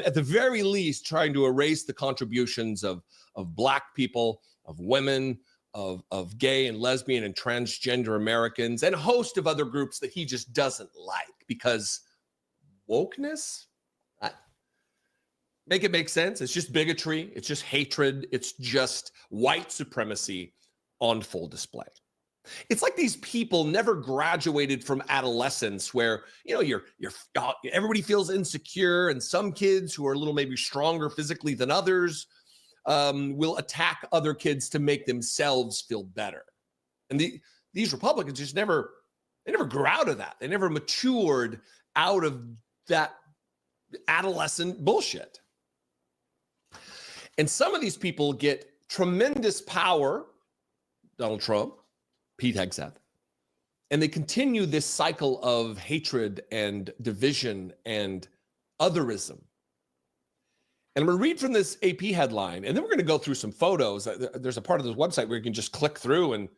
at the very least, trying to erase the contributions of Black people, of women, of gay and lesbian and transgender Americans, and a host of other groups that he just doesn't like because wokeness? Make it make sense. It's just bigotry. It's just hatred. It's just white supremacy on full display. It's like these people never graduated from adolescence where, you know, everybody feels insecure, and some kids who are a little maybe stronger physically than others will attack other kids to make themselves feel better. And these Republicans just never grew out of that. They never matured out of that adolescent bullshit. And some of these people get tremendous power, Donald Trump, Pete Hegseth, and they continue this cycle of hatred and division and otherism. And I'm going to read from this AP headline, and then we're going to go through some photos. There's a part of this website where you can just click through and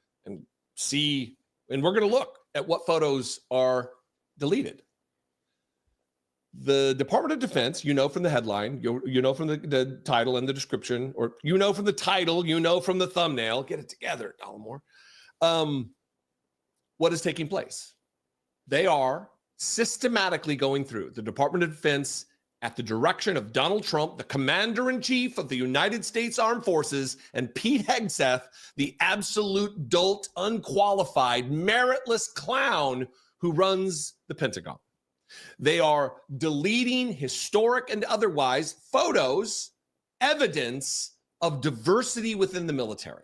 see, and we're going to look at what photos are deleted. The Department of Defense, you know from the headline, you know from the title and the description, or you know from the title, you know from the thumbnail. Get it together, Dollamore. What is taking place? They are systematically going through the Department of Defense at the direction of Donald Trump, the commander-in-chief of the United States Armed Forces, and Pete Hegseth, the absolute dolt, unqualified, meritless clown who runs the Pentagon. They are deleting historic and otherwise photos, evidence of diversity within the military.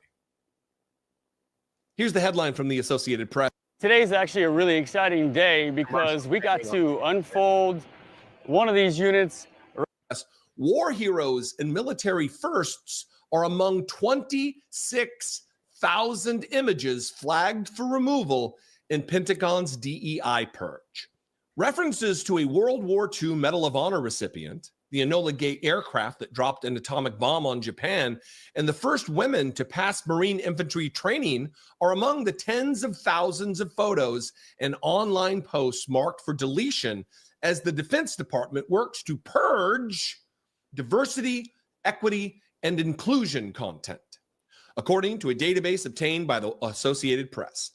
Here's the headline from the Associated Press. Today's actually a really exciting day because we got to unfold one of these units. War heroes and military firsts are among 26,000 images flagged for removal in Pentagon's DEI purge. References to a World War II Medal of Honor recipient, the Enola Gay aircraft that dropped an atomic bomb on Japan, and the first women to pass Marine infantry training are among the tens of thousands of photos and online posts marked for deletion as the Defense Department works to purge diversity, equity, and inclusion content, according to a database obtained by the Associated Press.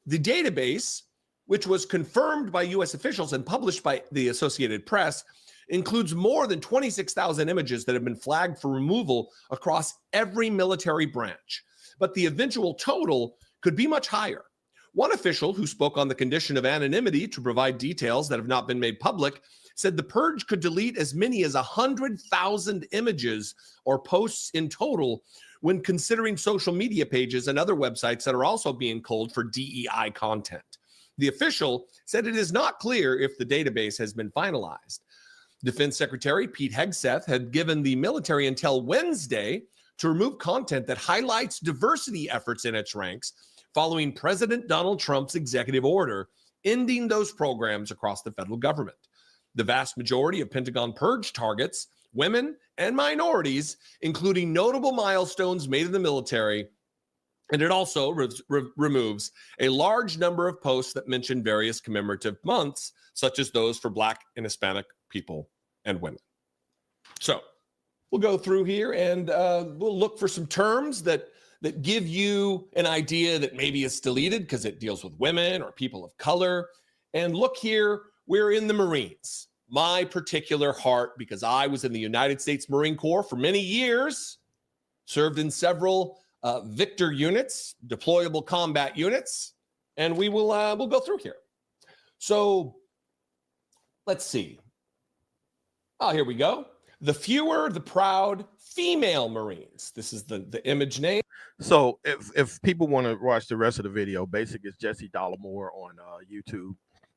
The database, which was confirmed by U.S. officials and published by the Associated Press, includes more than 26,000 images that have been flagged for removal across every military branch. But the eventual total could be much higher. One official who spoke on the condition of anonymity to provide details that have not been made public said the purge could delete as many as 100,000 images or posts in total when considering social media pages and other websites that are also being culled for DEI content. The official said it is not clear if the database has been finalized. Defense Secretary Pete Hegseth had given the military until Wednesday to remove content that highlights diversity efforts in its ranks following President Donald Trump's executive order ending those programs across the federal government. The vast majority of Pentagon purge targets women and minorities, including notable milestones made in the military, and it also removes a large number of posts that mention various commemorative months, such as those for Black and Hispanic people and women. So we'll go through here and we'll look for some terms that give you an idea that maybe it's deleted because it deals with women or people of color. And look here, we're in the Marines. My particular heart, because I was in the United States Marine Corps for many years, served in several Victor units, deployable combat units, and we'll go through here. So let's see. Oh, here we go. The fewer, the proud female Marines. This is the image name. So if people want to watch the rest of the video, basically it's Jesse Dollamore on YouTube.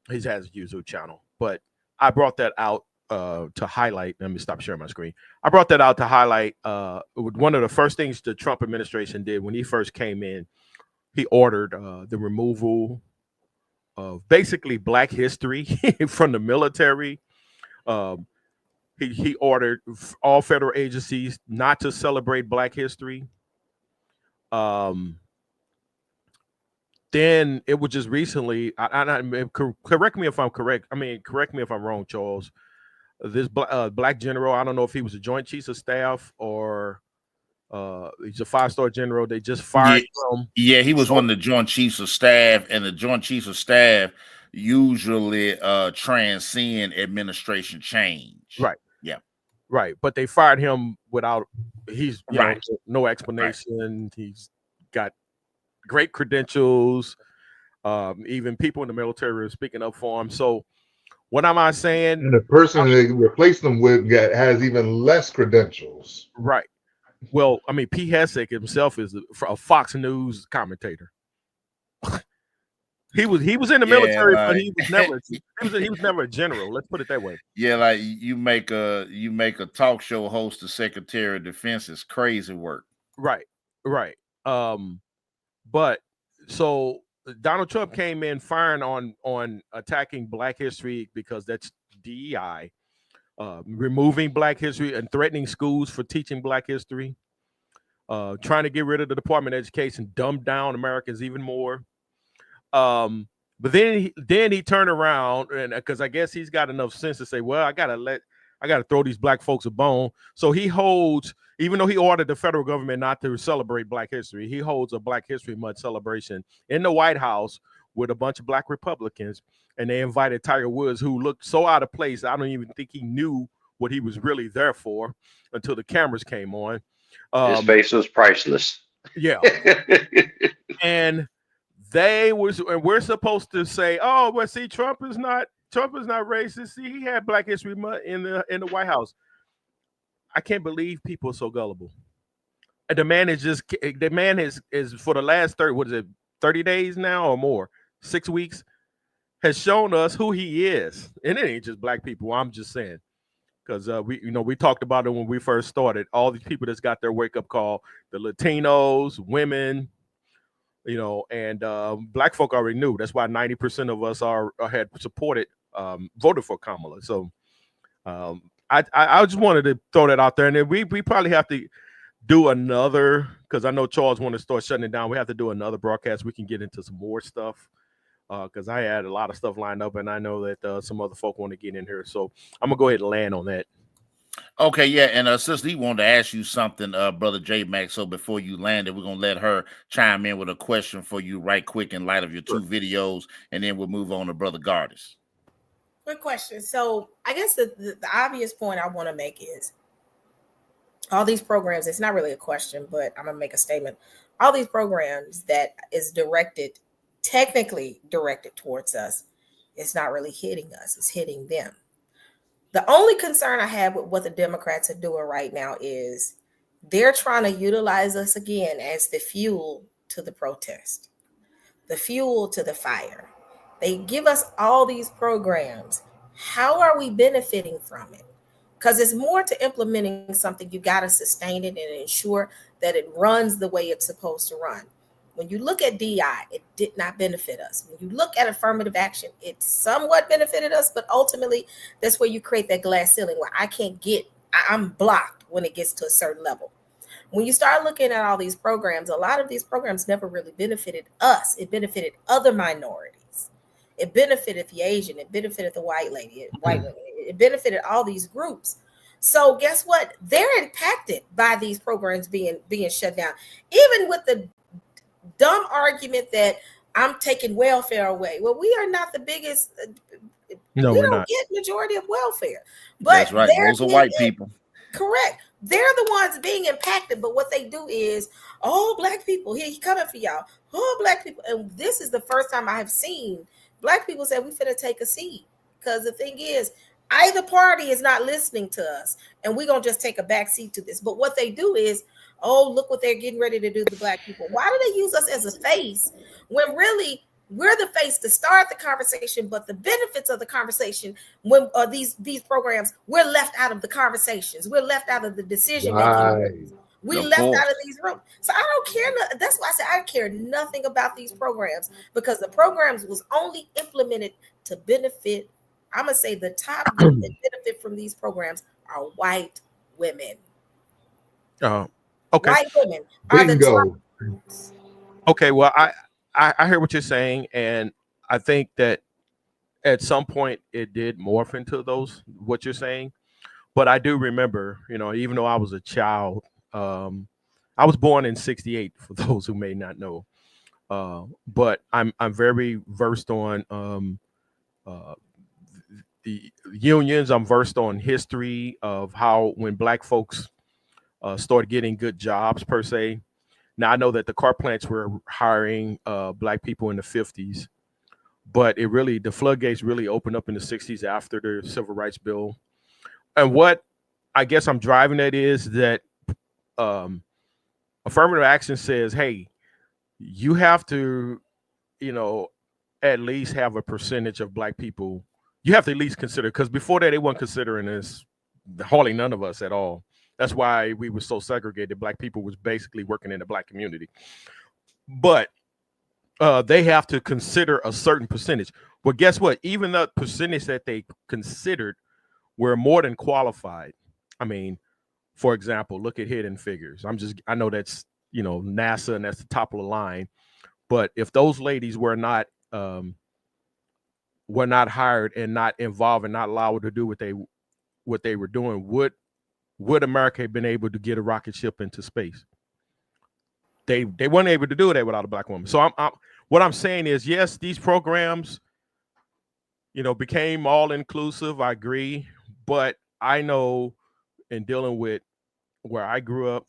He has a YouTube channel, but I brought that out to highlight. Let me stop sharing my screen. I brought that out to highlight one of the first things the Trump administration did when he first came in. He ordered the removal of basically Black history from the military. He ordered all federal agencies not to celebrate Black history. Then it was just recently. Correct me if I'm correct. I mean, correct me if I'm wrong, Charles. This Black general, I don't know if he was a Joint Chiefs of Staff or he's a 5-star general. They just fired him. Yeah, he was one of the Joint Chiefs of Staff, and the Joint Chiefs of Staff usually transcend administration change. Right. Yeah. Right. But they fired him without Right. No explanation. Right. He's got great credentials. Even people in the military are speaking up for him. So what am I saying? And the person they replaced them with has even less credentials. Right. Well, I mean, Pete Hessek himself is a Fox News commentator. He was in the military, but he was never a general. Let's put it that way. Yeah, like you make a talk show host, the Secretary of Defense is crazy work. Right. But so Donald Trump came in firing on attacking Black history because that's DEI, removing Black history and threatening schools for teaching Black history, trying to get rid of the Department of Education, dumb down Americans even more. But then he turned around, and because I guess he's got enough sense to say, well, I gotta throw these Black folks a bone. So he holds, even though he ordered the federal government not to celebrate Black history, he holds a Black History Month celebration in the White House with a bunch of Black Republicans, and they invited Tiger Woods, who looked so out of place. I don't even think he knew what he was really there for until the cameras came on. His face was priceless. Yeah. And we're supposed to say, oh, well, see, Trump is not racist. See, he had Black History Month in the White House. I can't believe people are so gullible. The man is for the last 30 days now or more, 6 weeks, has shown us who he is. And it ain't just Black people. I'm just saying. Because we talked about it when we first started. All these people that's got their wake-up call, the Latinos, women, and Black folk already knew. That's why 90% of us had supported, voted for Kamala. So I just wanted to throw that out there. And then we probably have to do another, because I know Charles want to start shutting it down. We have to do another broadcast. We can get into some more stuff, because I had a lot of stuff lined up, and I know that some other folk want to get in here. So I'm going to go ahead and land on that. Okay, yeah, and Sister Lee wanted to ask you something, Brother J Max. So before you landed, we're gonna let her chime in with a question for you right quick in light of your two videos, and then we'll move on to Brother Gardis. Good question. So I guess the obvious point I want to make is all these programs, it's not really a question, but I'm gonna make a statement. All these programs that is technically directed towards us, it's not really hitting us, it's hitting them. The only concern I have with what the Democrats are doing right now is they're trying to utilize us again as the fuel to the protest, the fuel to the fire. They give us all these programs. How are we benefiting from it? Because it's more to implementing something. You got to sustain it and ensure that it runs the way it's supposed to run. When you look at DI, it did not benefit us. When you look at affirmative action, it somewhat benefited us, but ultimately that's where you create that glass ceiling where I'm blocked when it gets to a certain level. When you start looking at all these programs, a lot of these programs never really benefited us. It benefited other minorities. It benefited the Asian. It benefited the white women. It benefited all these groups. So guess what? They're impacted by these programs being shut down. Even with the dumb argument that I'm taking welfare away. Well, we are not the biggest. No, we we're don't not. get majority of welfare. But That's right. Those are white people. Correct. They're the ones being impacted. But what they do is, oh, black people, he coming for y'all. Oh, black people. And this is the first time I have seen black people say we finna take a seat. Because the thing is, either party is not listening to us, and we're gonna just take a back seat to this. But what they do is, oh, look what they're getting ready to do to the black people. Why do they use us as a face when really we're the face to start the conversation, but the benefits of the conversation when these programs, we're left out of the conversations. We're left out of the decision making. We left out of these rooms. So I don't care. That's why I say I care nothing about these programs, because the programs was only implemented to benefit. I'm going to say the top group that benefit from these programs are white women. Okay. White women are the top groups. Okay, well, I hear what you're saying, and I think that at some point it did morph into what you're saying. But I do remember, even though I was a child, I was born in '68. For those who may not know, but I'm very versed on the unions. I'm versed on history of how when black folks started getting good jobs per se. Now I know that the car plants were hiring black people in the 50s, but the floodgates really opened up in the 60s after the Civil Rights Bill. And what I guess I'm driving at is that affirmative action says, hey, you have to, at least have a percentage of black people. You have to at least consider, because before that, they weren't considering this, hardly none of us at all. That's why we were so segregated. Black people was basically working in the black community. But they have to consider a certain percentage. Well, guess what? Even the percentage that they considered were more than qualified. I mean, for example, look at Hidden Figures. I know that's, NASA, and that's the top of the line. But if those ladies were not hired and not involved and not allowed to do what they were doing, would America have been able to get a rocket ship into space? They weren't able to do that without a black woman. So what I'm saying is, yes, these programs, became all inclusive. I agree, but I know in dealing with where I grew up,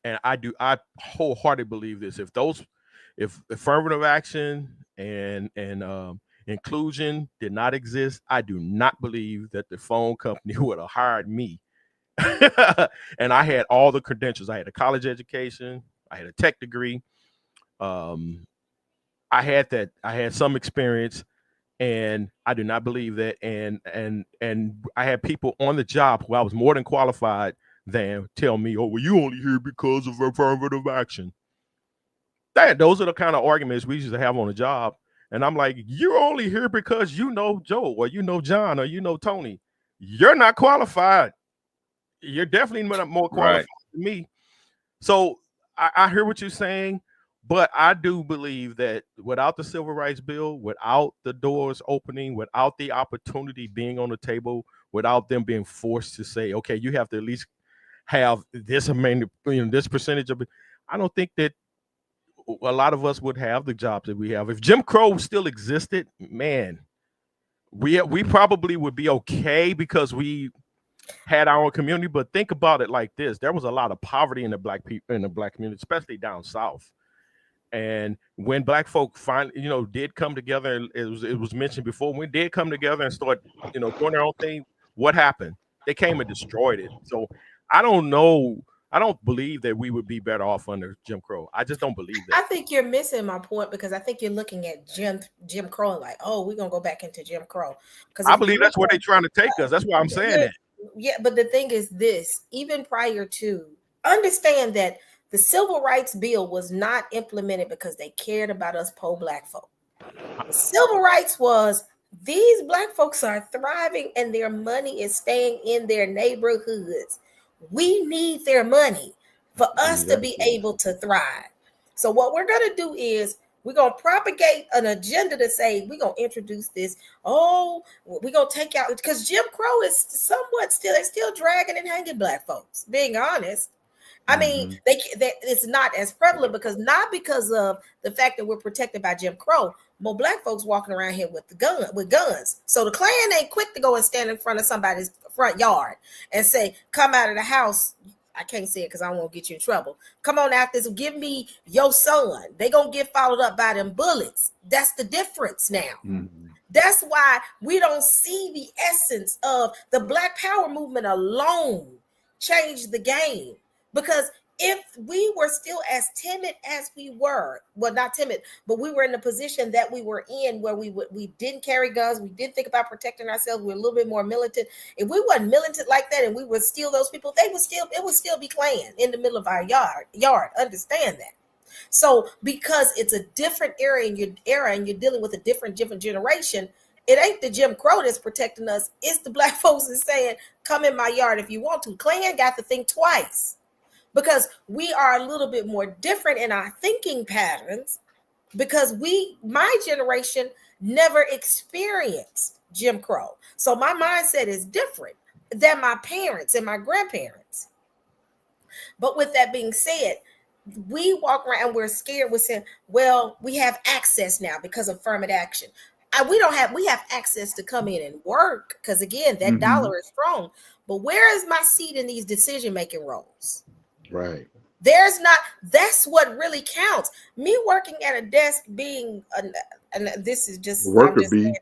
and I wholeheartedly believe this: if affirmative action and inclusion did not exist, I do not believe that the phone company would have hired me. And I had all the credentials. I had a college education. I had a tech degree. I had some experience, and I do not believe that. And I had people on the job who I was more than qualified than tell me, "Oh, well, you only here because of affirmative action." Those are the kind of arguments we used to have on the job. And I'm like, you're only here because you know Joe, or you know John, or you know Tony. You're not qualified. You're definitely more qualified than me. So I hear what you're saying, but I do believe that without the Civil Rights Bill, without the doors opening, without the opportunity being on the table, without them being forced to say, okay, you have to at least have this amount, this percentage of it, I don't think that a lot of us would have the jobs that we have. If Jim Crow still existed, man, we probably would be okay because we had our own community. But think about it like this: there was a lot of poverty in the black community, especially down south. And when black folk finally, did come together, and it was mentioned before, when they did come together and start, doing their own thing, what happened? They came and destroyed it. So I don't know. I don't believe that we would be better off under Jim Crow. I just don't believe that. I think you're missing my point, because I think you're looking at Jim Crow and like, oh, we're gonna go back into Jim Crow. Because I believe that's where they're trying to take us. That's why I'm saying that. Yeah, but the thing is this: even prior to, understand that The Civil Rights Bill was not implemented because they cared about us poor Black folk. The civil rights was these Black folks are thriving and their money is staying in their neighborhoods. We need their money for us to be able to thrive. So what we're going to do is we're going to propagate an agenda to say we're going to introduce this. Oh, we're going to take out, because Jim Crow is somewhat they're still dragging and hanging Black folks, being honest. I mean, it's not as prevalent because of the fact that we're protected by Jim Crow. More Black folks walking around here with guns. So the Klan ain't quick to go and stand in front of somebody's front yard and say, "Come out of the house." I can't say it because I won't get you in trouble. "Come on out this, give me your son." They gonna get followed up by them bullets. That's the difference now. That's why we don't see the essence of the Black Power movement alone change the game. Because if we were still as timid as we were, well, not timid, but we were in the position that we were in where we didn't carry guns, we didn't think about protecting ourselves, we were a little bit more militant. If we weren't militant like that and we were still those people, it would still be Klan in the middle of our yard. Understand that. So because it's a different era and you're dealing with a different generation, it ain't the Jim Crow that's protecting us. It's the Black folks that's saying, "Come in my yard if you want to." Klan got to think twice. Because we are a little bit more different in our thinking patterns, because my generation never experienced Jim Crow. So my mindset is different than my parents and my grandparents. But with that being said, we walk around and we're scared. We're saying, well, we have access now because of affirmative action. We have access to come in and work because, again, that dollar is strong. But where is my seat in these decision-making roles? Right. That's what really counts. Me working at a desk being, and this is just, Worker bee.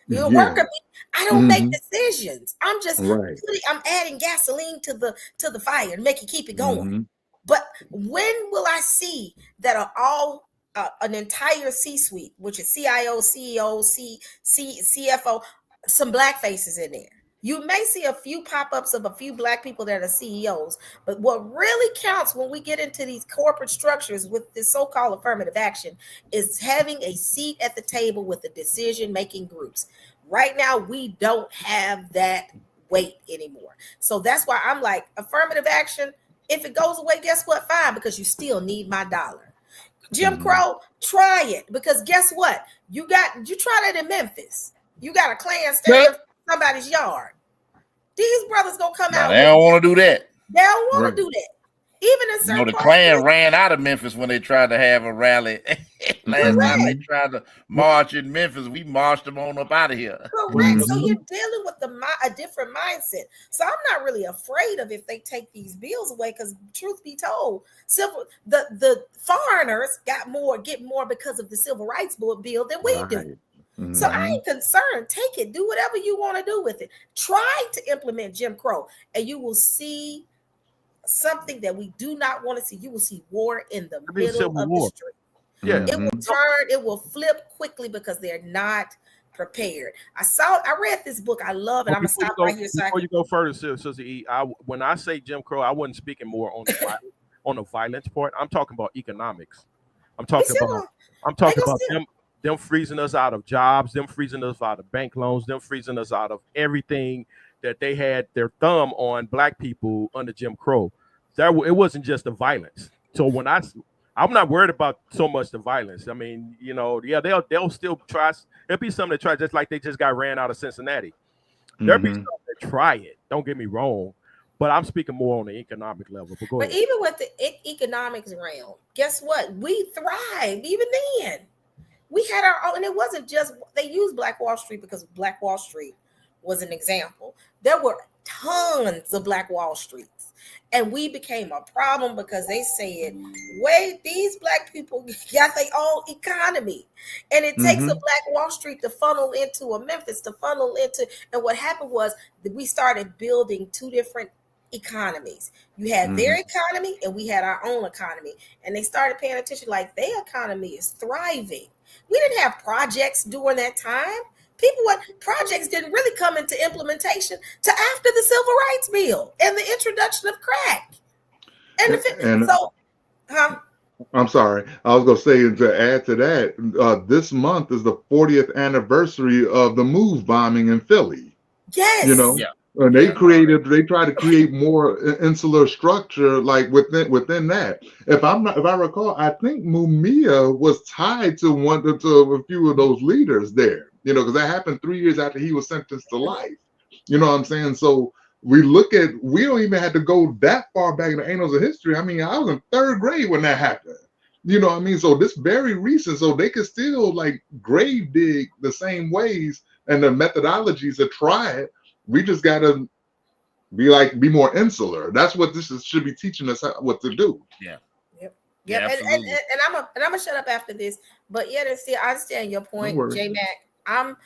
Worker bee. I don't make decisions. I'm just, right. I'm adding gasoline to the fire to make it keep it going. But when will I see that all an entire C-suite, which is CIO, CEO, CFO, some Black faces in there? You may see a few pop-ups of a few Black people that are CEOs, but what really counts when we get into these corporate structures with this so-called affirmative action is having a seat at the table with the decision-making groups. Right now, we don't have that weight anymore. So that's why I'm like, affirmative action, if it goes away, guess what? Fine, because you still need my dollar. Jim Crow, try it, because guess what? You try that in Memphis. You got a Klan standing in somebody's yard. These brothers gonna come out. They don't want to do that. They don't want to do that. Even in certain the Klan ran out of Memphis when they tried to have a rally. Last time they tried to march in Memphis, we marched them on up out of here. Correct. So you're dealing with a different mindset. So I'm not really afraid of if they take these bills away, because truth be told, the foreigners get more because of the Civil Rights Bill than we do. So I ain't concerned. Take it. Do whatever you want to do with it. Try to implement Jim Crow, and you will see something that we do not want to see. You will see war in the middle of the street. Yeah. It will turn, it will flip quickly because they're not prepared. I read this book. I love it. I'm gonna stop right here. Before you go further, Sister E, when I say Jim Crow, I wasn't speaking more on the violence part. I'm talking about economics. I'm talking about them freezing us out of jobs, them freezing us out of bank loans, them freezing us out of everything that they had their thumb on Black people under Jim Crow. It wasn't just the violence. So when I'm not worried about so much the violence. I mean, they'll still try. There'll be some that try, just like they just got ran out of Cincinnati. There'll be some that try it. Don't get me wrong, but I'm speaking more on the economic level. But even with the economics realm, guess what? We thrived even then. We had our own, and it wasn't just they used Black Wall Street because Black Wall Street was an example. There were tons of Black Wall Streets, and we became a problem because they said, wait, these Black people got their own economy, and it takes a Black Wall Street to funnel into a Memphis, and what happened was that we started building two different economies. You had their economy and we had our own economy, and they started paying attention like their economy is thriving. We didn't have projects during that time. Projects didn't really come into implementation to after the Civil Rights Bill and the introduction of crack. Huh? I'm sorry. I was going to say, to add to that, this month is the 40th anniversary of the move bombing in Philly. Yes. You know, and they try to create more insular structure like within that. If I recall, I think Mumia was tied to a few of those leaders there. You know, because that happened 3 years after he was sentenced to life. You know what I'm saying? So we don't even have to go that far back in the annals of history. I mean, I was in 3rd grade when that happened. You know what I mean? So this very recent, so they could still like grave dig the same ways and the methodologies to try it. We just gotta be more insular. That's what should be teaching us what to do. Yeah. Yep. Yeah, And absolutely. I'm gonna shut up after this. But yeah, see, I understand your point, worry. J Mac.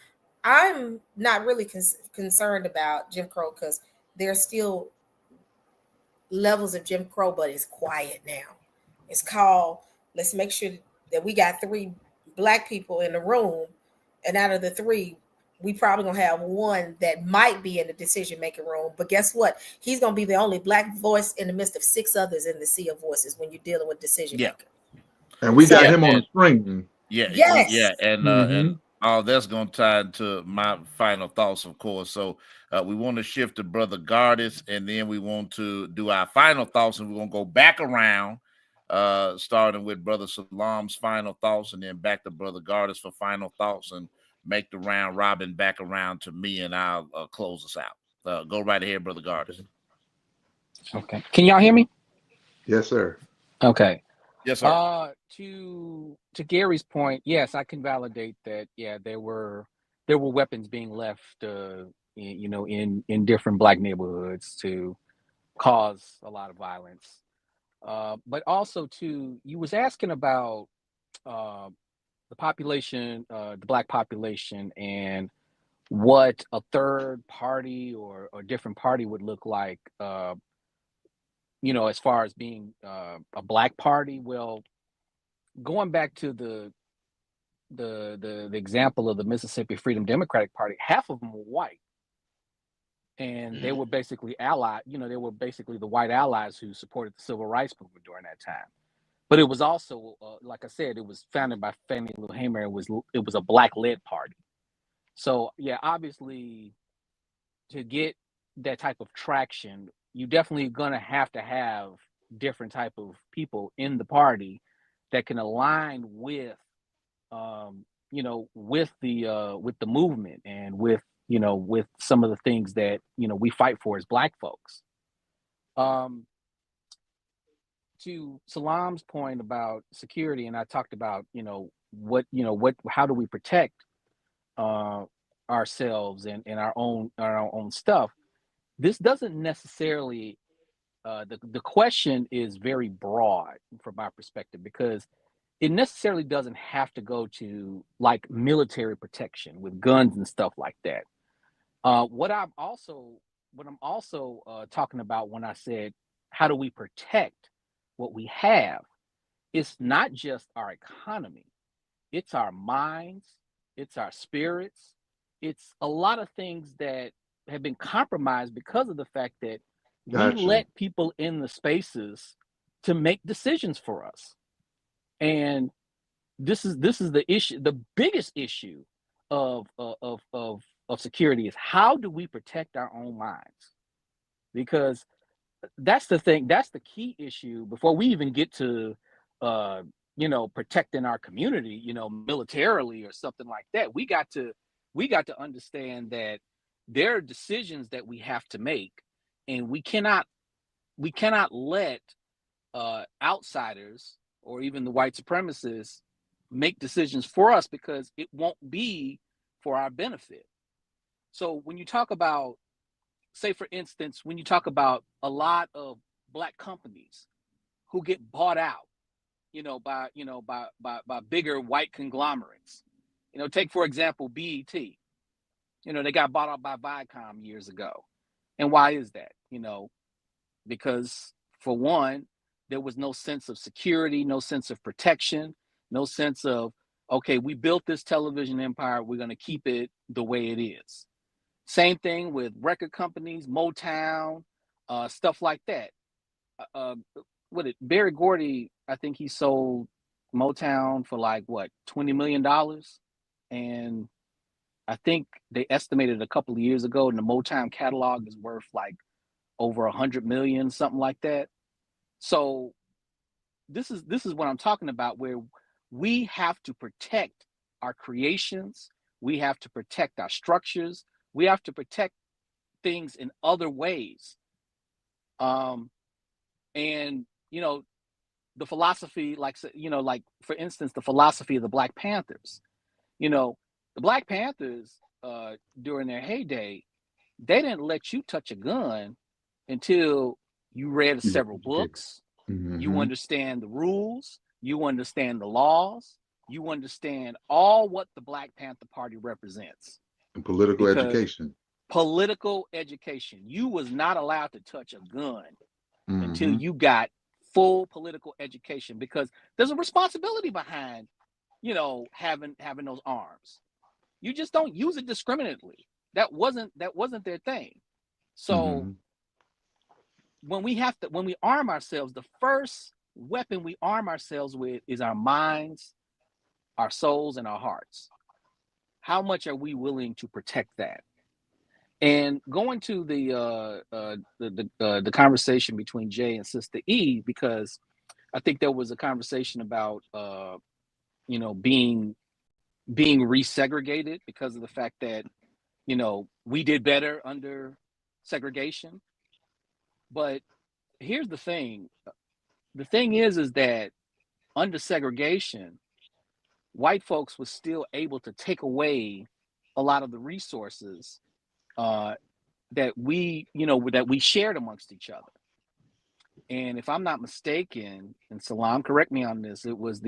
I'm not really concerned about Jim Crow because there's still levels of Jim Crow, but it's quiet now. It's called, let's make sure that we got 3 black people in the room, and out of the 3, we probably gonna have one that might be in the decision-making room. But guess what? He's gonna be the only black voice in the midst of 6 others in the sea of voices when you're dealing with decision making. And we got him on the string. Yeah, Yes. yeah, and all that's gonna tie into my final thoughts, of course. So we want to shift to Brother Gardis, and then we want to do our final thoughts, and we're gonna go back around, starting with Brother Salam's final thoughts, and then back to Brother Gardis for final thoughts, and make the round robin back around to me, and I'll close us out. Go right ahead, Brother Gardis. Okay. Can y'all hear me? Yes, sir. Okay. Yes, sir. To Gary's point, yes, I can validate that. Yeah, there were weapons being left, in different black neighborhoods to cause a lot of violence. But also, you was asking about the population, the black population, and what a third party or different party would look like. As far as being a black party. Well, going back to the example of the Mississippi Freedom Democratic Party, half of them were white, and they were basically allied. They were basically the white allies who supported the civil rights movement during that time. But it was also, like I said, it was founded by Fannie Lou Hamer. It was a black-led party. So yeah, obviously, to get that type of traction, you definitely gonna have to have different type of people in the party that can align with with the movement and with some of the things that we fight for as black folks. To Salam's point about security, and I talked about how do we protect ourselves and our own stuff. This doesn't necessarily the question is very broad from my perspective, because it necessarily doesn't have to go to like military protection with guns and stuff like that. What I'm also talking about when I said how do we protect what we have, it's not just our economy, it's our minds, it's our spirits, it's a lot of things that have been compromised because of the fact that we let people in the spaces to make decisions for us. And this is the issue. The biggest issue of security is how do we protect our own minds? Because that's the thing. That's the key issue before we even get to protecting our community, militarily or something like that. We got to understand that there are decisions that we have to make, and we cannot let outsiders or even the white supremacists make decisions for us, because it won't be for our benefit. So when you talk about, say for instance, when you talk about a lot of black companies who get bought out, by bigger white conglomerates, take for example BET. They got bought out by Viacom years ago. And why is that? Because for one, there was no sense of security, no sense of protection, no sense of, okay, we built this television empire, we're going to keep it the way it is. Same thing with record companies, Motown, stuff like that. Barry Gordy I think he sold Motown for like what, $20 million, and I think they estimated a couple of years ago, and the Motown catalog is worth like over 100 million, something like that. So this is what I'm talking about, where we have to protect our creations, we have to protect our structures, we have to protect things in other ways. And you know, the philosophy, like, you know, like for instance, the philosophy of the Black Panthers. You know, the Black Panthers during their heyday, they didn't let you touch a gun until you read several books, you understand the rules, you understand the laws, you understand all what the Black Panther Party represents. And political education. Political education. You was not allowed to touch a gun until you got full political education, because there's a responsibility behind, you know, having those arms. You just don't use it discriminately. That wasn't their thing. So when we arm ourselves, the first weapon we arm ourselves with is our minds, our souls, and our hearts. How much are we willing to protect that? And going to the conversation between Jay and Sister E, because I think there was a conversation about you know, being resegregated because of the fact that, you know, we did better under segregation. But here's the thing. The thing is that under segregation, white folks was still able to take away a lot of the resources that we shared amongst each other. And if I'm not mistaken, and Salam, correct me on this, it was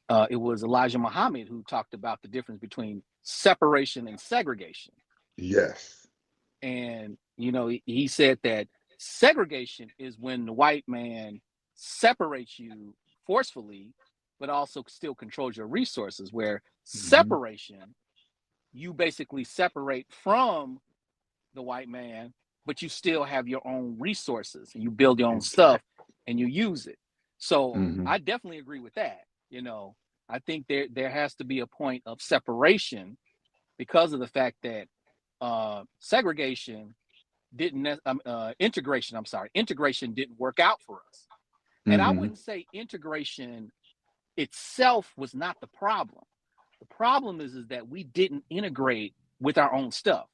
Elijah Muhammad who talked about the difference between separation and segregation. Yes. And, you know, he said that segregation is when the white man separates you forcefully, but also still controls your resources, where separation, you basically separate from the white man, but you still have your own resources and you build your own stuff and you use it. So I definitely agree with that. You know, I think there has to be a point of separation because of the fact that integration didn't work out for us. And I wouldn't say integration itself was not the problem. The problem is that we didn't integrate with our own stuff.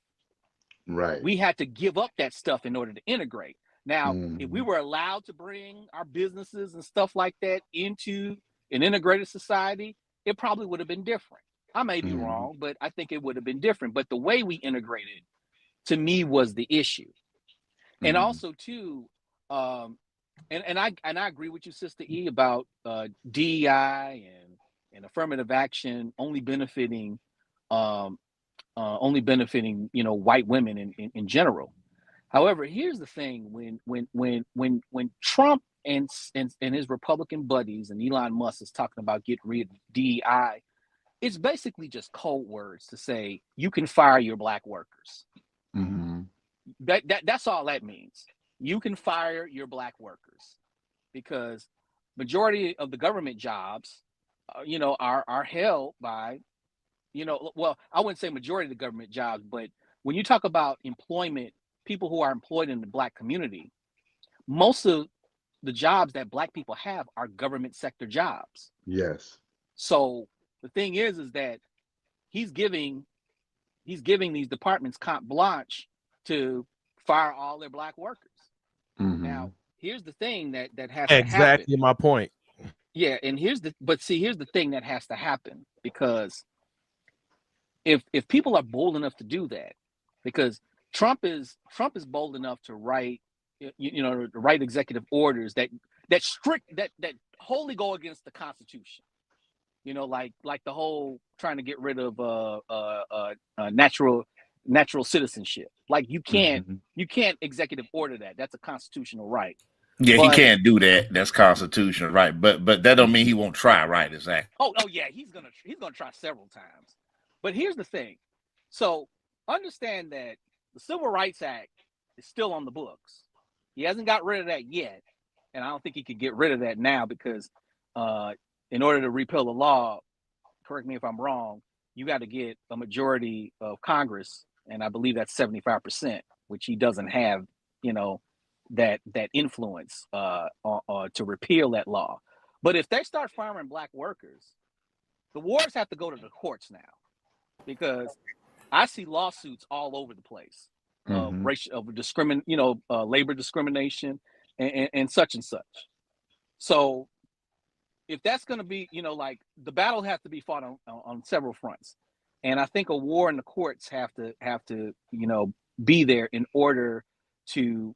Right. We had to give up that stuff in order to integrate. Now, if we were allowed to bring our businesses and stuff like that into an integrated society, it probably would have been different. I may be wrong, but I think it would have been different. But the way we integrated, to me, was the issue. And also, too, and I agree with you, Sister E, about DEI and affirmative action only benefiting you know, white women in general. However, here's the thing: when Trump and his Republican buddies and Elon Musk is talking about getting rid of DEI, it's basically just code words to say you can fire your black workers. That's all that means. You can fire your black workers, because majority of the government jobs, you know, are held by, you know, well, I wouldn't say majority of the government jobs, but when you talk about employment, people who are employed in the black community, most of the jobs that black people have are government sector jobs. Yes. So the thing is that he's giving these departments carte blanche to fire all their black workers. Now, here's the thing that has to happen. Exactly my point. Yeah, and here's the thing that has to happen, because if people are bold enough to do that, because Trump is bold enough to write, you know, to write executive orders that wholly go against the Constitution. You know, like the whole trying to get rid of natural citizenship. Like you can't executive order that. That's a constitutional right. Yeah, he can't do that. That's constitutional, right? But that don't mean he won't try, right? Exactly. Oh yeah, he's gonna try several times. But here's the thing. So understand that the Civil Rights Act is still on the books. He hasn't got rid of that yet. and I don't think he could get rid of that now because in order to repeal the law, correct me if I'm wrong, you got to get a majority of Congress, and I believe that's 75%, which he doesn't have, that influence to repeal that law. But if they start firing black workers, the wars have to go to the courts now, because I see lawsuits all over the place of labor discrimination and such and such. So if that's going to be, like, the battle has to be fought on several fronts, and I think a war in the courts have to be there in order to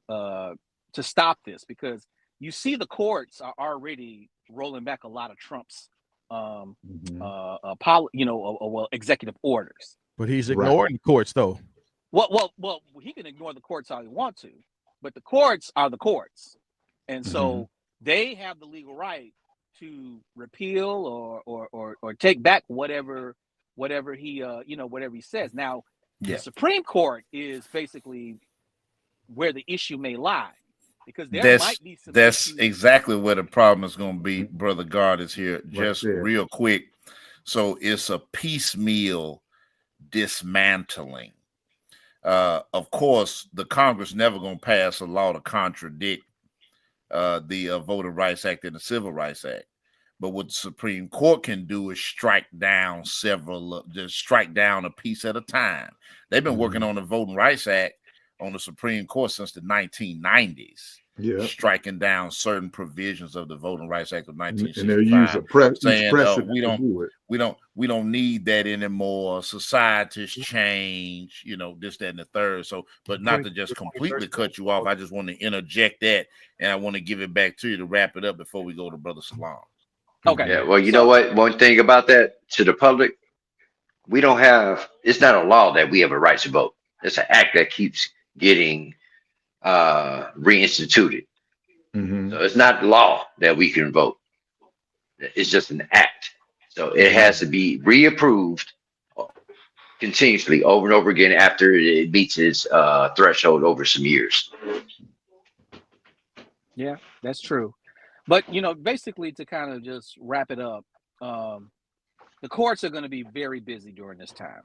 stop this, because you see the courts are already rolling back a lot of Trump's executive orders. But he's ignoring the courts, though. Well, he can ignore the courts all he wants to, but the courts are the courts, and so they have the legal right to repeal or take back whatever he whatever he says. Now, the Supreme Court is basically where the issue may lie, because there might be some that's issues. exactly where the problem is going to be. Brother Guard is here. Just real quick. So it's a piecemeal dismantling. Of course, the Congress never going to pass a law to contradict the Voting Rights Act and the Civil Rights Act. But what the Supreme Court can do is strike down a piece at a time. They've been working on the Voting Rights Act on the Supreme Court since the 1990s. Striking down certain provisions of the Voting Rights Act of 1965, saying we don't need that anymore. Society's change, this, that, and the third. So, but not to just completely cut you off, I just want to interject that, and I want to give it back to you to wrap it up before we go to Brother Salam. Okay. Yeah. Well, you know what? One thing about that, to the public, it's not a law that we have a right to vote. It's an act that keeps getting reinstituted. So it's not law that we can vote. It's just an act. So it has to be reapproved continuously over and over again after it meets its threshold over some years. Yeah, that's true. But basically, to kind of just wrap it up, the courts are going to be very busy during this time,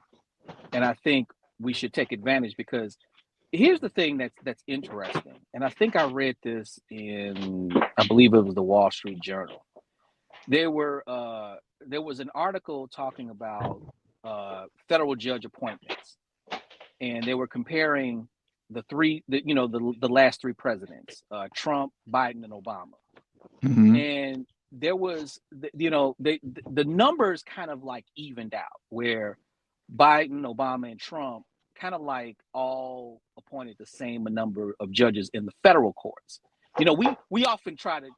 and I think we should take advantage, because here's the thing that's interesting, and I think I read this in, I believe it was the Wall Street Journal. There was an article talking about federal judge appointments, and they were comparing the last three presidents, Trump, Biden, and Obama. And there was the numbers kind of like evened out, where Biden, Obama, and Trump kind of like all appointed the same number of judges in the federal courts. We often try to,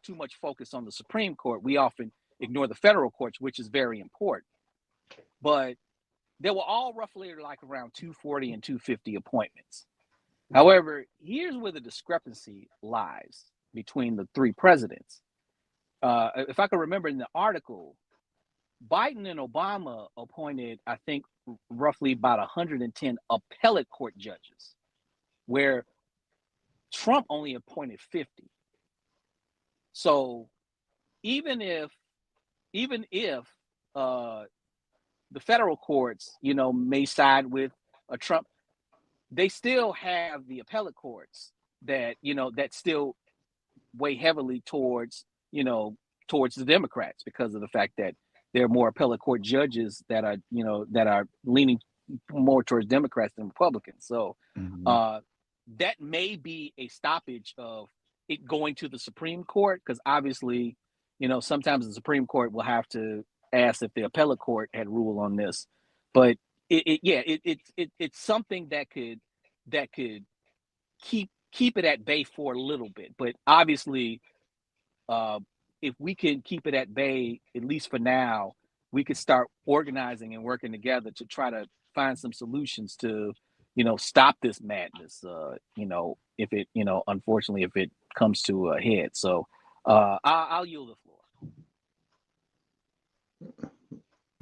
too much focus on the Supreme Court. We often ignore the federal courts, which is very important. But they were all roughly like around 240 and 250 appointments. However, here's where the discrepancy lies between the three presidents. If I can remember in the article, Biden and Obama appointed, I think, roughly about 110 appellate court judges, where Trump only appointed 50. So even if the federal courts, may side with a Trump, they still have the appellate courts that still weigh heavily towards the Democrats, because of the fact that there are more appellate court judges that are leaning more towards Democrats than Republicans. So that may be a stoppage of it going to the Supreme Court, because obviously, sometimes the Supreme Court will have to ask if the appellate court had ruled on this. But it's something that could keep it at bay for a little bit. But obviously, if we can keep it at bay, at least for now, we could start organizing and working together to try to find some solutions to, stop this madness. If it, unfortunately, if it comes to a head. So I'll yield the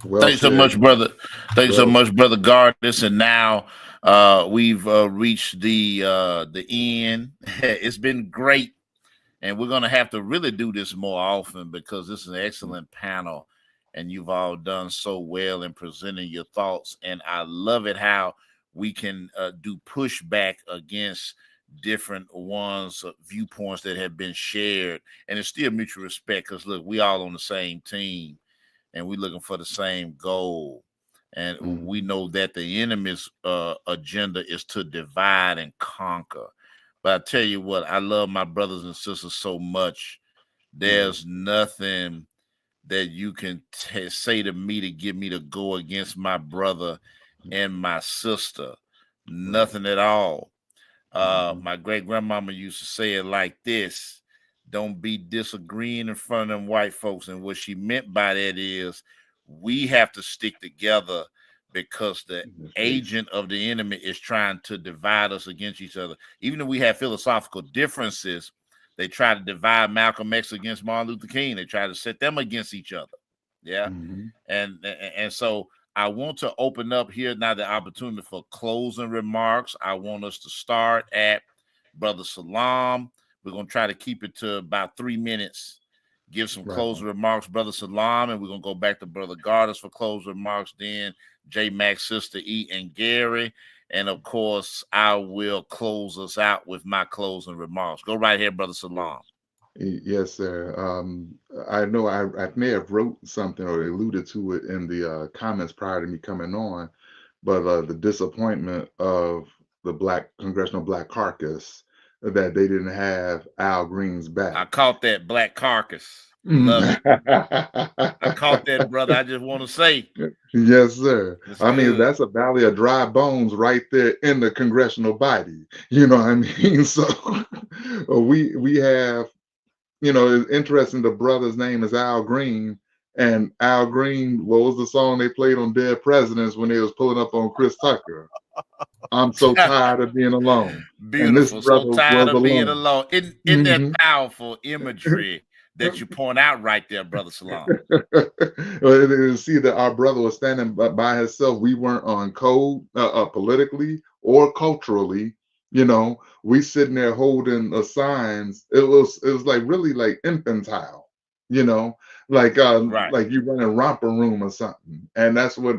floor. Thanks so much, brother. Thanks so much, Brother Gardis. And now we've reached the end. It's been great. And we're going to have to really do this more often because this is an excellent panel and you've all done so well in presenting your thoughts. And I love it how we can do pushback against different viewpoints that have been shared. And it's still mutual respect because, look, we all on the same team and we're looking for the same goal. And we know that the enemy's agenda is to divide and conquer. But I tell you what, I love my brothers and sisters so much. There's nothing that you can say to me to get me to go against my brother and my sister. Nothing at all. My great grandmama used to say it like this: don't be disagreeing in front of them white folks. And what she meant by that is we have to stick together because the agent of the enemy is trying to divide us against each other. Even if we have philosophical differences, they try to divide Malcolm X against Martin Luther King. They try to set them against each other. Yeah. And so I want to open up here now the opportunity for closing remarks. I want us to start at Brother Salam. We're going to try to keep it to about 3 minutes. Give some closing remarks, Brother Salam, and we're going to go back to Brother Gardis for closing remarks, then J Mac, Sister E, and Gary. And, of course, I will close us out with my closing remarks. Go right here, Brother Salam. Yes, sir. I know I may have wrote something or alluded to it in the comments prior to me coming on, but the disappointment of the Congressional Black Caucus that they didn't have Al Green's back. I caught that, Black Carcass. Love it. I caught that, brother. I just want to say. Yes, sir. It's I mean, good. that's a valley of dry bones right there in the congressional body. You know what I mean? So we have, you know, it's interesting. The brother's name is Al Green. And Al Green, what was the song they played on Dead Presidents when they was pulling up on Chris Tucker? I'm so tired of being alone. Beautiful. And this brother So tired was of being alone. alone. In that powerful imagery that you point out right there, Brother Salam. Well, see that our brother was standing by himself. We weren't on code politically or culturally. You know, we sitting there holding signs. It was like really like infantile. You know, like like you run a romper room or something, and that's what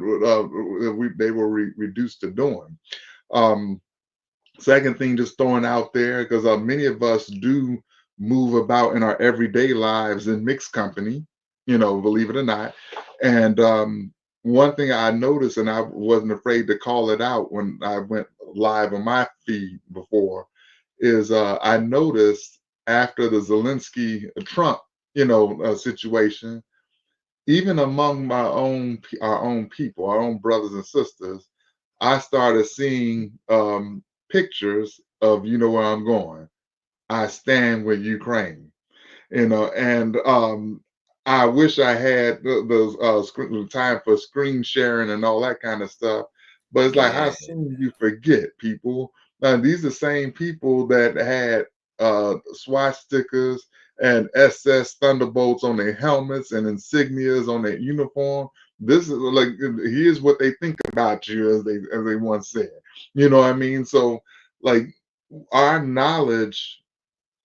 they were reduced to doing. Second thing, just throwing out there, because many of us do move about in our everyday lives in mixed company, you know, believe it or not. And one thing I noticed, and I wasn't afraid to call it out when I went live on my feed before, is I noticed after the Zelensky Trump, you know, situation, even among our own people, our own brothers and sisters, I started seeing pictures of, you know where I'm going. I stand with Ukraine, you know, and I wish I had those time for screen sharing and all that kind of stuff. But it's like how soon you forget people. These are the same people that had swastikas and SS Thunderbolts on their helmets and insignias on their uniform. This is like, here's what they think about you, as they once said. You know what I mean? So like our knowledge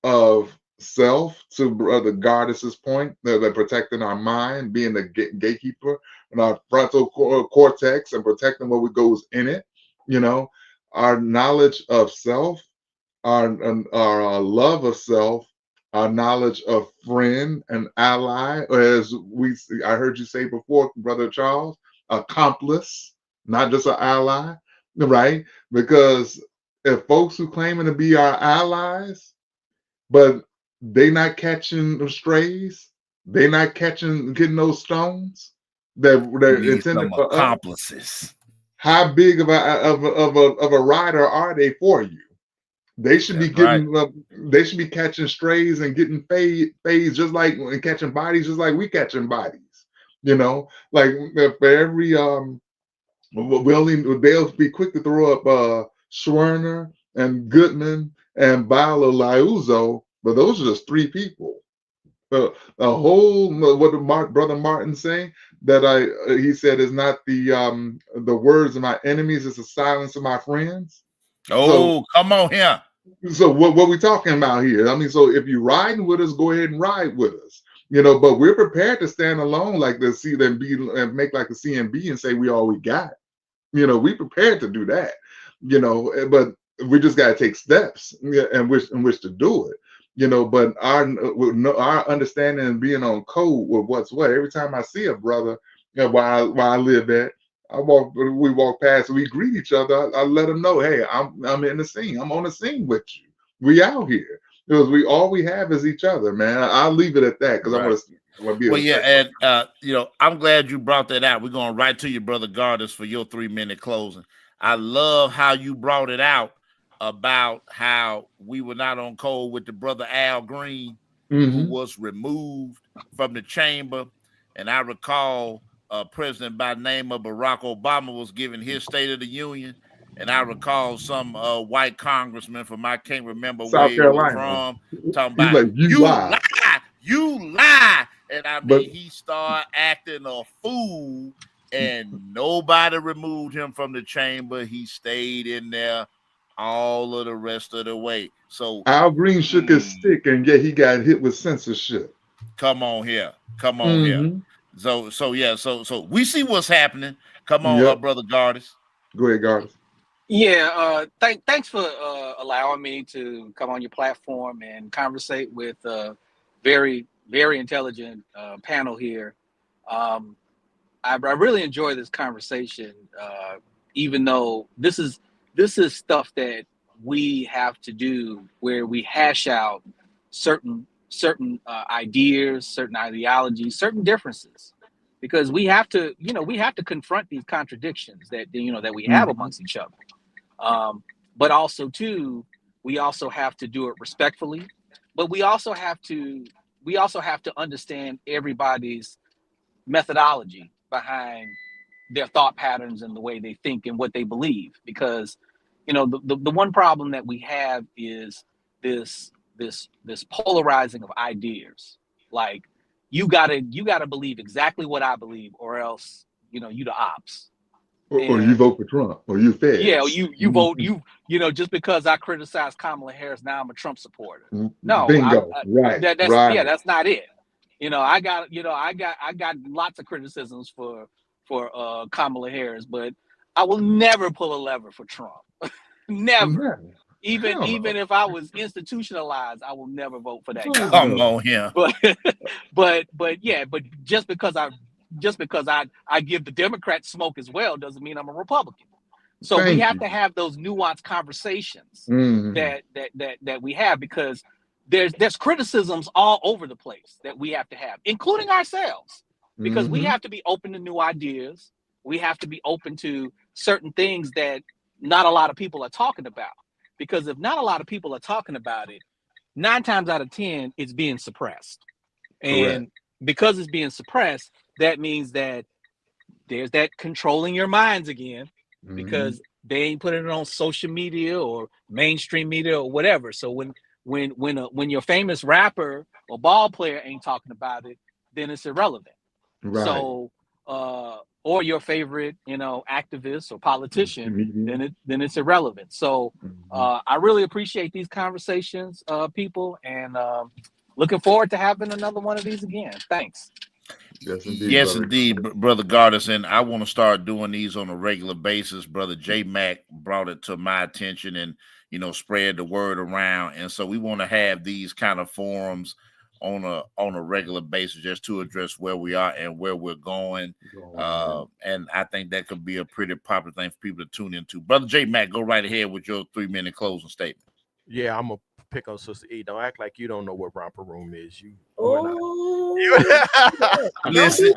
of self, to Brother Gardis's point, that protecting our mind, being the gatekeeper and our frontal cortex and protecting what goes in it. You know, our knowledge of self, our love of self, our knowledge of friend and ally, as I heard you say before, Brother Charles, accomplice, not just an ally, right? Because if folks who claiming to be our allies, but they not catching the strays, they not getting those stones that they're intended for accomplices. How big of a rider are they for you? They should be getting. They should be catching strays and getting fades just like, and catching bodies just like we catching bodies. You know, like for every they'll be quick to throw up Schwerner and Goodman and Liuzzo, but those are just 3 people. A whole, what Brother Martin saying, that he said is not the words of my enemies, it's the silence of my friends. Oh, so, come on here. So what we talking about here? I mean, so if you're riding with us, go ahead and ride with us. But we're prepared to stand alone like the C and B and make like the CNB and say we all we got. We prepared to do that. But we just got to take steps and wish to do it. But our understanding and being on code with what's what. Every time I see a brother, where I live at, we walk past, we greet each other. I let them know, hey, I'm in the scene. I'm on the scene with you. We out here because all we have is each other, man. I'll leave it at that because I want to be. Well, yeah, and I'm glad you brought that out. We're going right to your brother Gardis for your 3-minute closing. I love how you brought it out about how we were not on code with the brother Al Green, who was removed from the chamber. And I recall a president by the name of Barack Obama was giving his State of the Union. And I recall some white congressman from I can't remember South where he was Carolina from talking He's about like, you lie. you lie. And I mean, But he started acting a fool, and nobody removed him from the chamber. He stayed in there all of the rest of the way. So Al Green shook his stick, and yet he got hit with censorship. come on here. So we see what's happening. Come on, brother Gardis. Go ahead, Gardis. Yeah, thanks for allowing me to come on your platform and conversate with very, very intelligent panel here. I really enjoy this conversation, even though this is stuff that we have to do where we hash out certain ideas, certain ideologies, certain differences, because we have to confront these contradictions that we have amongst each other. But also too, we also have to do it respectfully, but we also have to understand everybody's methodology behind their thought patterns and the way they think and what they believe. Because the one problem that we have is this polarizing of ideas. Like you gotta believe exactly what I believe, or else you the ops. Or you vote for Trump, or you feds. Yeah, you vote just because I criticize Kamala Harris, now I'm a Trump supporter. No, bingo, right? That's not it. I got lots of criticisms for Kamala Harris, but I will never pull a lever for Trump. Never. Even if I was institutionalized, I will never vote for that guy. Come on here. But just because I give the Democrats smoke as well doesn't mean I'm a Republican. So we have to have those nuanced conversations that we have, because there's criticisms all over the place that we have to have, including ourselves, because we have to be open to new ideas. We have to be open to certain things that not a lot of people are talking about, because if not a lot of people are talking about it, 9 times out of 10, it's being suppressed. And because it's being suppressed, that means that there's that controlling your minds again, because they ain't putting it on social media or mainstream media or whatever. So when your famous rapper or ball player ain't talking about it, then it's irrelevant. Right. So or your favorite activist or politician, then it's irrelevant. So I really appreciate these conversations, people, and looking forward to having another one of these again. Thanks. Yes, indeed, brother Gardis, and I want to start doing these on a regular basis. Brother J Mac brought it to my attention, and spread the word around, and so we want to have these kind of forums on a regular basis, just to address where we are and where we're going. And I think that could be a pretty popular thing for people to tune into. Brother J Mac, go right ahead with your 3-minute closing statement. Yeah, I'm gonna pick on Sister E. Don't act like you don't know what romper room is. Listen,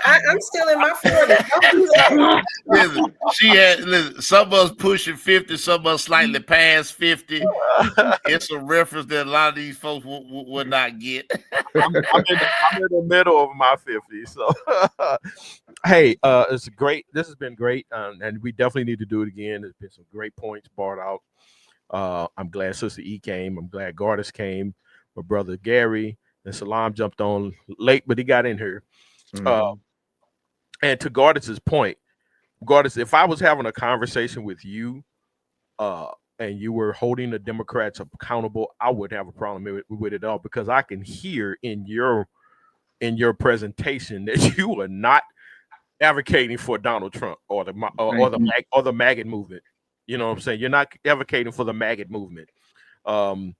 I'm still in my 40s. Don't do that. Listen, she had some of us pushing 50, some of us slightly past 50. It's a reference that a lot of these folks would not get. I'm in the middle of my 50s. So hey, it's great. This has been great, and we definitely need to do it again. There's been some great points brought out. I'm glad Sister E came. I'm glad Gardis came. My brother Gary and Salam jumped on late, but he got in here. And to Gardis's point, Gardis, if I was having a conversation with you, and you were holding the Democrats accountable, I would have a problem with it all, because I can hear in your presentation that you are not advocating for Donald Trump or the maggot movement. You know what I'm saying? You're not advocating for the maggot movement. And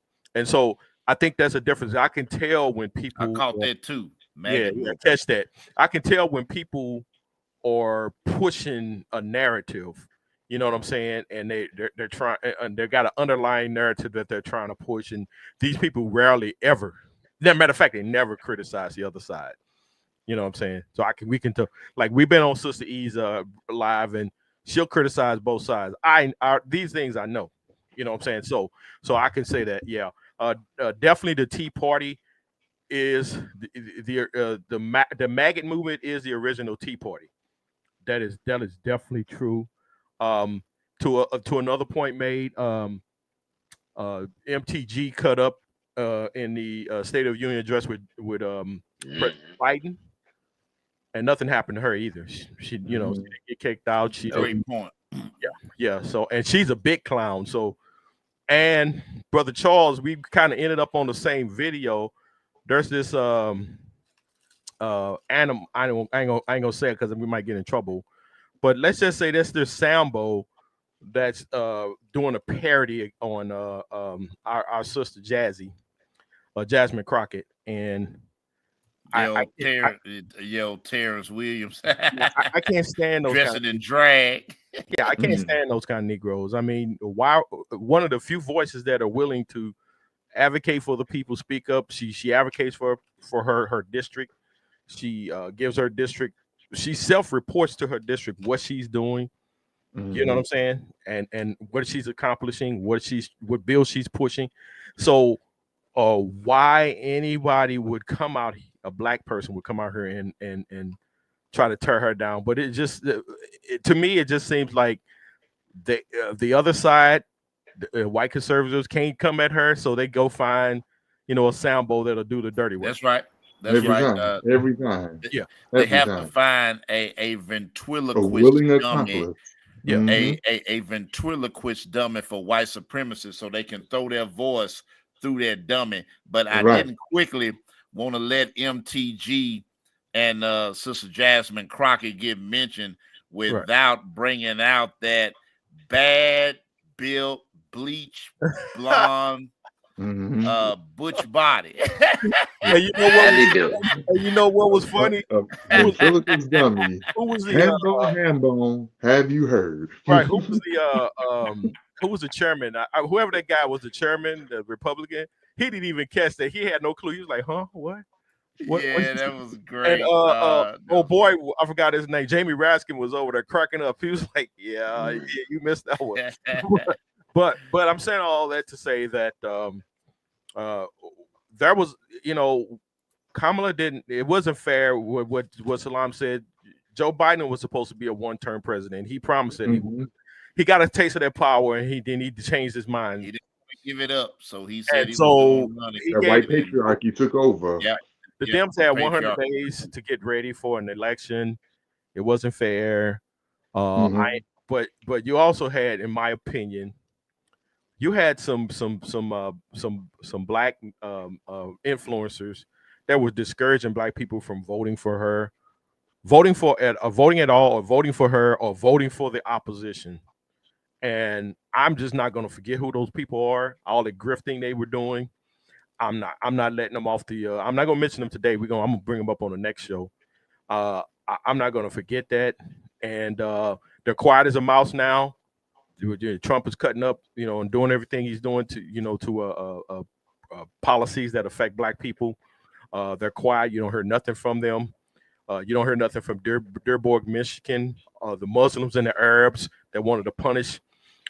so I think that's a difference. I can tell when people caught that too. Yeah, catch that. I can tell when people are pushing a narrative. You know what I'm saying? And they're trying, and they got an underlying narrative that they're trying to push. And these people rarely ever, matter of fact, they never criticize the other side. You know what I'm saying? So we can tell, like, we've been on Sister E's live, and she'll criticize both sides. These things I know. You know what I'm saying? So I can say that, yeah. Definitely the Tea Party is the maggot movement is the original Tea Party. That is definitely true. To another point made, MTG cut up in the State of Union address with President Biden, and nothing happened to her either. She you know, she didn't get kicked out. She Great point. Yeah. So, and she's a big clown. So, and Brother Charles, we kind of ended up on the same video. There's this animal. I ain't gonna say it because we might get in trouble. But let's just say this Sambo that's doing a parody on our sister Jasmine Crockett, and Terrence Williams. I can't stand those dressing in drag. Yeah, I can't stand those kind of Negroes. I mean, why? One of the few voices that are willing to advocate for the people, speak up. She advocates for her district. She gives her district. She self-reports to her district what she's doing. You know what I'm saying? And what she's accomplishing, what bills she's pushing. So why anybody would come out, a black person would come out here and try to tear her down. But it just, to me, it just seems like the other side, the white conservatives can't come at her, so they go find, a Sambo that'll do the dirty work. That's right. Every time. Yeah. They have to find a ventriloquist willing dummy. accomplice. A ventriloquist dummy for white supremacists, so they can throw their voice through their dummy. But I didn't quickly want to let MTG and Sister Jasmine Crockett get mentioned without bringing out that bad built, bleach, blonde, butch body. And you know what was funny? Ventriloquist dummy. Who was the Hambone? Have you heard? Right. Who was the chairman? Whoever that guy was, the chairman, the Republican. He didn't even catch that. He had no clue. He was like, "Huh? What?" That was great. And oh boy, I forgot his name. Jamie Raskin was over there cracking up. He was like, "Yeah, you missed that one." but I'm saying all that to say that there was, Kamala didn't. It wasn't fair what Salam said. Joe Biden was supposed to be a one-term president. He promised it. He got a taste of that power, and he didn't need to change his mind. He didn't give it up, so he said the white patriarchy took over. Yeah. The Dems had 100 days to get ready for an election. It wasn't fair. But you also had, in my opinion, you had some black influencers that were discouraging black people from voting for her, voting at all, or voting for her, or voting for the opposition. And I'm just not going to forget who those people are. All the grifting they were doing. I'm not letting them off the. I'm not going to mention them today. I'm going to bring them up on the next show. I'm not going to forget that. And they're quiet as a mouse now. Trump is cutting up, and doing everything he's doing to policies that affect black people. They're quiet. You don't hear nothing from them. You don't hear nothing from Dearborn, Michigan. The Muslims and the Arabs that wanted to punish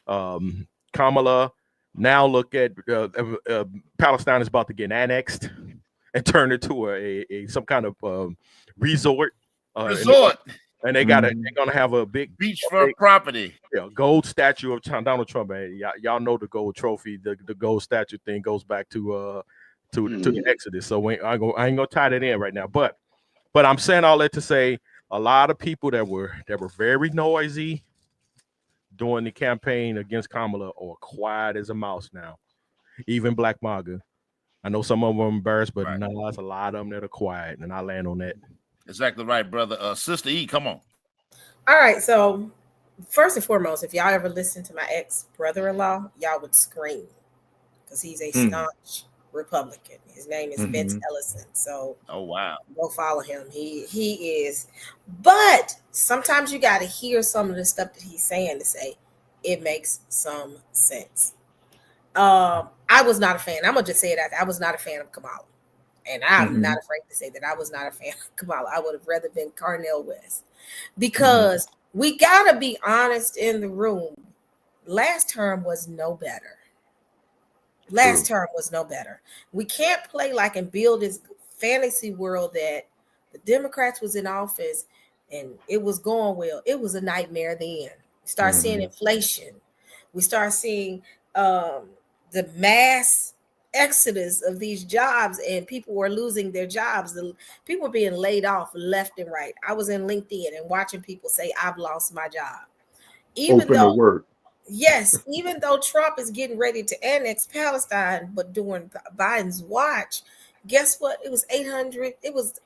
Kamala. Now look at Palestine is about to get annexed and turned into a some kind of resort. And they're gonna have a big beachfront property. Yeah, gold statue of Donald Trump. Y'all know the gold trophy. The gold statue thing goes back to the Exodus. So I ain't gonna tie that in right now. But I'm saying all that to say a lot of people that were very noisy during the campaign against Kamala are quiet as a mouse now. Even Black MAGA. I know some of them are embarrassed, but no, there's a lot of them that are quiet, and I land on that. Exactly right, brother. Sister E, come on. All right, so first and foremost, if y'all ever listen to my ex-brother-in-law, y'all would scream because he's a staunch Republican. His name is Vince Ellison. So oh wow, go follow him. He is, but sometimes you got to hear some of the stuff that he's saying to say it makes some sense. I was not a fan. I'm gonna just say that I was not a fan of Kamala, and I'm not afraid to say that I was not a fan of Kamala. I would have rather been Cornel West, because we gotta be honest in the room. Last term was no better. Last term was no better. We can't play like and build this fantasy world that the Democrats was in office and it was going well. It was a nightmare then. We start seeing inflation. We start seeing the mass exodus of these jobs, and people were losing their jobs. The people were being laid off left and right. I was in LinkedIn and watching people say, I've lost my job. Even though even though Trump is getting ready to annex Palestine, but during Biden's watch, guess what? It was 800, it was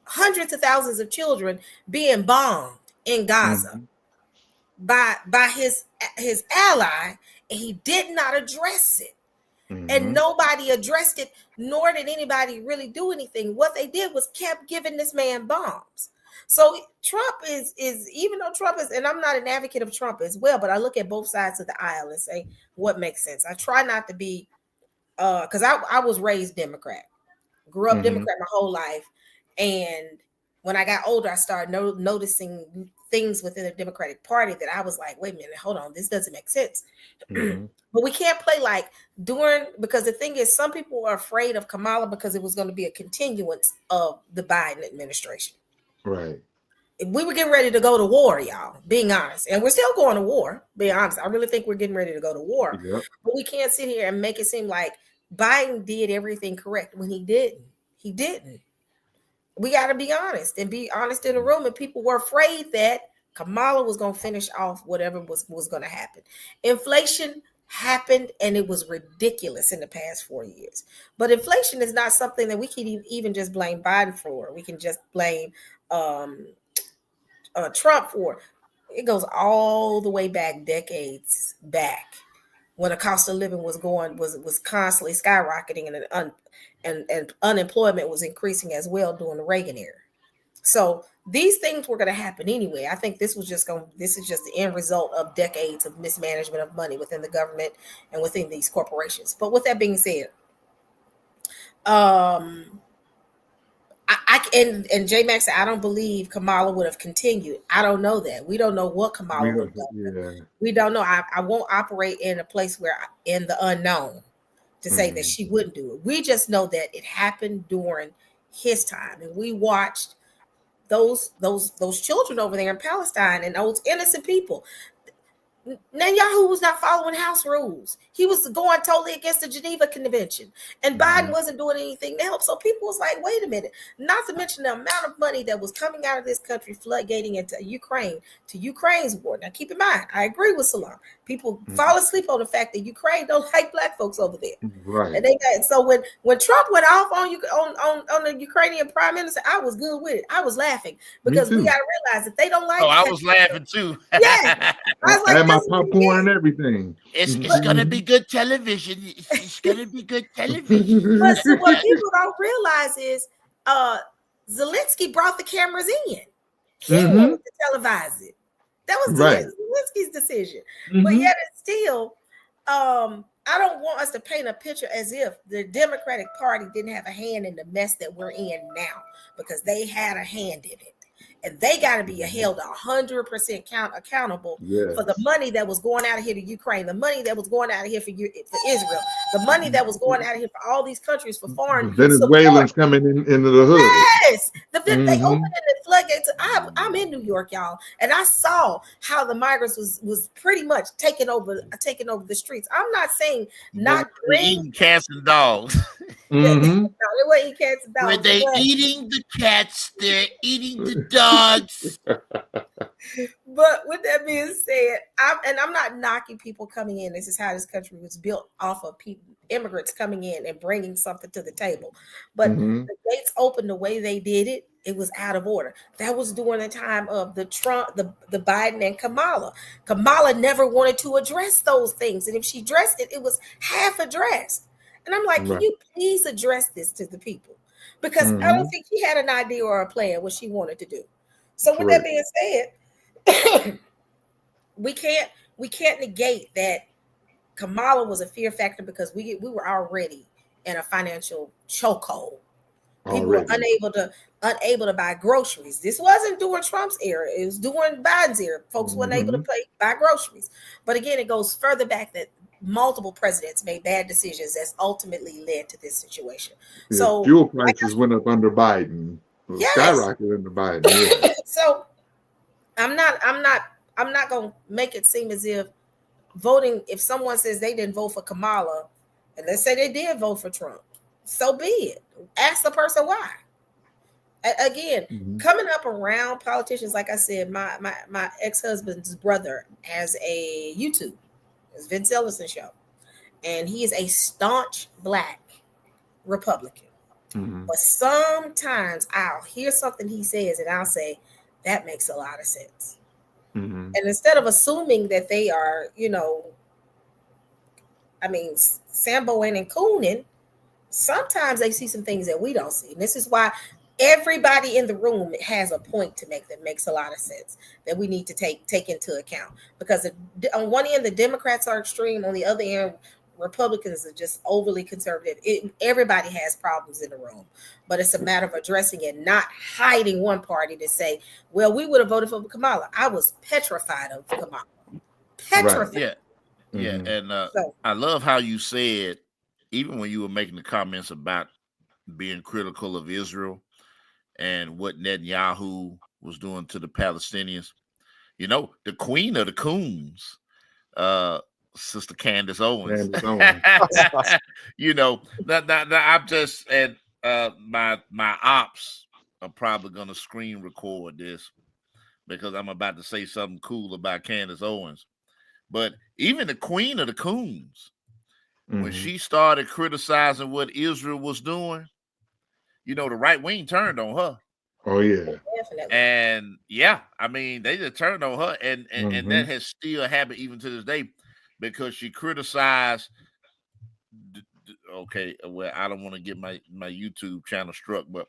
hundreds of thousands of children being bombed in Gaza by his ally, and he did not address it. And nobody addressed it, nor did anybody really do anything. What they did was kept giving this man bombs. So Trump is even though Trump is, and I'm not an advocate of Trump as well, but I look at both sides of the aisle and say what makes sense. I try not to be because I was raised Democrat, grew up Democrat my whole life, and when I got older, I started noticing things within the Democratic Party that I was like, wait a minute, hold on, this doesn't make sense. But we can't play like because the thing is, some people are afraid of Kamala because it was going to be a continuance of the Biden administration. Right. We were getting ready to go to war, y'all, being honest. And we're still going to war, being honest. I really think we're getting ready to go to war. Yep. But we can't sit here and make it seem like Biden did everything correct when he didn't. He didn't. We got to be honest and be honest in the room. And people were afraid that Kamala was going to finish off whatever was going to happen. Inflation happened, and it was ridiculous in the past 4 years. But inflation is not something that we can even just blame Biden for. We can just blame Trump for. It goes all the way back, decades back, when the cost of living was constantly skyrocketing, and unemployment was increasing as well during the Reagan era. So these things were going to happen anyway. I think this is just the end result of decades of mismanagement of money within the government and within these corporations. But with that being said, and J Max said, I don't believe Kamala would have continued. I don't know that. We don't know what Kamala would have done. We don't know. I won't operate in a place where in the unknown to say that she wouldn't do it. We just know that it happened during his time, and we watched those children over there in Palestine and those innocent people. Netanyahu was not following house rules. He was going totally against the Geneva Convention, and Biden wasn't doing anything to help. So people was like, wait a minute, not to mention the amount of money that was coming out of this country, floodgating into Ukraine's war. Now, keep in mind, I agree with Salam. People fall asleep on the fact that Ukraine don't like black folks over there. Right. And so when Trump went off on the Ukrainian prime minister, I was good with it. I was laughing because we got to realize that they don't like. Oh, I was laughing too. Yeah, I was like, I had my popcorn and everything. It's gonna be good television. It's gonna be good television. But so what people don't realize is Zelensky brought the cameras in. He wanted to televise it. That was Zelensky's decision. But yet it's still, I don't want us to paint a picture as if the Democratic Party didn't have a hand in the mess that we're in now, because they had a hand in it. And they got to be held 100% accountable for the money that was going out of here to Ukraine, the money that was going out of here for Israel, the money that was going out of here for all these countries for foreign Venezuelans coming into the hood. Yes, they opened the floodgates. I'm in New York, y'all, and I saw how the migrants was pretty much taking over the streets. I'm not saying not eating cats and dogs. No, they weren't eating cats and dogs. When they eating the cats, they're eating the dogs. But with that being said, I'm not knocking people coming in. This is how this country was built, off of people, immigrants coming in and bringing something to the table. But Mhm. the gates opened the way they did it. It was out of order. That was during the time of the Trump, the Biden and Kamala. Kamala never wanted to address those things, and if she addressed it, it was half addressed. And I'm like, can Right. you please address this to the people? Because I don't Mhm. think she had an idea or a plan what she wanted to do. So with that Correct. being said, we can't negate that Kamala was a fear factor because we were already in a financial chokehold. People were Already. unable to buy groceries. This wasn't during Trump's era; it was during Biden's era. Folks weren't able to Mhm. buy groceries. But again, it goes further back that multiple presidents made bad decisions that's ultimately led to this situation. Yeah, So, fuel like prices went up under Biden. yes. Skyrocketed under Biden. Yeah. So I'm not gonna make it seem as if voting, if someone says they didn't vote for Kamala, and let's say they did vote for Trump, so be it. Ask the person why. Again, Mhm. coming up around politicians, like I said, my ex-husband's brother has a YouTube, it's Vince Ellison show, and he is a staunch Black Republican. Mhm. But sometimes I'll hear something he says, and I'll say, that makes a lot of sense. Mhm. And instead of assuming that they are, Samboing and cooning, sometimes they see some things that we don't see. And this is why everybody in the room has a point to make that makes a lot of sense that we need to take into account. Because on one end, the Democrats are extreme. On the other end, Republicans are just overly conservative. Everybody has problems in the room, but it's a matter of addressing it, not hiding one party to say, well, we would have voted for Kamala. I was petrified of Kamala. Right. Petrified. Yeah, yeah, Mhm. and So I love how you said, even when you were making the comments about being critical of Israel and what Netanyahu was doing to the Palestinians. You know, the queen of the coons, uh, Sister Candace Owens. Candace Owens. I'm just and my ops are probably gonna screen record this because I'm about to say something cool about Candace Owens. But even the queen of the coons, when Mhm. she started criticizing what Israel was doing, the right wing turned on her. Oh yeah. definitely. And yeah, I mean, they just turned on her, and that Mhm. has still happened even to this day because she criticized. Okay, well, I don't want to get my YouTube channel struck, but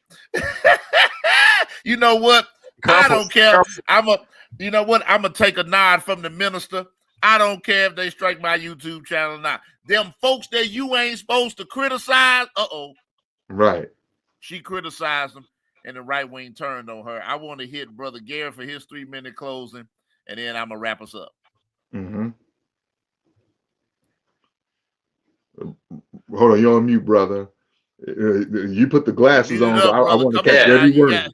you know what? I Careful, don't care. careful. You know what? I'm gonna take a nod from the minister. I don't care if they strike my YouTube channel or not. Them folks that you ain't supposed to criticize. Right. She criticized them, and the right wing turned on her. I want to hit Brother Gary for his 3-minute closing, and then I'm gonna wrap us up. Mhm. Hold on, you're on mute, brother. You put the glasses Mute it on, so up, I brother. want to Come catch on Yeah, now. every You word. got.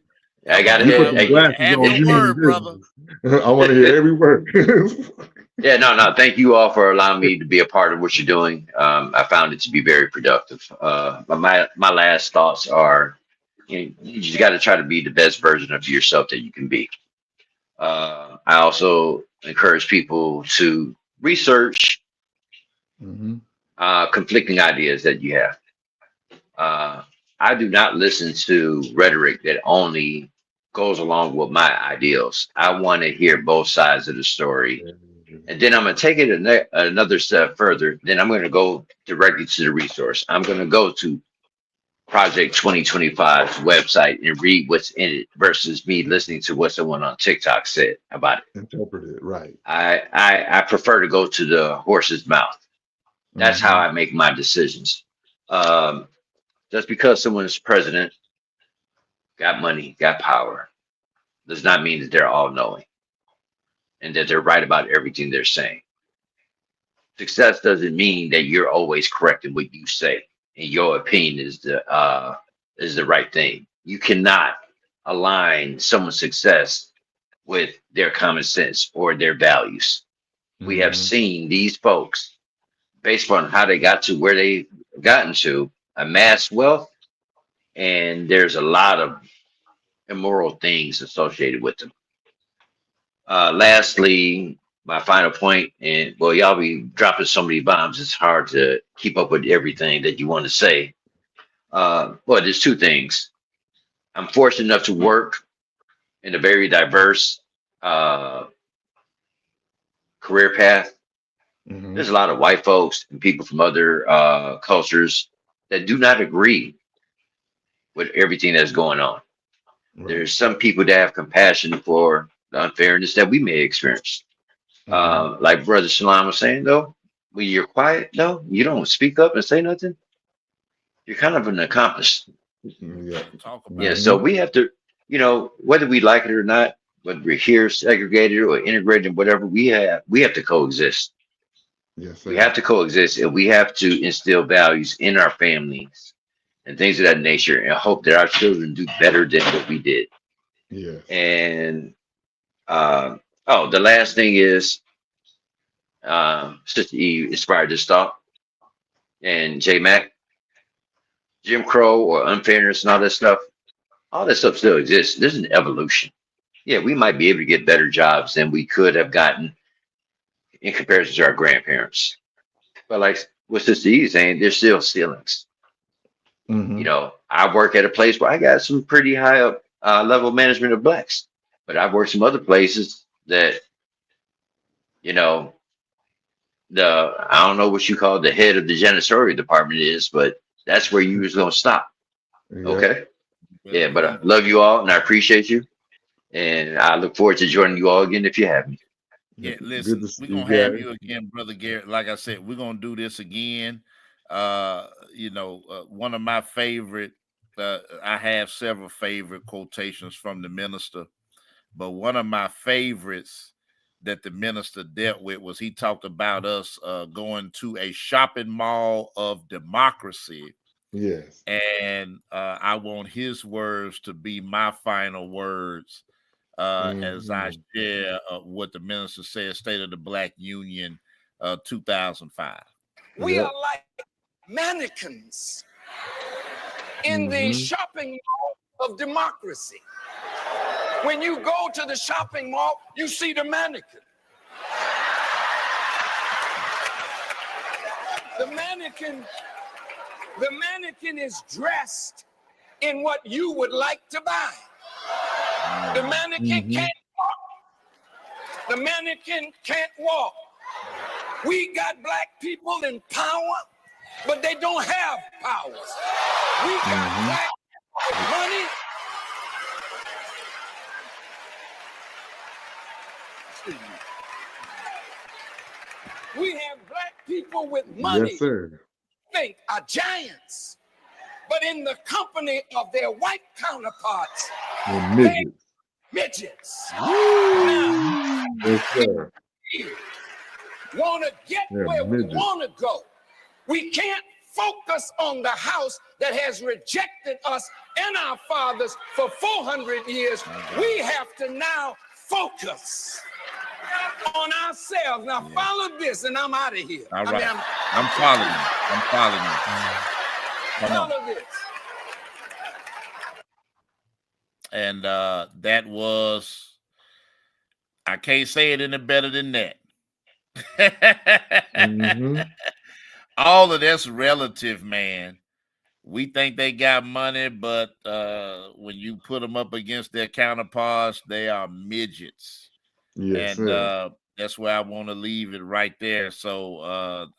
I Come got on You put now. them it. glasses Have on, your you mean word, brother. business. I want to hear every word. Yeah, no. Thank you all for allowing me to be a part of what you're doing. I found it to be very productive. But my last thoughts are, you just got to try to be the best version of yourself that you can be. I also encourage people to research Mhm. conflicting ideas that you have. I do not listen to rhetoric that only goes along with my ideals. I want to hear both sides of the story. And then I'm going to take it another step further. Then I'm going to go directly to the resource. I'm going to go to Project 2025's website and read what's in it versus me listening to what someone on TikTok said about it. Interpret it right. I prefer to go to the horse's mouth. That's how Mhm. I make my decisions. Um, just because someone is president, got money, got power, does not mean that they're all knowing and that they're right about everything they're saying. Success doesn't mean that you're always correct in what you say and your opinion is the right thing. You cannot align someone's success with their common sense or their values. We have Mhm. seen these folks, based on how they got to where they've gotten to, amass wealth, and there's a lot of immoral things associated with them. Lastly, my final point, and well, y'all be dropping so many bombs, it's hard to keep up with everything that you want to say. Well, there's two things. I'm fortunate enough to work in a very diverse career path. There's a lot of white folks and people from other cultures that do not agree with everything that's going on. There's some people that have compassion for the unfairness that we may experience. Like Brother Salam was saying, though, when you're quiet, though, you don't speak up and say nothing, you're kind of an accomplice. Talk about Yeah, it. so we have to, whether we like it or not, whether we're here segregated or integrated, whatever, we have to coexist. Yes, We have to coexist, and we have to instill values in our families and things of that nature, and hope that our children do better than what we did. Yes. And the last thing is, Sister E inspired this thought, and J Mac, Jim Crow or unfairness and all that stuff still exists. There's an evolution. Yeah, we might be able to get better jobs than we could have gotten in comparison to our grandparents. But like what Sister E is saying, there's still ceilings. I work at a place where I got some pretty high up level management of blacks, but I've worked some other places that, I don't know what you call the head of the janitorial department is, but that's where you was gonna stop. Okay. Yeah, but I love you all and I appreciate you. And I look forward to joining you all again if you have me. Yeah, listen, we're gonna have you again, Brother Garrett. Like I said, we're gonna do this again. One of my favorite, I have several favorite quotations from the minister, but one of my favorites that the minister dealt with was he talked about us going to a shopping mall of democracy. Yes. And I want his words to be my final words as I share what the minister said, State of the Black Union 2005. We are like mannequins in the shopping mall of democracy. When you go to the shopping mall, you see the mannequin. The mannequin is dressed in what you would like to buy. The mannequin can't walk. The mannequin can't walk. We got black people in power, but they don't have powers. We got black people with money. We have black people with money. Yes, sir. Think are giants, but in the company of their white counterparts, they're midgets. Now, Yes, sir. want to get where we midgets. want to go. We can't focus on the house that has rejected us and our fathers for 400 years. We have to now focus on ourselves. Now follow this, and I'm out of here. All right. I'm following you. I'm following you. Come on. Follow this. And that was, I can't say it any better than that. All of that's relative, man. We think they got money, but when you put them up against their counterparts, they are midgets. Yes, And sir. that's where I want to leave it right there. So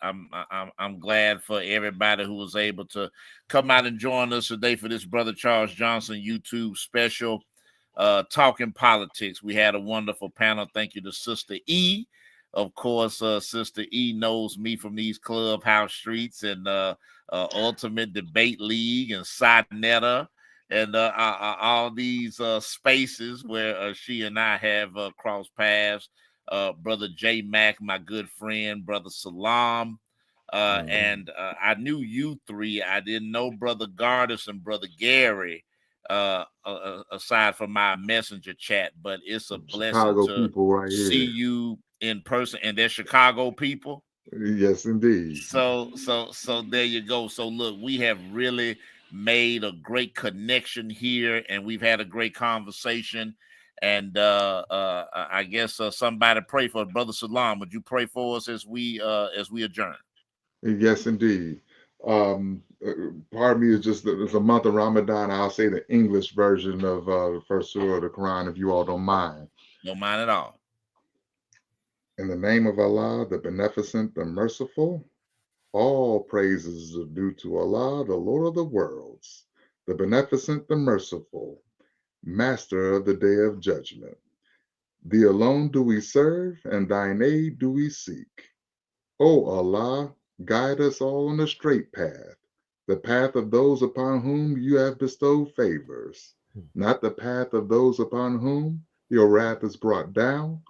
I'm glad for everybody who was able to come out and join us today for this Brother Charles Johnson YouTube special, Talking Politics. We had a wonderful panel. Thank you to Sister E. Of course, Sister E knows me from these clubhouse streets and Ultimate Debate League and Sidnetta and all these spaces where she and I have crossed paths. Brother J Mac, my good friend, Brother Salam, and I knew you three. I didn't know Brother Gardis and Brother Gary, aside from my messenger chat. But it's a blessing Chicago to people right see here. you in person, and they're Chicago people. Yes, indeed. So there you go. So look, we have really made a great connection here, and we've had a great conversation. And I guess somebody pray for Brother Salam. Would you pray for us as we adjourn? Yes, indeed. Part of me is just the month of Ramadan. I'll say the English version of the first surah of the Quran, if you all don't mind. No mind at all. In the name of Allah, the Beneficent, the Merciful, all praises are due to Allah, the Lord of the worlds, the Beneficent, the Merciful, Master of the Day of Judgment. Thee alone do we serve, and thine aid do we seek. O Allah, guide us all on the straight path, the path of those upon whom you have bestowed favors, not the path of those upon whom your wrath is brought down,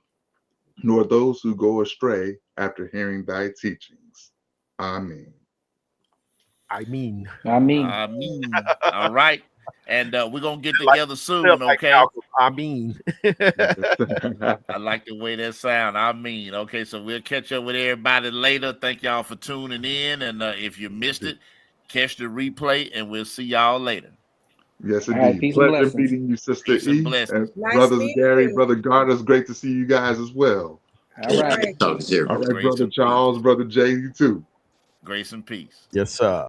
nor those who go astray after hearing thy teachings. Amen. I mean. All right. And we're going to get together soon, okay? I mean. I like the way that sound. I mean. Okay, so we'll catch up with everybody later. Thank y'all for tuning in. And if you missed it, catch the replay, and we'll see y'all later. Yes, All right, indeed. peace and Pleasure blessings. meeting you, Sister Peace and E. blessings. And Nice brothers meeting Gary, you. Brother Gardner, it's great to see you guys as well. All right. Talk to you. All right, Grace Brother and Charles, Brother Jay, you too. Grace and peace. Yes, sir.